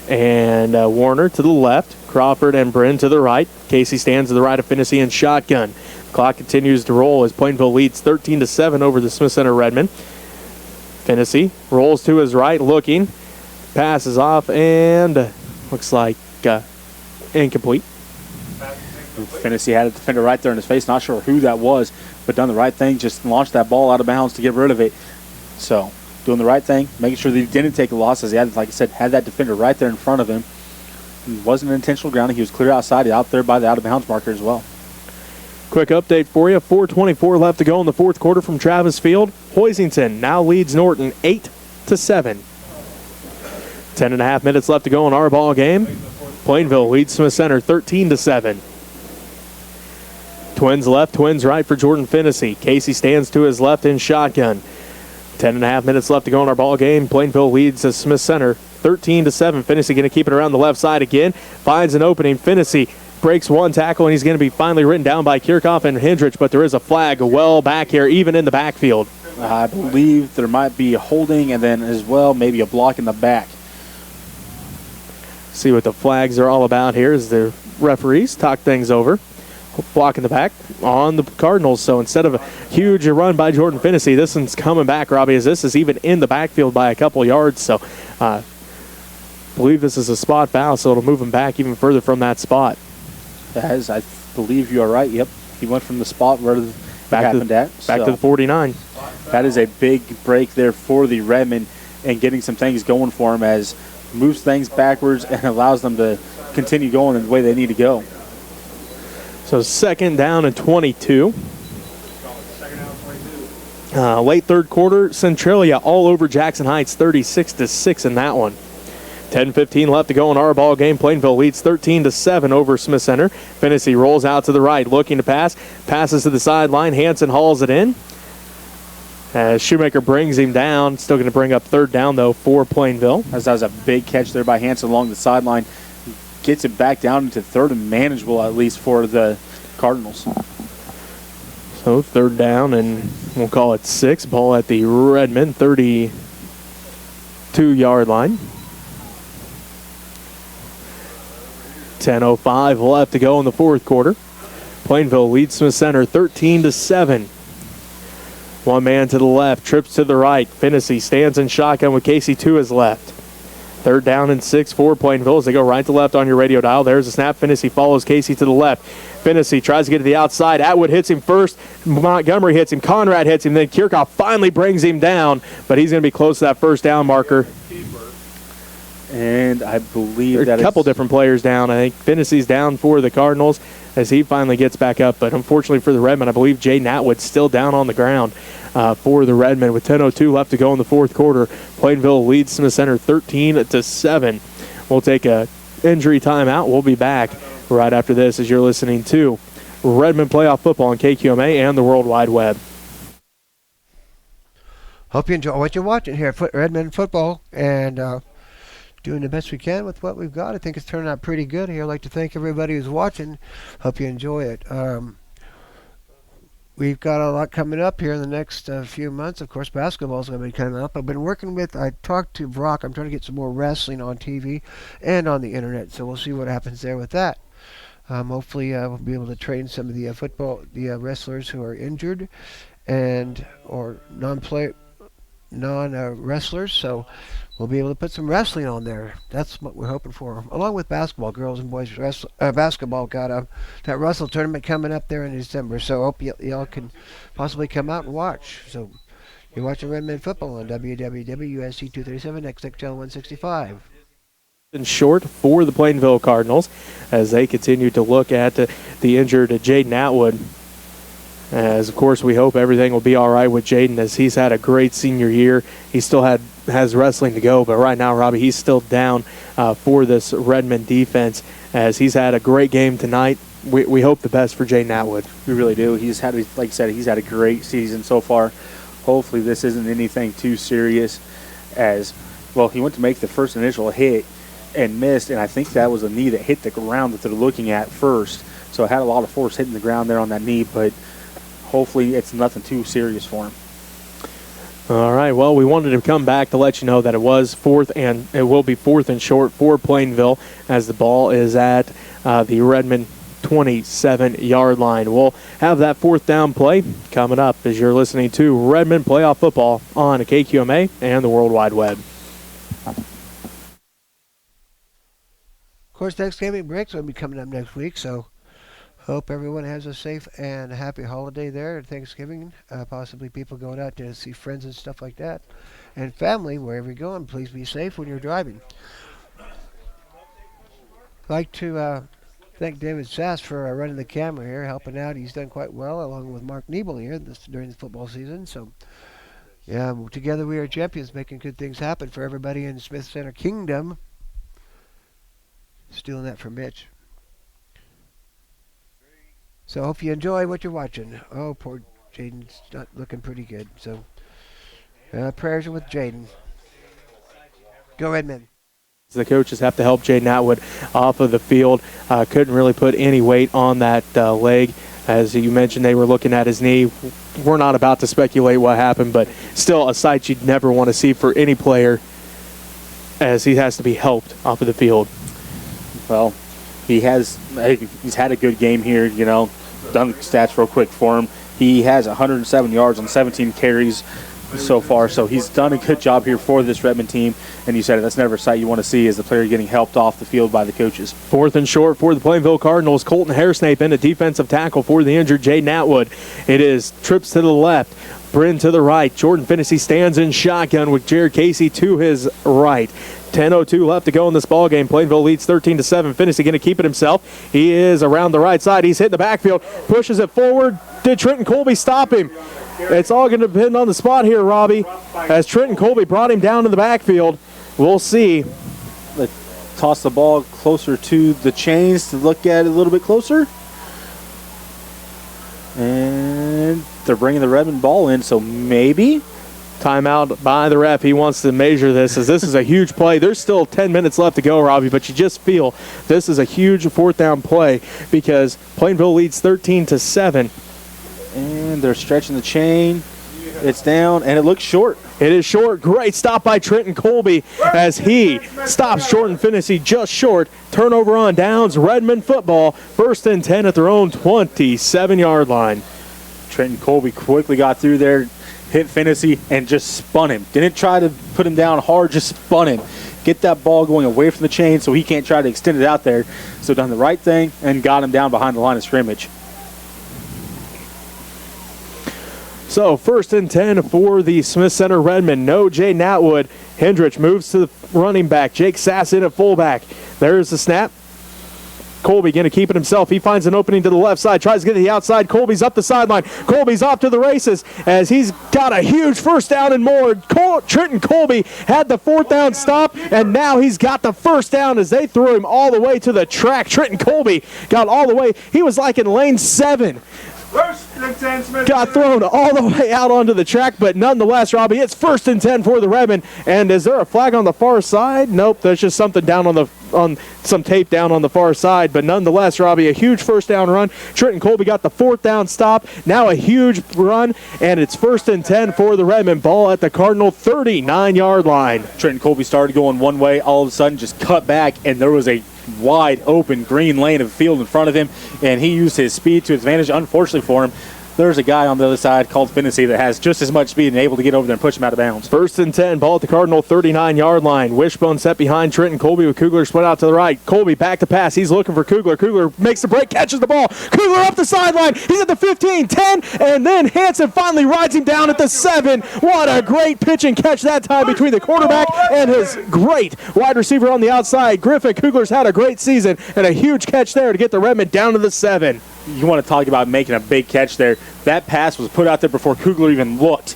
and Warner to the left. Crawford and Bryn to the right. Casey stands to the right of Finney in shotgun. Clock continues to roll as Plainville leads 13-7 over the Smith Center Redmen. Finney rolls to his right, looking, passes off, and looks like incomplete. Finney had a defender right there in his face. Not sure who that was, but done the right thing. Just launched that ball out of bounds to get rid of it. So doing the right thing, making sure that he didn't take a loss, as he had, like I said, had that defender right there in front of him. It wasn't an intentional grounding. He was clear outside, out there by the out of bounds marker as well. Quick update for you. 4:24 left to go in the fourth quarter from Travis Field. Hoisington now leads Norton 8-7. 10.5 minutes left to go in our ball game. Plainville leads Smith Center 13-7. Twins left, twins right for Jordan Finney. Casey stands to his left in shotgun. 10.5 minutes left to go in our ball game. Plainville leads Smith Center 13-7. Finney going to keep it around the left side again. Finds an opening. Finney breaks one tackle, and he's going to be finally written down by Kirchhoff and Hendrich, but there is a flag well back here, even in the backfield. I believe there might be a holding and then as well maybe a block in the back. See what the flags are all about here as the referees talk things over. Block in the back on the Cardinals, so instead of a huge run by Jordan Finney, this one's coming back, Robbie, as this is even in the backfield by a couple yards, so I believe this is a spot foul, so it'll move him back even further from that spot. As I believe you are right. Yep, he went from the spot where it happened at. Back to the 49. That is a big break there for the Redmen and getting some things going for him as moves things backwards and allows them to continue going in the way they need to go. So second down and 22. Late third quarter, Centralia all over Jackson Heights, 36-6 in that one. 10:15 left to go in our ball game. Plainville leads 13-7 over Smith Center. Finney rolls out to the right, looking to pass. Passes to the sideline. Hanson hauls it in. As Shoemaker brings him down. Still going to bring up third down, though, for Plainville. That was a big catch there by Hanson along the sideline. Gets it back down into third and manageable, at least, for the Cardinals. So third down, and we'll call it 6. Ball at the Redmen 32-yard line. 10:05 left to go in the fourth quarter. Plainville leads Smith Center 13-7. One man to the left, trips to the right. Finney stands in shotgun with Casey to his left. Third down and 6 for Plainville as they go right to left on your radio dial. There's a snap. Finney follows Casey to the left. Finney tries to get to the outside. Atwood hits him first. Montgomery hits him. Conrad hits him. Then Kirchhoff finally brings him down, but he's going to be close to that first down marker. And I believe that a couple different players down. I think Finney's down for the Cardinals as he finally gets back up. But unfortunately for the Redmen, I believe Jay Natwood's still down on the ground for the Redmen with 10:02 left to go in the fourth quarter. Plainville leads Smith Center 13-7. We'll take a injury timeout. We'll be back right after this as you're listening to Redmen Playoff Football on KQMA and the World Wide Web. Hope you enjoy what you're watching here at Redmen Football, and doing the best we can with what we've got. I think it's turning out pretty good here. I'd like to thank everybody who's watching. Hope you enjoy it. we've got a lot coming up here in the next few months. Of course, basketball is going to be coming up. I talked to Brock. I'm trying to get some more wrestling on TV and on the internet, so we'll see what happens there with that. Hopefully, we'll be able to train some of the wrestlers who are injured and or non-wrestlers. So we'll be able to put some wrestling on there. That's what we're hoping for, along with basketball. Girls and boys basketball got that Russell tournament coming up there in December. So hope y'all can possibly come out and watch. So you're watching Redmen football on WWWUSC 237 XXL 165. In short for the Plainville Cardinals as they continue to look at the injured Jaden Atwood. As, of course, we hope everything will be all right with Jaden as he's had a great senior year. He still has wrestling to go, but right now, Robbie, he's still down for this Redmond defense as he's had a great game tonight. We hope the best for Jaden Atwood. We really do. He's had, like I said, he's had a great season so far. Hopefully this isn't anything too serious as, well, he went to make the first initial hit and missed, and I think that was a knee that hit the ground that they're looking at first. So it had a lot of force hitting the ground there on that knee, but hopefully it's nothing too serious for him. All right, well, we wanted to come back to let you know that it was fourth and it will be fourth and short for Plainville as the ball is at the Redmond 27-yard line. We'll have that fourth down play coming up as you're listening to Redmond Playoff Football on KQMA and the World Wide Web. Of course, Thanksgiving break's going to be coming up next week, so hope everyone has a safe and happy holiday there at Thanksgiving. Possibly people going out to see friends and stuff like that. And family, wherever you're going, please be safe when you're driving. I'd like to thank David Sass for running the camera here, helping out. He's done quite well, along with Mark Niebel here during the football season. So, yeah, together we are champions, making good things happen for everybody in Smith Center Kingdom. Stealing that from Mitch. So hope you enjoy what you're watching. Oh, poor Jaden's not looking pretty good. So prayers are with Jaden. Go Redmen. The coaches have to help Jaden Atwood off of the field. Couldn't really put any weight on that leg. As you mentioned, they were looking at his knee. We're not about to speculate what happened, but still a sight you'd never want to see for any player as he has to be helped off of the field. Well, he's had a good game here, you know. Done the stats real quick for him. He has 107 yards on 17 carries so far, so he's done a good job here for this Redmond team. And you said it, that's never a sight you want to see, is the player getting helped off the field by the coaches. Fourth and short for the Plainville Cardinals. Colton Hairsnape in a defensive tackle for the injured Jaden Atwood. It is trips to the left, Bryn to the right. Jordan Finney stands in shotgun with Jared Casey to his right. 10:02 left to go in this ball game. Plainville leads 13-7. Finney going to keep it himself. He is around the right side. He's hitting the backfield, pushes it forward. Did Trenton Colby stop him? It's all going to depend on the spot here, Robbie, as Trenton Colby brought him down to the backfield. We'll see. Let's toss the ball closer to the chains to look at it a little bit closer. And they're bringing the Redmond ball in, so maybe. Timeout by the ref. He wants to measure this as this is a huge play. There's still 10 minutes left to go, Robbie, but you just feel this is a huge fourth down play because Plainville leads 13-7. And they're stretching the chain. It's down, and it looks short. It is short. Great stop by Trenton Colby as he stops Jordan Finney just short. Turnover on downs. Redmond football. 1st and 10 at their own 27-yard line. Trenton Colby quickly got through there, hit Finney, and just spun him. Didn't try to put him down hard, just spun him. Get that ball going away from the chain so he can't try to extend it out there. So done the right thing and got him down behind the line of scrimmage. So 1st and 10 for the Smith Center Redmond. No Jaden Atwood. Hendrich moves to the running back. Jake Sass in at fullback. There's the snap. Colby going to keep it himself. He finds an opening to the left side. Tries to get to the outside. Colby's up the sideline. Colby's off to the races as he's got a huge first down and more. Trenton Colby had the fourth down stop, and now he's got the first down as they threw him all the way to the track. Trenton Colby got all the way. He was like in lane 7. First and 10, Smith. Got thrown all the way out onto the track, but nonetheless, Robbie, it's 1st and 10 for the Redmen. And is there a flag on the far side? Nope, there's just something down on some tape down on the far side. But nonetheless, Robbie, a huge first down run. Trenton Colby got the 4th down stop. Now a huge run, and it's 1st and 10 for the Redmen. Ball at the Cardinal 39-yard line. Trenton Colby started going one way, all of a sudden just cut back, and there was a wide open green lane of field in front of him, and he used his speed to his advantage. Unfortunately for him, there's a guy on the other side called Finnessy that has just as much speed and able to get over there and push him out of bounds. 1st and 10, ball at the Cardinal 39-yard line. Wishbone set behind Trenton Colby with Kugler split out to the right. Colby back to pass. He's looking for Kugler. Kugler makes the break, catches the ball. Kugler up the sideline. He's at the 15, 10, and then Hansen finally rides him down at the 7. What a great pitch and catch that time between the quarterback and his great wide receiver on the outside. Griffin Kugler's had a great season and a huge catch there to get the Redmen down to the 7. You want to talk about making a big catch there. That pass was put out there before Kugler even looked.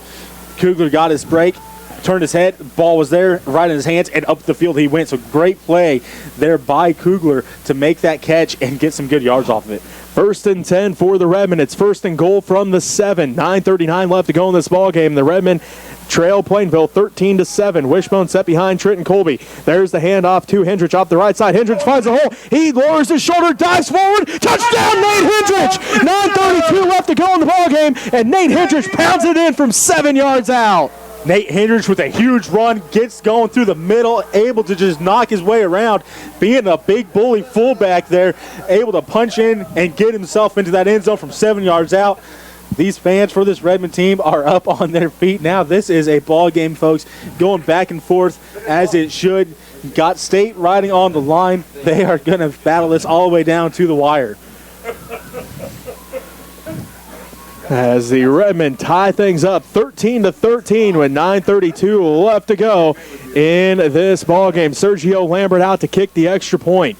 Kugler got his break, turned his head, ball was there, right in his hands, and up the field he went. So great play there by Kugler to make that catch and get some good yards off of it. 1st and 10 for the Redmen. It's 1st and goal from the 7. 9:39 left to go in this ball game. The Redmen trail Plainville 13-7. Wishbone set behind Trenton Colby. There's the handoff to Hendrich off the right side. Hendrich finds a hole. He lowers his shoulder, dives forward. Touchdown, Nate Hendrich! 9:32 left to go in the ball game, and Nate Hendrich pounds it in from 7 yards out. Nate Hendrich with a huge run, gets going through the middle, able to just knock his way around, being a big bully fullback there, able to punch in and get himself into that end zone from 7 yards out. These fans for this Redmond team are up on their feet now. This is a ball game, folks, going back and forth as it should. Got state riding on the line. They are going to battle this all the way down to the wire. As the Redmen tie things up 13-13 with 9:32 left to go in this ball game. Sergio Lambert out to kick the extra point.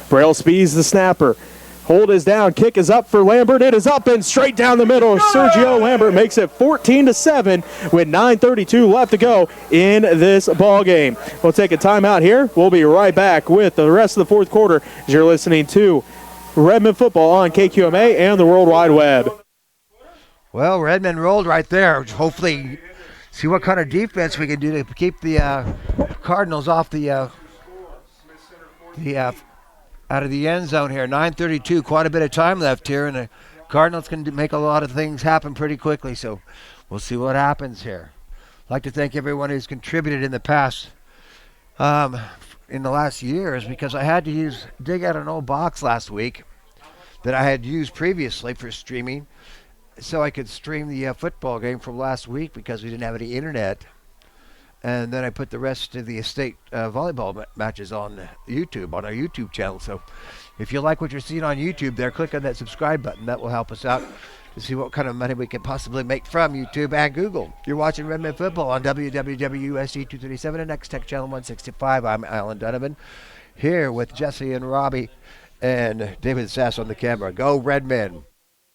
Braille Speeds the snapper. Hold is down. Kick is up for Lambert. It is up and straight down the middle. Sergio Lambert makes it 14-7 with 9:32 left to go in this ball game. We'll take a timeout here. We'll be right back with the rest of the 4th quarter as you're listening to Redmond football on KQMA and the World Wide Web. Well, Redmond rolled right there. Hopefully, see what kind of defense we can do to keep the Cardinals off the out of the end zone here. 9:32, quite a bit of time left here, and the Cardinals can make a lot of things happen pretty quickly. So we'll see what happens here. I'd like to thank everyone who's contributed in the past, in the last years, because I had to dig out an old box last week that I had used previously for streaming, so I could stream the football game from last week because we didn't have any internet. And then I put the rest of the state volleyball matches on YouTube, on our YouTube channel. So if you like what you're seeing on YouTube there, click on that subscribe button. That will help us out to see what kind of money we can possibly make from YouTube and Google. You're watching Redman Football on WWWSC 237 and Next Tech Channel 165. I'm Alan Donovan here with Jesse and Robbie and David Sass on the camera. Go Redmen.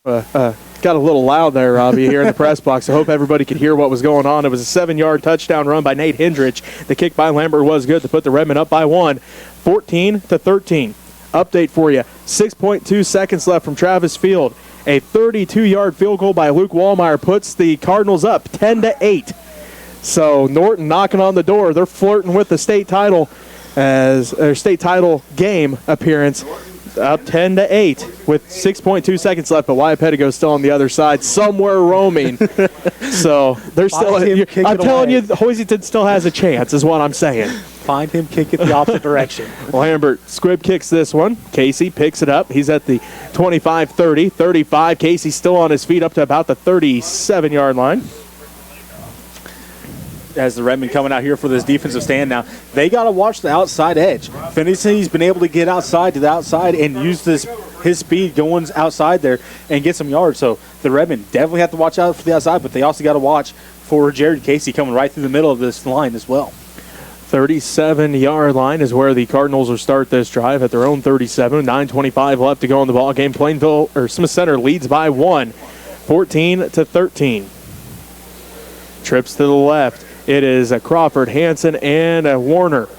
Got a little loud there, Robbie, here in the press box. I hope everybody could hear what was going on. It was a 7-yard touchdown run by Nate Hendrich. The kick by Lambert was good to put the Redmen up by 1, 14-13. Update for you, 6.2 seconds left from Travis Field. A 32-yard field goal by Luke Wallmeyer puts the Cardinals up 10-8. So Norton knocking on the door. They're flirting with the state title as their state title game appearance. Up 10-8 with 6.2 seconds left, but Wyatt Pettigo's still on the other side, somewhere roaming. So they're still. I'm telling you, Hoisington still has a chance, is what I'm saying. Find him, kick it the opposite direction. Lambert squib kicks this one. Casey picks it up. He's at the 25-30, 35. Casey still on his feet up to about the 37-yard line. As the Redmen coming out here for this defensive stand now, they got to watch the outside edge. Finney's been able to get outside to the outside and use his speed going outside there and get some yards. So the Redmen definitely have to watch out for the outside, but they also got to watch for Jared Casey coming right through the middle of this line as well. 37-yard line is where the Cardinals will start this drive at their own 37. 9:25 left to go in the ball game. Plainville or Smith Center leads by 1, 14-13. Trips to the left. It is Crawford, Hansen, and Warner.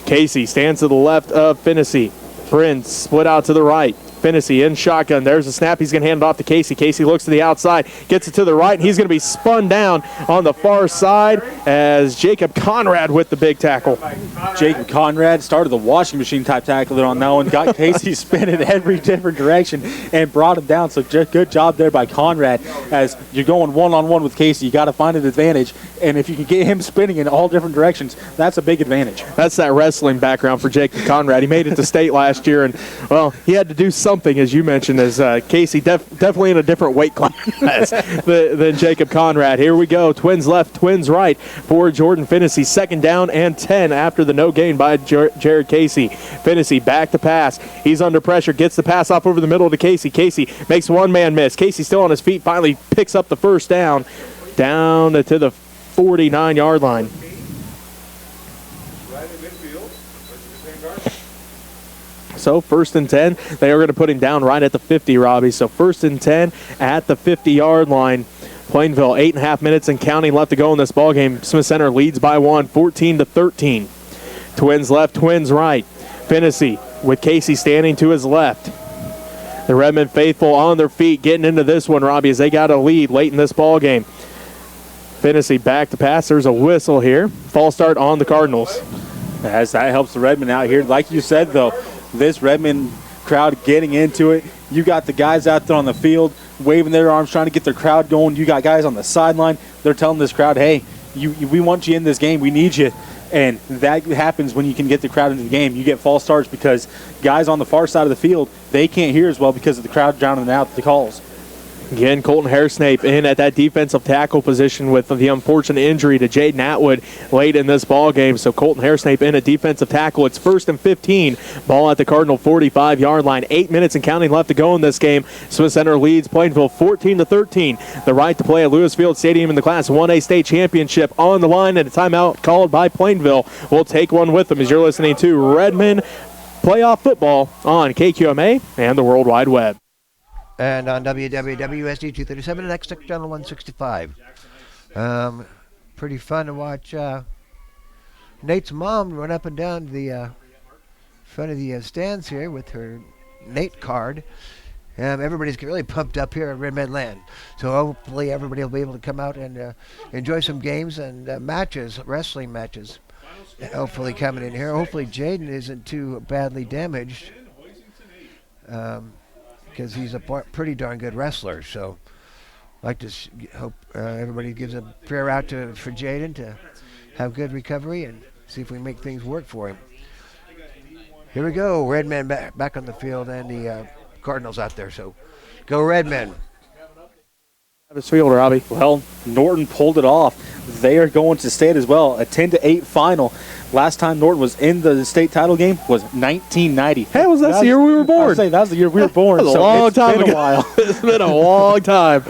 Casey stands to the left of Finnessy. Prince split out to the right. Fennessy in shotgun. There's a snap. He's going to hand it off to Casey. Casey looks to the outside, gets it to the right, and he's going to be spun down on the far side as Jacob Conrad with the big tackle. Jacob Conrad started the washing machine type tackle there on that one, got Casey spinning every different direction and brought him down. So good job there by Conrad. As you're going one-on-one with Casey, you got to find an advantage, and if you can get him spinning in all different directions, that's a big advantage. That's that wrestling background for Jacob Conrad. He made it to state last year, and, well, he had to do something, as you mentioned, as Casey definitely in a different weight class than Jacob Conrad. Here we go. Twins left, twins right for Jordan Fennessy. 2nd down and 10 after the no gain by Jared Casey. Fennessy back to pass. He's under pressure, gets the pass off over the middle to Casey. Casey makes one man miss. Casey still on his feet, finally picks up the first down to the 49-yard line. So 1st and 10, they are going to put him down right at the 50, Robbie. So 1st and 10 at the 50-yard line. Plainville, 8.5 minutes and counting left to go in this ballgame. Smith Center leads by 1, 14-13. Twins left, twins right. Fennessy with Casey standing to his left. The Redmen faithful on their feet getting into this one, Robbie, as they got a lead late in this ballgame. Fennessy back to pass. There's a whistle here. False start on the Cardinals. As that helps the Redmen out here. Like you said, though, this Redmen crowd getting into it. You got the guys out there on the field waving their arms, trying to get their crowd going. You got guys on the sideline. They're telling this crowd, hey, we want you in this game. We need you. And that happens when you can get the crowd into the game. You get false starts because guys on the far side of the field, they can't hear as well because of the crowd drowning out the calls. Again, Colton Hairsnape in at that defensive tackle position with the unfortunate injury to Jaden Atwood late in this ball game. So Colton Hairsnape in at defensive tackle. It's 1st and 15. Ball at the Cardinal 45-yard line. 8 minutes and counting left to go in this game. Smith Center leads Plainville 14-13. The right to play at Lewis Field Stadium in the Class 1A state championship on the line, and a timeout called by Plainville. We'll take one with them as you're listening to Redman Playoff Football on KQMA and the World Wide Web. And on WWWSD 237 and X Channel 165. Pretty fun to watch Nate's mom run up and down the front of the stands here with her Nate card. Everybody's really pumped up here at Redmen Land. So hopefully everybody will be able to come out and enjoy some games and matches, wrestling matches. Hopefully coming in here. Hopefully Jaden isn't too badly damaged. Because he's a pretty darn good wrestler. So I'd like to hope everybody gives a prayer out for Jaden to have good recovery and see if we can make things work for him. Here we go. Redmen back on the field and the Cardinals out there. So go Redmen. This field, Robbie. Well, Norton pulled it off. They are going to state as well. A 10-8 final. Last time Norton was in the state title game was 1990. Hey, that the year we were born? I was saying, that was the year we were born. That was a long time ago. A while. It's been a long time.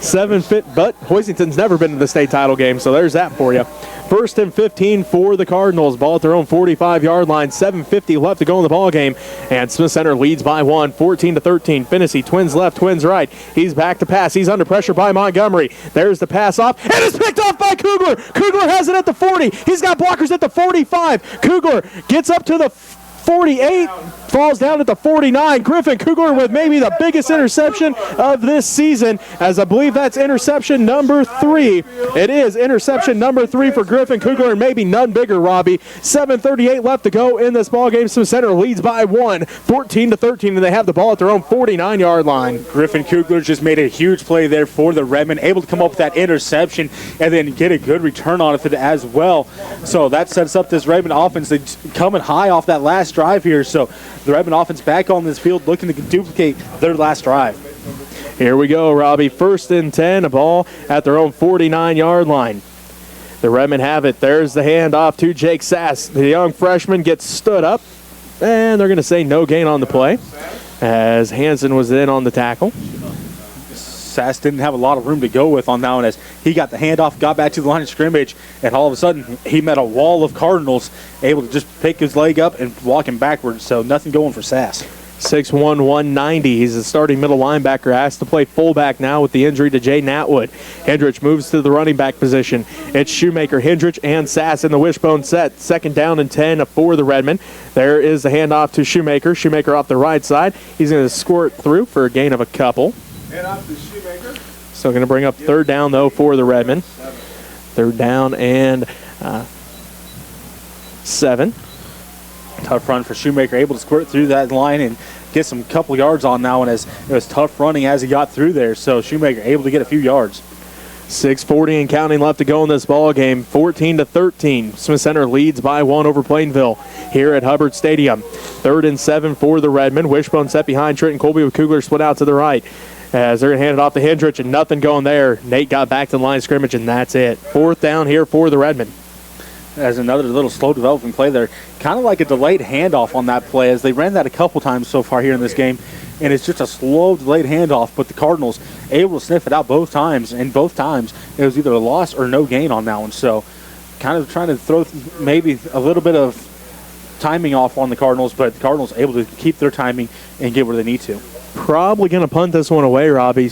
7 feet, but Hoisington's never been in the state title game, so there's that for you. 1st and 15 for the Cardinals. Ball at their own 45-yard line. 7:50 left to go in the ball game, and Smith Center leads by 1, 14-13. Fennessy, twins left, twins right. He's back to pass. He's under pressure by Montgomery. There's the pass off, and it's picked off by Kugler. Kugler has it at the 40. He's got blockers at the 45. Kugler gets up to the 48, falls down at the 49. Griffin Kugler with maybe the biggest interception of this season, as I believe that's interception number 3. It is interception number 3 for Griffin Kugler, and maybe none bigger, Robbie. 7:38 left to go in this ballgame. Smith Center leads by 1, 14-13, and they have the ball at their own 49-yard line. Griffin Kugler just made a huge play there for the Redmen, able to come up with that interception and then get a good return on it as well. So that sets up this Redmen offense. They're coming high off that last drive here. So the Redmen offense back on this field looking to duplicate their last drive. Here we go, Robbie. 1st and 10, a ball at their own 49-yard line. The Redmen have it. There's the handoff to Jake Sass. The young freshman gets stood up, and they're going to say no gain on the play as Hansen was in on the tackle. Sass didn't have a lot of room to go with on that one as he got the handoff, got back to the line of scrimmage, and all of a sudden he met a wall of Cardinals, able to just pick his leg up and walk him backwards, so nothing going for Sass. 6'1", 190. He's the starting middle linebacker. Asked to play fullback now with the injury to Jay Natwood. Hendrich moves to the running back position. It's Shoemaker, Hendrich, and Sass in the wishbone set. 2nd down and 10 for the Redmen. There is the handoff to Shoemaker. Shoemaker off the right side. He's going to squirt through for a gain of a couple. Handoff to Shoemaker. So going to bring up 3rd down, though, for the Redmen. 3rd down and 7. Tough run for Shoemaker, able to squirt through that line and get some couple yards on that one, as it was tough running as he got through there. So Shoemaker able to get a few yards. 6:40 and counting left to go in this ball game. 14-13. Smith Center leads by 1 over Plainville here at Hubbard Stadium. 3rd and 7 for the Redmen. Wishbone set behind Trenton Colby with Kugler split out to the right. As they're going to hand it off to Hendrich, and nothing going there. Nate got back to the line of scrimmage, and that's it. 4th down here for the Redmen. As another little slow developing play there. Kind of like a delayed handoff on that play, as they ran that a couple times so far here in this game. And it's just a slow delayed handoff, but the Cardinals able to sniff it out both times. And both times it was either a loss or no gain on that one. So kind of trying to throw maybe a little bit of timing off on the Cardinals, but the Cardinals able to keep their timing and get where they need to. Probably going to punt this one away, Robbie.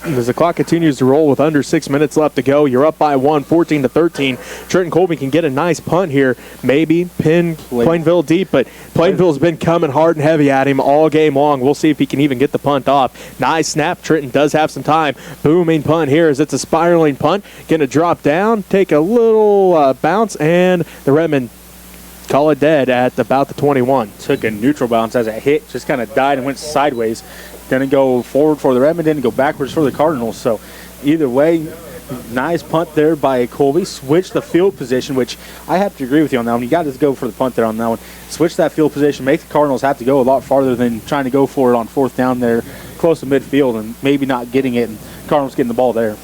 As the clock continues to roll with under 6 minutes left to go, you're up by 1, 14-13. Trenton Colby can get a nice punt here, maybe pin Plainville deep, but Plainville's been coming hard and heavy at him all game long. We'll see if he can even get the punt off. Nice snap. Trenton does have some time. Booming punt here as it's a spiraling punt. Going to drop down, take a little bounce, and the Redmen call it dead at about the 21. Took a neutral bounce as it hit, just kind of died and went sideways. Didn't go forward for the Redmen, didn't go backwards for the Cardinals. So either way, nice punt there by Colby. Switched the field position, which I have to agree with you on that one. You got to go for the punt there on that one. Switch that field position, make the Cardinals have to go a lot farther than trying to go for it on 4th down there, close to midfield, and maybe not getting it, and Cardinals getting the ball there.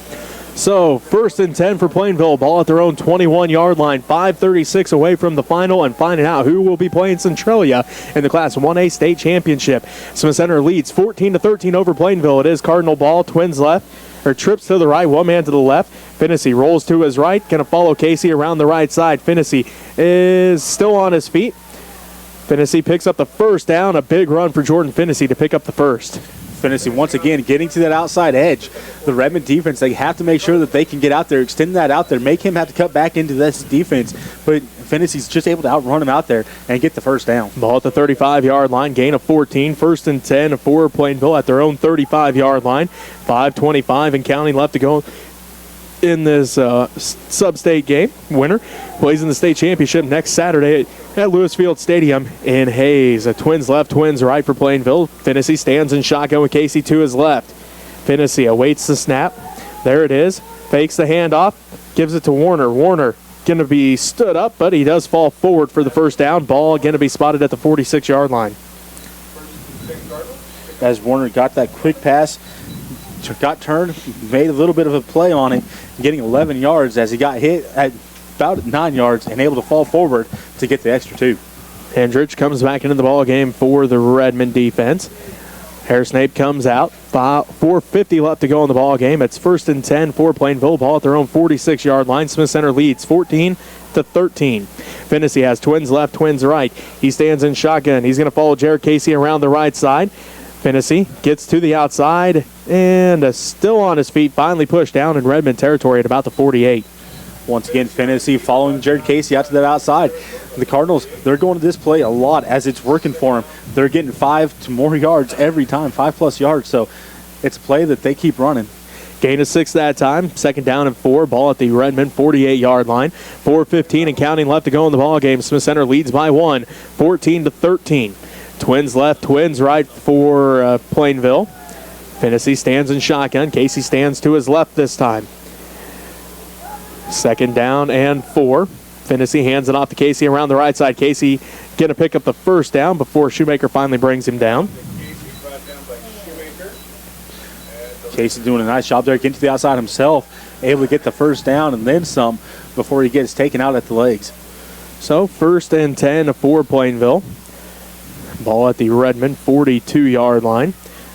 So 1st and 10 for Plainville. Ball at their own 21-yard line. 5:36 away from the final, and finding out who will be playing Centralia in the Class 1A state championship. Smith Center leads 14-13 over Plainville. It is Cardinal ball. Twins left, or trips to the right. One man to the left. Finnessy rolls to his right. Going to follow Casey around the right side. Finnessy is still on his feet. Finnessy picks up the 1st down. A big run for Jordan Finnessy to pick up the 1st. Finnessy once again getting to that outside edge. The Redmond defense, they have to make sure that they can get out there, extend that out there, make him have to cut back into this defense. But Finnessy's just able to outrun him out there and get the 1st down. Ball at the 35-yard line, gain of 14. 1st and 10 for Plainville at their own 35-yard line. 5:25 and counting left to go in this sub-state game. Winner plays in the state championship next Saturday at Lewis Field Stadium in Hayes. Twins left, twins right for Plainville. Finnessy stands in shotgun with Casey to his left. Finnessy awaits the snap. There it is. Fakes the handoff. Gives it to Warner. Warner going to be stood up, but he does fall forward for the 1st down. Ball going to be spotted at the 46-yard line. As Warner got that quick pass, got turned, made a little bit of a play on it, getting 11 yards as he got hit at about 9 yards and able to fall forward to get the extra 2. Hendrich comes back into the ball game for the Redmond defense. Harris Nape comes out. 4:50 left to go in the ball game. It's 1st and 10 for Plainville. Ball at their own 46-yard line. Smith Center leads 14-13. Finnessy has twins left, twins right. He stands in shotgun. He's going to follow Jared Casey around the right side. Finnessy gets to the outside and still on his feet, finally pushed down in Redmond territory at about the 48. Once again, Finnessy following Jared Casey out to that outside. The Cardinals, they're going to this play a lot as it's working for them. They're getting 5 to more yards every time, 5+ yards. So it's a play that they keep running. Gain of 6 that time. 2nd down and 4. Ball at the Redmond 48-yard line. 4:15 and counting left to go in the ball game. Smith Center leads by 1, 14-13. Twins left, twins right for Plainville. Finnessy stands in shotgun. Casey stands to his left this time. 2nd down and 4. Finnessy hands it off to Casey around the right side. Casey going to pick up the 1st down before Shoemaker finally brings him down. Casey doing a nice job there, getting to the outside himself, able to get the 1st down and then some before he gets taken out at the legs. So 1st and 10 for Plainville. Ball at the Redmond 42-yard line.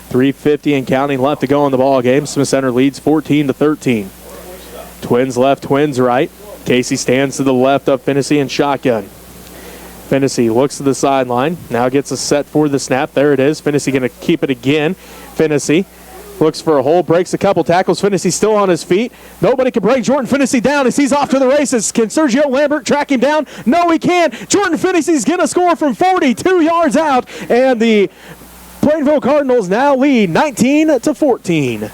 3:50 and counting left to go in the ball game. Smith Center leads 14-13. Twins left, twins right. Casey stands to the left of Finnessy in shotgun. Fennessy looks to the sideline. Now gets a set for the snap. There it is. Fennessy going to keep it again. Fennessy looks for a hole, breaks a couple tackles. Fennessy still on his feet. Nobody can break Jordan Fennessy down as he's off to the races. Can Sergio Lambert track him down? No, he can't. Jordan Fennessy's going to score from 42 yards out, and the Plainville Cardinals now lead 19-14.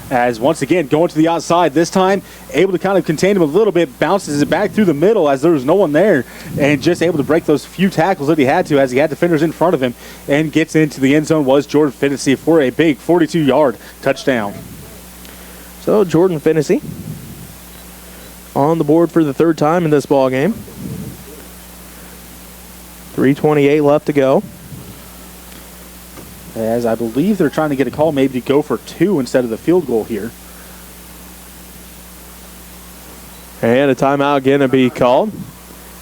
As once again going to the outside, this time able to kind of contain him a little bit, bounces it back through the middle as there was no one there, and just able to break those few tackles that he had to as he had defenders in front of him, and gets into the end zone was Jordan Fennessy for a big 42-yard touchdown. So Jordan Fennessy on the board for the third time in this ball game. 3:28 left to go. As I believe they're trying to get a call maybe to go for 2 instead of the field goal here. And a timeout going to be called.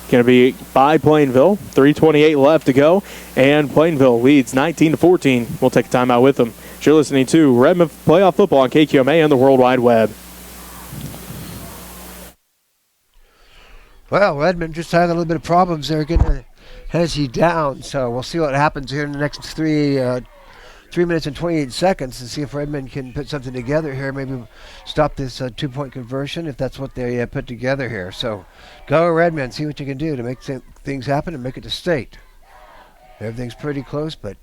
Going to be by Plainville. 3:28 left to go. And Plainville leads 19-14. We'll take a timeout with them. You're listening to Redmen Playoff Football on KQMA and the World Wide Web. Well, Redmond just had a little bit of problems there getting Hennessy down, so we'll see what happens here in the next 3 minutes and 28 seconds and see if Redmond can put something together here, maybe stop this 2-point conversion if that's what they put together here. So go Redmond, see what you can do to make things happen and make it to state. Everything's pretty close, but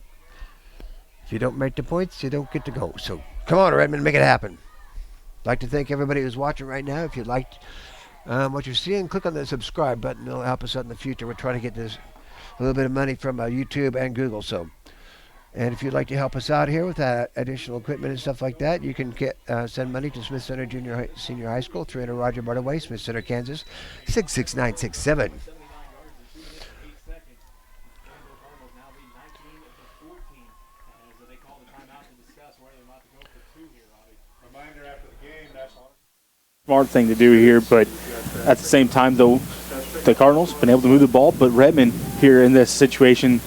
if you don't make the points, you don't get to go. So come on, Redmond, make it happen. I'd like to thank everybody who's watching right now. If you liked what you're seeing, click on the subscribe button. It'll help us out in the future. We're trying to get this a little bit of money from YouTube and Google. So, and if you'd like to help us out here with additional equipment and stuff like that, you can send money to Smith Center Senior High School, 300 Roger Barta Way, Smith Center, Kansas, 66967. Smart thing to do here, but at the same time, though, the Cardinals been able to move the ball, but Redmond here in this situation,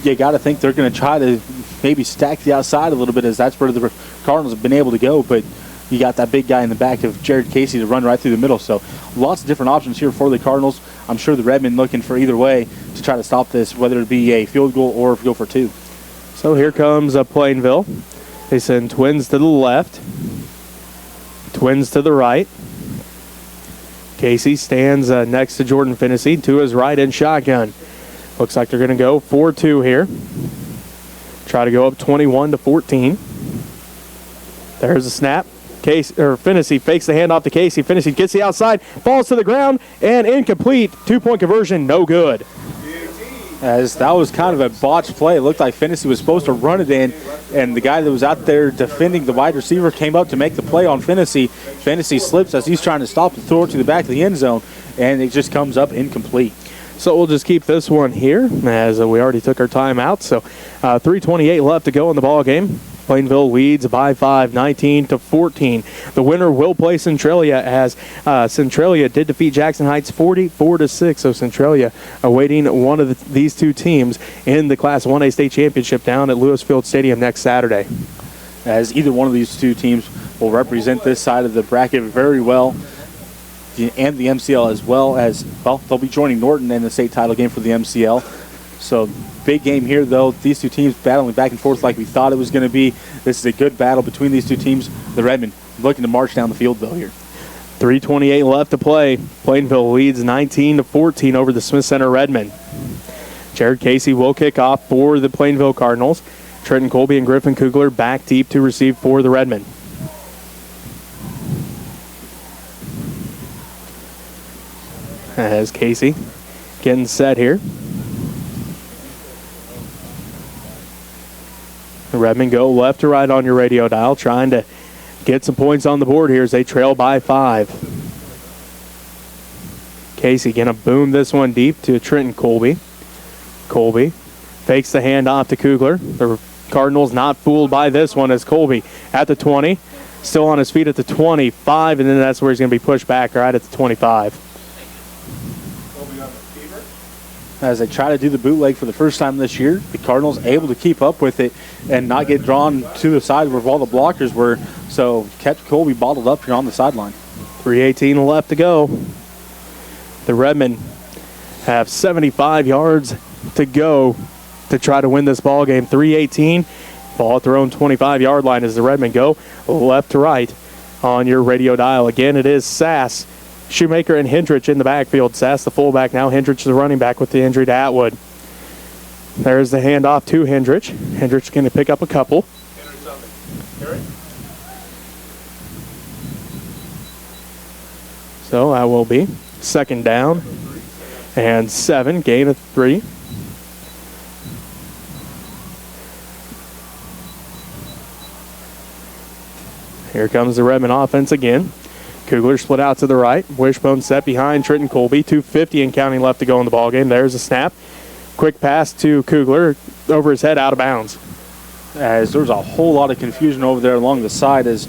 you got to think they're going to try to maybe stack the outside a little bit, as that's where the Cardinals have been able to go, but you got that big guy in the back of Jared Casey to run right through the middle, so lots of different options here for the Cardinals. I'm sure the Redmond looking for either way to try to stop this, whether it be a field goal or go for 2. So here comes Plainville. They send twins to the left, twins to the right. Casey stands next to Jordan Fennessy to his right in shotgun. Looks like they're going to go 4-2 here. Try to go up 21-14. There's a snap. Fennessy fakes the handoff to Casey. Fennessy gets the outside, falls to the ground, and incomplete. 2-point conversion, no good. As that was kind of a botched play. It looked like Fennessy was supposed to run it in, and the guy that was out there defending the wide receiver came up to make the play on Fennessy. Fennessy slips as he's trying to stop the throw to the back of the end zone, and it just comes up incomplete. So we'll just keep this one here, as we already took our time out. So 3:28 left to go in the ball game. Plainville leads by 5, 19-14. The winner will play Centralia, as Centralia did defeat Jackson Heights 44-6. So Centralia awaiting one of these two teams in the Class 1A state championship down at Lewis Field Stadium next Saturday. As either one of these two teams will represent this side of the bracket very well, and the MCL as well, as well. They'll be joining Norton in the state title game for the MCL. So big game here, though. These two teams battling back and forth like we thought it was going to be. This is a good battle between these two teams. The Redmen looking to march down the field, though, here. 3:28 left to play. Plainville leads 19-14 over the Smith Center Redmen. Jared Casey will kick off for the Plainville Cardinals. Trenton Colby and Griffin Kugler back deep to receive for the Redmen. As Casey getting set here. The Redmen go left to right on your radio dial, trying to get some points on the board here as they trail by 5. Casey going to boom this one deep to Trenton Colby. Colby fakes the handoff to Kugler. The Cardinals not fooled by this one, as Colby at the 20, still on his feet at the 25, and then that's where he's going to be pushed back right at the 25. As they try to do the bootleg for the first time this year, the Cardinals able to keep up with it and not get drawn to the side where all the blockers were, so kept Colby bottled up here on the sideline. 3:18 left to go. The Redmen have 75 yards to go to try to win this ball game. 3:18. Ball at their own 25-yard line as the Redmen go left to right on your radio dial. Again, it is Sass, Shoemaker, and Hendrich in the backfield. Sass the fullback now. Hendrich the running back with the injury to Atwood. There's the handoff to Hendrich. Hendrich going to pick up a couple. So that will be 2nd down and 7, gain of 3. Here comes the Redman offense again. Kugler split out to the right. Wishbone set behind Trenton Colby. 2:50 and counting left to go in the ballgame. There's a snap. Quick pass to Kugler. Over his head, out of bounds. As there was a whole lot of confusion over there along the side as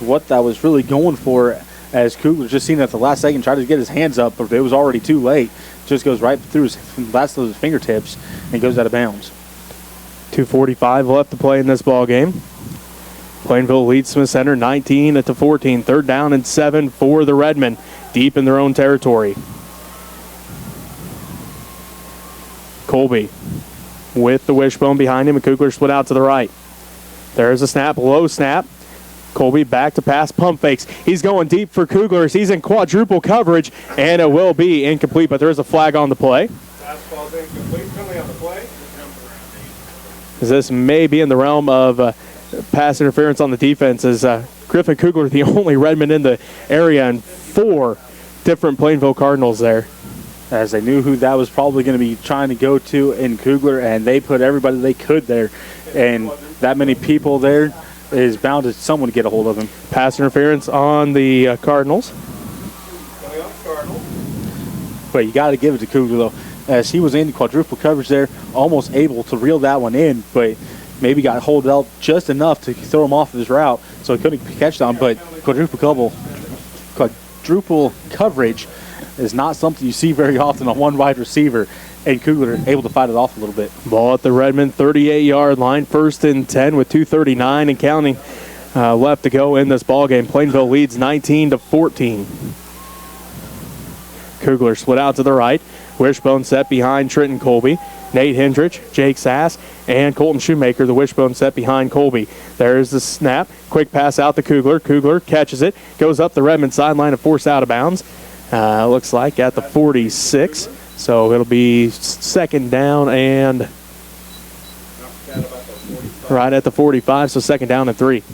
what that was really going for, as Kugler just seen at the last second, tried to get his hands up, but it was already too late. Just goes right through his last of his fingertips and goes out of bounds. 2:45 left to play in this ball game. Plainville leads Smith Center 19-14. 3rd down and 7 for the Redmen, deep in their own territory. Colby with the wishbone behind him, and Kugler split out to the right. There's a snap, low snap. Colby back to pass, pump fakes. He's going deep for Kugler. He's in quadruple coverage, and it will be incomplete, but there is a flag on the play. Fastball's incomplete, penalty on the play. This may be in the realm of pass interference on the defense, as Griffin Kugler, the only Redman in the area, and 4 different Plainville Cardinals there. As they knew who that was probably going to be trying to go to in Kugler, and they put everybody they could there. And that many people there is bound to someone get a hold of him. Pass interference on the Cardinals. But you got to give it to Kugler, though, as he was in quadruple coverage there, almost able to reel that one in, but maybe got hold out just enough to throw him off of his route, so he couldn't catch down. But quadruple coverage is not something you see very often on one wide receiver, and Kugler able to fight it off a little bit. Ball at the Redmen 38-yard line, 1st and 10 with 2:39 and counting left to go in this ball game. Plainville leads 19-14. Kugler split out to the right. Wishbone set behind Trenton Colby. Nate Hendrich, Jake Sass, and Colton Shoemaker, the wishbone set behind Colby. There's the snap. Quick pass out to Kugler. Kugler catches it, goes up the Redmond sideline and forced out of bounds. Looks like at the 46. So it'll be 2nd down and right at the 45, so 2nd down and 3.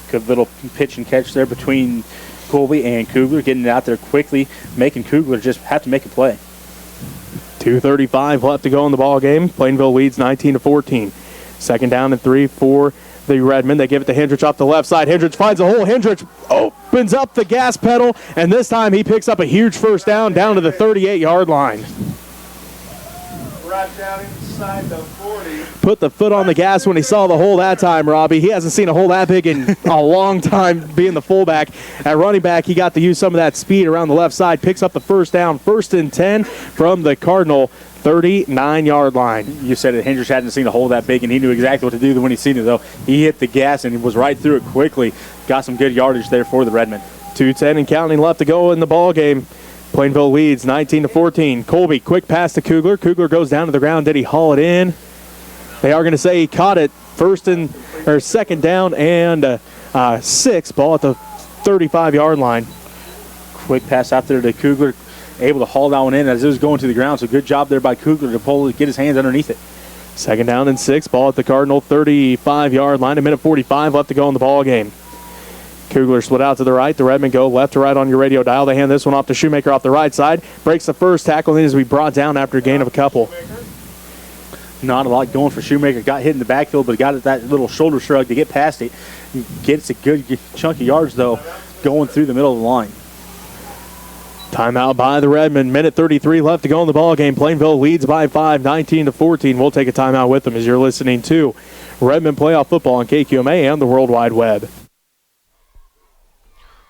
Good little pitch and catch there between Colby and Kugler, getting it out there quickly, making Kugler just have to make a play. 2:35 left to go in the ball game. Plainville leads 19-14. 2nd down and 3 for the Redmen. They give it to Hendrich off the left side. Hendrich finds a hole. Hendrich opens up the gas pedal, and this time he picks up a huge 1st down to the 38-yard line. Right down inside the 40. Put the foot on the gas when he saw the hole that time, Robbie. He hasn't seen a hole that big in a long time being the fullback. At running back, he got to use some of that speed around the left side, picks up the 1st down, 1st and 10 from the Cardinal 39-yard line. You said that Hendrich hadn't seen a hole that big, and he knew exactly what to do when he seen it, though. He hit the gas and was right through it quickly. Got some good yardage there for the Redmen. 2:10 and counting left to go in the ball game. Plainville leads 19-14. Colby, quick pass to Kugler. Kugler goes down to the ground. Did he haul it in? They are going to say he caught it. 2nd down and 6. Ball at the 35-yard line. Quick pass out there to Kugler. Able to haul that one in as it was going to the ground. So good job there by Kugler to get his hands underneath it. 2nd down and 6. Ball at the Cardinal 35-yard line. 1:45 left to go in the ball game. Kugler split out to the right. The Redmen go left to right on your radio dial. They hand this one off to Shoemaker off the right side. Breaks the first tackle and is to be brought down after a gain of a couple. Not a lot going for Shoemaker. Got hit in the backfield, but got it that little shoulder shrug to get past it. Gets a good chunk of yards, though, going through the middle of the line. Timeout by the Redmen. 1:33 left to go in the ball game. Plainville leads by 5, 19-14. We'll take a timeout with them as you're listening to Redmen Playoff Football on KQMA and the World Wide Web.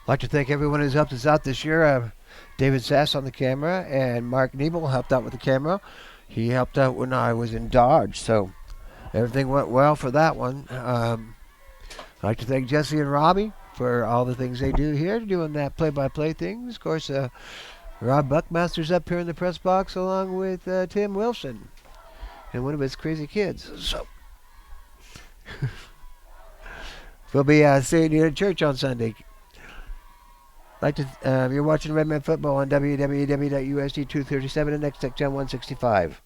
I'd like to thank everyone who's helped us out this year. David Sass on the camera, and Mark Niebel helped out with the camera. He helped out when I was in Dodge, so everything went well for that one. I'd like to thank Jesse and Robbie for all the things they do here, doing that play-by-play things. Of course, Rob Buckmaster's up here in the press box along with Tim Wilson and one of his crazy kids. So we'll be seeing you at church on Sunday. You're watching Redman football on www.usd 237 and Next Tech Channel 165.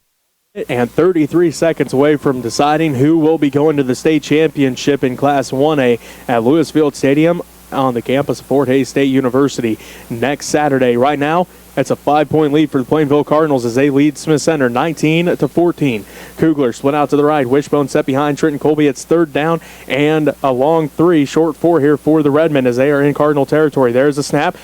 And 33 seconds away from deciding who will be going to the state championship in Class 1A at Lewis Field Stadium on the campus of Fort Hays State University next Saturday. Right now, it's a 5-point lead for the Plainville Cardinals as they lead Smith Center 19-14. Kugler split out to the right. Wishbone set behind Trenton Colby. It's third down and a long 3, short 4 here for the Redmen as they are in Cardinal territory. There's a snap.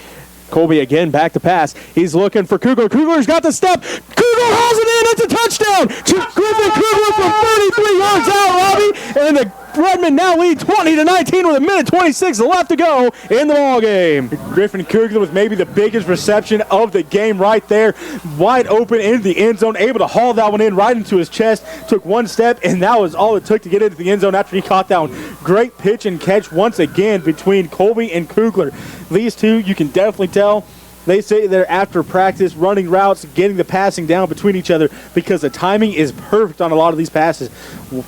Colby again back to pass. He's looking for Kugler. Kugler's got the step. Kugler hauls it in. It's a touchdown. Griffin Kugler from 33 yards out, Robbie. And the Redmen now lead 20-19 with a minute 26 left to go in the ball game. Griffin Kugler with maybe the biggest reception of the game right there. Wide open in the end zone, able to haul that one in right into his chest. Took one step, and that was all it took to get into the end zone after he caught that one. Great pitch and catch once again between Colby and Kugler. These two, you can definitely tell, they say they're after practice, running routes, getting the passing down between each other because the timing is perfect on a lot of these passes.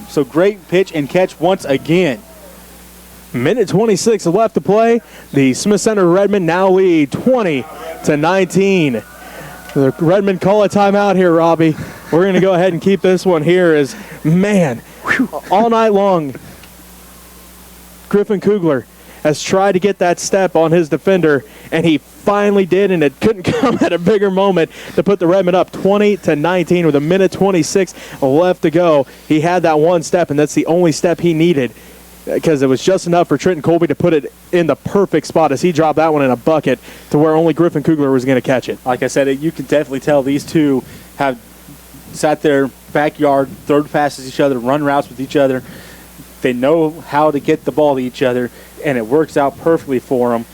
So great pitch and catch once again. Minute 26 left to play. The Smith Center Redmen now lead 20-19. The Redmen call a timeout here, Robbie. We're going to go ahead and keep this one here as, man, all night long, Griffin Kugler has tried to get that step on his defender, and he finally did, and it couldn't come at a bigger moment to put the Redmen up 20-19 with a minute 26 left to go. He had that one step, and that's the only step he needed because it was just enough for Trenton Colby to put it in the perfect spot as he dropped that one in a bucket to where only Griffin Kugler was going to catch it. Like I said, you can definitely tell these two have sat there backyard, third passes each other, run routes with each other. They know how to get the ball to each other, and it works out perfectly for them.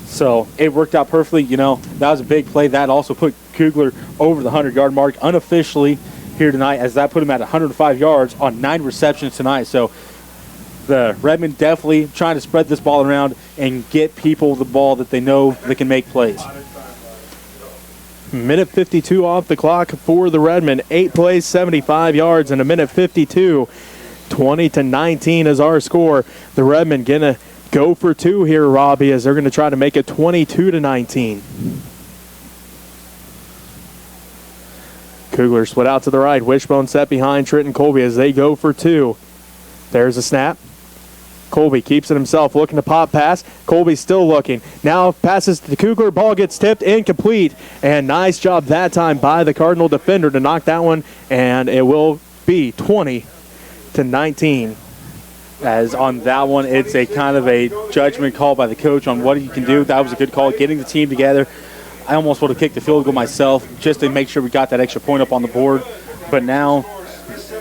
So it worked out perfectly. You know, that was a big play. That also put Kugler over the 100-yard mark unofficially here tonight, as that put him at 105 yards on 9 receptions tonight. So the Redmen definitely trying to spread this ball around and get people the ball that they know they can make plays. Minute 52 off the clock for the Redmen. 8 plays, 75 yards, and a minute 52. 20-19 is our score. The Redmen gonna go for 2 here, Robbie, as they're gonna try to make it 22-19. Kugler split out to the right. Wishbone set behind Trenton Colby as they go for 2. There's a snap. Colby keeps it himself, looking to pop pass. Colby's still looking. Now passes to Kugler. Ball gets tipped, incomplete. And nice job that time by the Cardinal defender to knock that one. And it will be 20-19. As on that one, it's a kind of a judgment call by the coach on what he can do. That was a good call, getting the team together. I almost would have kicked the field goal myself just to make sure we got that extra point up on the board. But now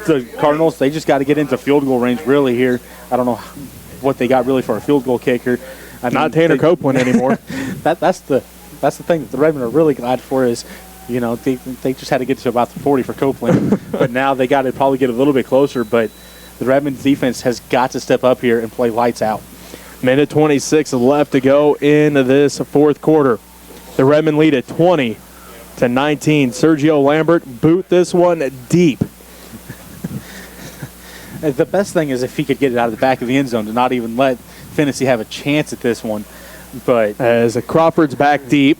the Cardinals, they just got to get into field goal range really here. I don't know what they got really for a field goal kicker. Not Tanner Copeland anymore. That's the thing that the Redmen are really glad for is, you know, they just had to get to about the 40 for Copeland. But now they got to probably get a little bit closer. But the Redmen's defense has got to step up here and play lights out. Minute 26 left to go in this fourth quarter. The Redmen lead at 20-19. Sergio Lambert boot this one deep. The best thing is if he could get it out of the back of the end zone to not even let Finnessy have a chance at this one. But as Crawford's back deep,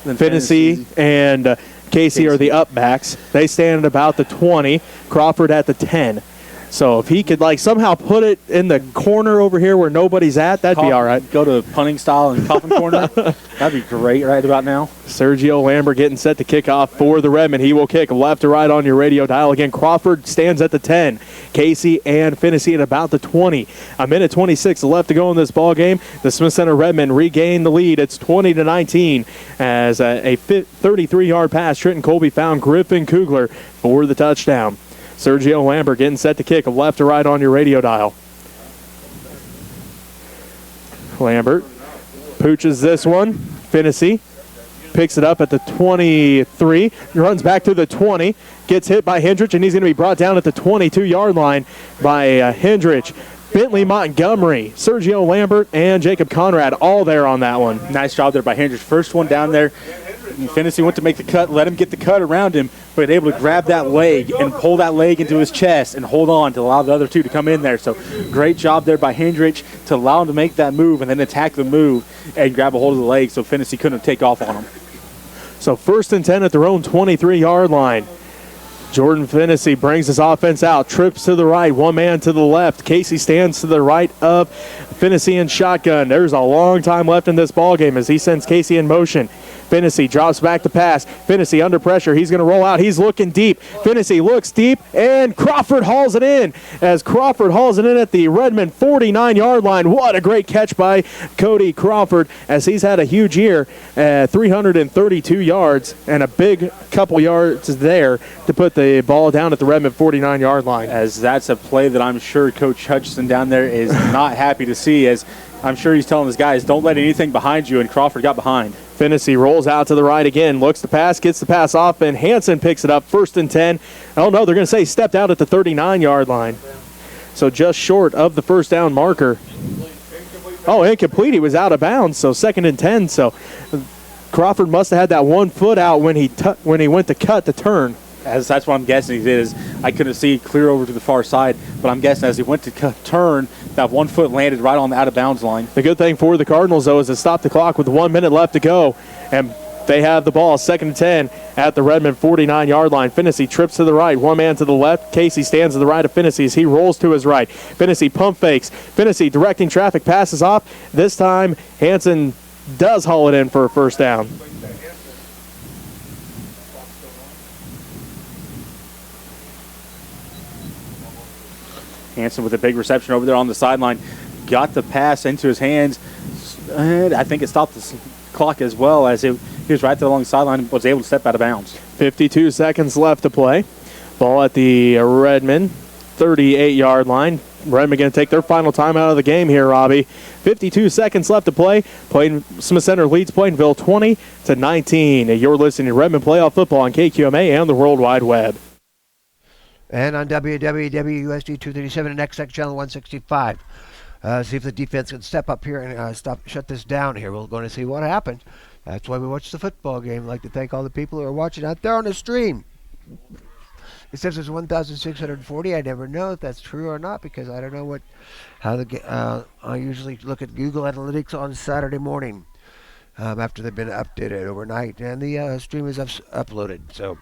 Finnessy and Casey are the up backs. They stand at about the 20. Crawford at the 10. So if he could somehow put it in the corner over here where nobody's at, that'd be all right. Go to punting style and coffin corner. That'd be great right about now. Sergio Lambert getting set to kick off for the Redmen. He will kick left to right on your radio dial. Again, Crawford stands at the 10. Casey and Finnessy at about the 20. A minute 26 left to go in this ball game. The Smith Center Redmen regain the lead. It's 20-19 as a 33-yard pass. Trenton Colby found Griffin Kugler for the touchdown. Sergio Lambert getting set to kick left to right on your radio dial. Lambert pooches this one. Finnessy picks it up at the 23. Runs back to the 20. Gets hit by Hendrich, and he's going to be brought down at the 22-yard line by Hendrich. Bentley Montgomery, Sergio Lambert, and Jacob Conrad all there on that one. Nice job there by Hendrich. First one down there. Finney went to make the cut, let him get the cut around him, but able to grab that leg and pull that leg into his chest and hold on to allow the other two to come in there. So great job there by Hendrich to allow him to make that move and then attack the move and grab a hold of the leg so Finney couldn't take off on him. So 1st and 10 at their own 23-yard line. Jordan Finney brings his offense out, trips to the right, one man to the left. Casey stands to the right of Finney in shotgun. There's a long time left in this ball game as he sends Casey in motion. Finney drops back to pass. Finney under pressure. He's going to roll out. He's looking deep. Finney looks deep, and Crawford hauls it in. As Crawford hauls it in at the Redman 49-yard line. What a great catch by Cody Crawford as he's had a huge year at 332 yards and a big couple yards there to put the ball down at the Redman 49-yard line. As that's a play that I'm sure Coach Hutchison down there is not happy to see, as I'm sure he's telling his guys, don't let anything behind you, and Crawford got behind. Finney rolls out to the right again, looks to pass, gets the pass off, and Hansen picks it up. 1st and 10. Oh, no, they're going to say he stepped out at the 39-yard line. So just short of the first down marker. Oh, incomplete. He was out of bounds, so 2nd and 10. So Crawford must have had that 1 foot out when he went to cut the turn. As that's what I'm guessing he did. Is I couldn't see clear over to the far side, but I'm guessing as he went to turn, that 1 foot landed right on the out of bounds line. The good thing for the Cardinals, though, is to stop the clock with 1 minute left to go, and they have the ball 2nd and 10 at the Redman 49-yard line. Finney trips to the right, one man to the left. Casey stands to the right of Finney as he rolls to his right. Finney pump fakes. Finney directing traffic, passes off. This time, Hansen does haul it in for a first down. Hansen with a big reception over there on the sideline. Got the pass into his hands. And I think it stopped the clock as well as he was right there along the sideline and was able to step out of bounds. 52 seconds left to play. Ball at the Redman 38-yard line. Redman going to take their final time out of the game here, Robbie. 52 seconds left to play. Smith Center leads Plainville 20-19. You're listening to Redman Playoff Football on KQMA and the World Wide Web. And on WWWUSD 237 and XX channel 165. See if the defense can step up here and shut this down here. We're going to see what happens. That's why we watch the football game. I'd like to thank all the people who are watching out there on the stream. It says it's 1,640. I never know if that's true or not because I don't know I usually look at Google Analytics on Saturday morning after they've been updated overnight, and the stream is uploaded. So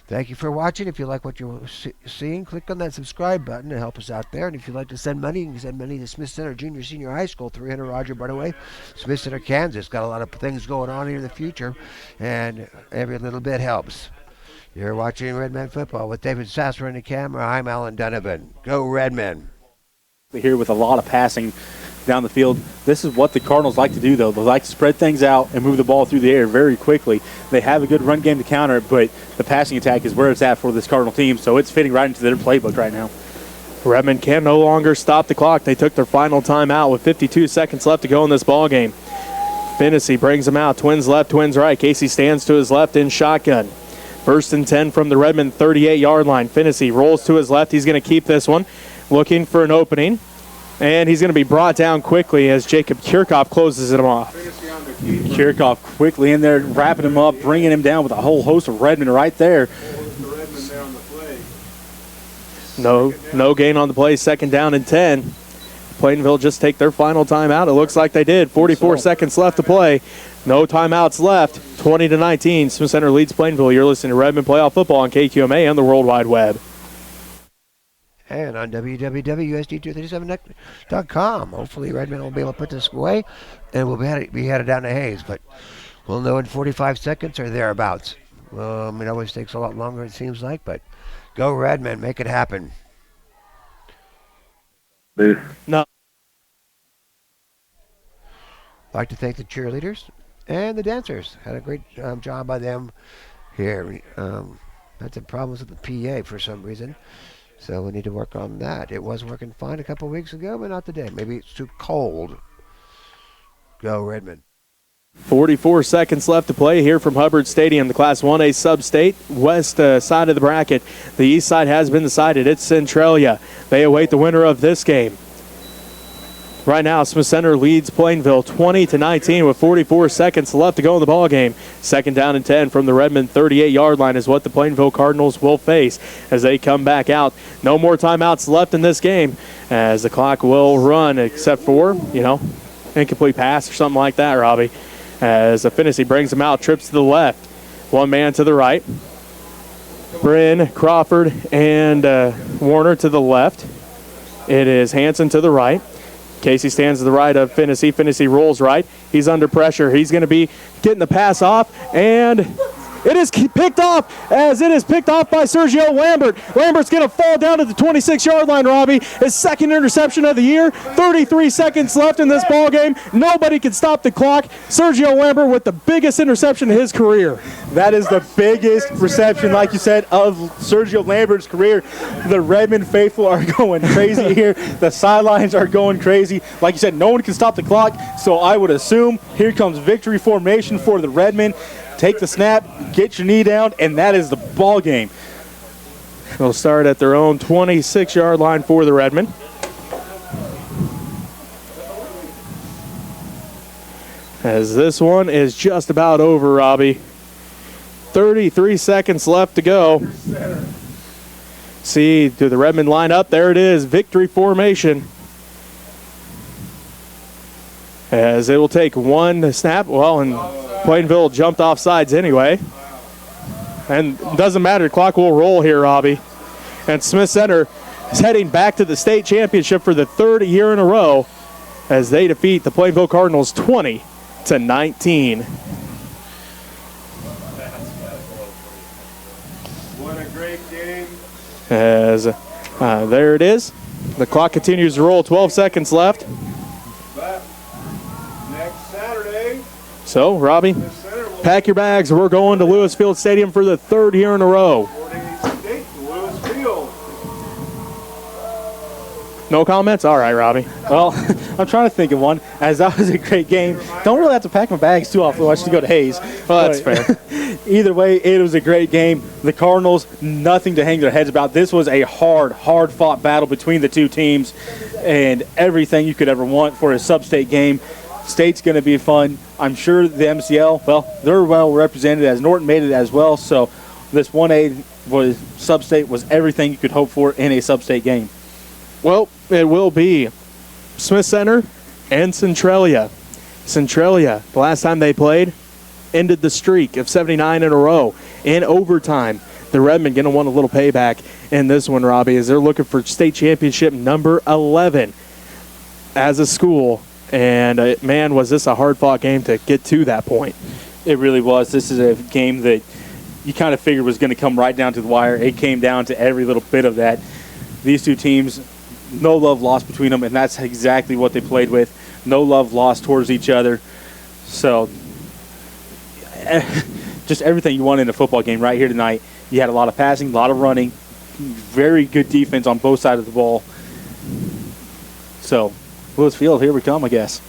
thank you for watching. If you like what you're seeing, click on that subscribe button to help us out there. And if you'd like to send money, you can send money to Smith Center Junior Senior High School, 300 Roger Barta Way, Smith Center, Kansas. Got a lot of things going on here in the future, and every little bit helps. You're watching Redman Football with David Sasser in the camera. I'm Alan Donovan. Go Redmen. Here with a lot of passing down the field. This is what the Cardinals like to do, though. They like to spread things out and move the ball through the air very quickly. They have a good run game to counter it, but the passing attack is where it's at for this Cardinal team, so it's fitting right into their playbook right now. Redman can no longer stop the clock. They took their final time out with 52 seconds left to go in this ball game. Finney brings them out. Twins left, twins right. Casey stands to his left in shotgun. 1st and 10 from the Redman 38-yard line. Finney rolls to his left. He's going to keep this one, looking for an opening. And he's going to be brought down quickly as Jacob Kirchhoff closes him off. Kirchhoff quickly in there, wrapping him up, bringing him down with a whole host of Redmen right there. No gain on the play. 2nd down and 10. Plainville just take their final timeout. It looks like they did. 44 seconds left to play. No timeouts left. 20-19. Smith Center leads Plainville. You're listening to Redman Playoff Football on KQMA and the World Wide Web. And on www.usd237.com. Hopefully Redman will be able to put this away, and we'll be headed down to Hayes. But we'll know in 45 seconds or thereabouts. It always takes a lot longer, it seems like, but go Redman, make it happen. No. I'd like to thank the cheerleaders and the dancers. Had a great job by them here. Had some problems with the PA for some reason. So we need to work on that. It was working fine a couple weeks ago, but not today. Maybe it's too cold. Go Redman. 44 seconds left to play here from Hubbard Stadium, the Class 1A sub-state, west side of the bracket. The east side has been decided. It's Centralia. They await the winner of this game. Right now, Smith Center leads Plainville 20-19 with 44 seconds left to go in the ball game. Second down and 10 from the Redmen 38-yard line is what the Plainville Cardinals will face as they come back out. No more timeouts left in this game as the clock will run except for, incomplete pass or something like that, Robbie. As Affinity brings him out, trips to the left. One man to the right. Bryn, Crawford, and Warner to the left. It is Hanson to the right. Casey stands to the right of Finney. Finney rolls right. He's under pressure. He's going to be getting the pass off, and it is picked off as it is picked off by Sergio Lambert. Lambert's going to fall down to the 26-yard line, Robbie. His second interception of the year. 33 seconds left in this ball game. Nobody can stop the clock. Sergio Lambert with the biggest interception of his career. That is the biggest reception, like you said, of Sergio Lambert's career. The Redmond faithful are going crazy here. The sidelines are going crazy. Like you said, no one can stop the clock, so I would assume here comes victory formation for the Redmen. Take the snap, get your knee down, and that is the ball game. They'll start at their own 26-yard line for the Redmen. As this one is just about over, Robbie. 33 seconds left to go. See, do the Redmen line up? There it is, victory formation. As it will take one snap. Well, and Plainville jumped off sides anyway. And doesn't matter, clock will roll here, Robbie. And Smith Center is heading back to the state championship for the third year in a row as they defeat the Plainville Cardinals 20-19. What a great game. As there it is. The clock continues to roll, 12 seconds left. But next Saturday, So, Robbie, pack your bags. We're going to Lewis Field Stadium for the third year in a row. State, Lewis Field. No comments? All right, Robbie. Well, I'm trying to think of one, as that was a great game. Don't really have to pack my bags too often once you go to Hayes. Well, that's fair. Either way, it was a great game. The Cardinals, nothing to hang their heads about. This was a hard-fought battle between the two teams, and everything you could ever want for a sub-state game. State's going to be fun. I'm sure the MCL, well, they're well represented as Norton made it as well, so this 1A was sub-state was everything you could hope for in a sub-state game. Well, it will be Smith Center and Centralia. Centralia, the last time they played, ended the streak of 79 in a row in overtime. The Redmen going to want a little payback in this one, Robbie, as they're looking for state championship number 11 as a school. And, man, was this a hard-fought game to get to that point. It really was. This is a game that you kind of figured was going to come right down to the wire. It came down to every little bit of that. These two teams, no love lost between them, and that's exactly what they played with. No love lost towards each other. So just everything you want in a football game right here tonight. You had a lot of passing, a lot of running, very good defense on both sides of the ball. So Lewis Field, here we come, I guess.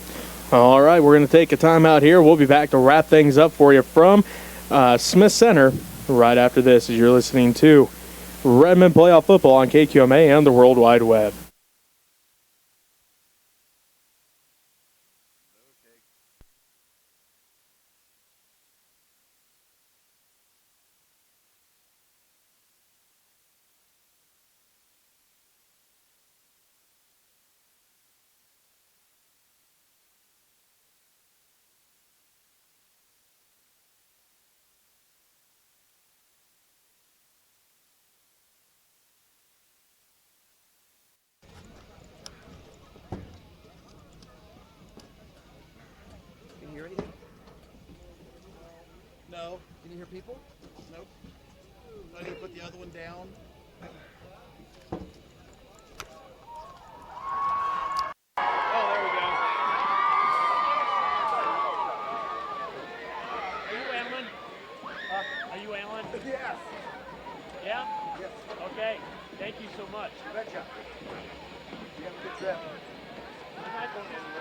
All right, we're going to take a timeout here. We'll be back to wrap things up for you from Smith Center right after this as you're listening to Redmen Playoff Football on KQMA and the World Wide Web. Can you hear anything? No. Can you hear people? Nope. I need to put the other one down. Oh, there we go. Are you Alan? Are you Alan? Yes. Yeah? Yes. Okay. Thank you so much. Betcha. You have a good trip. I'm not going anywhere.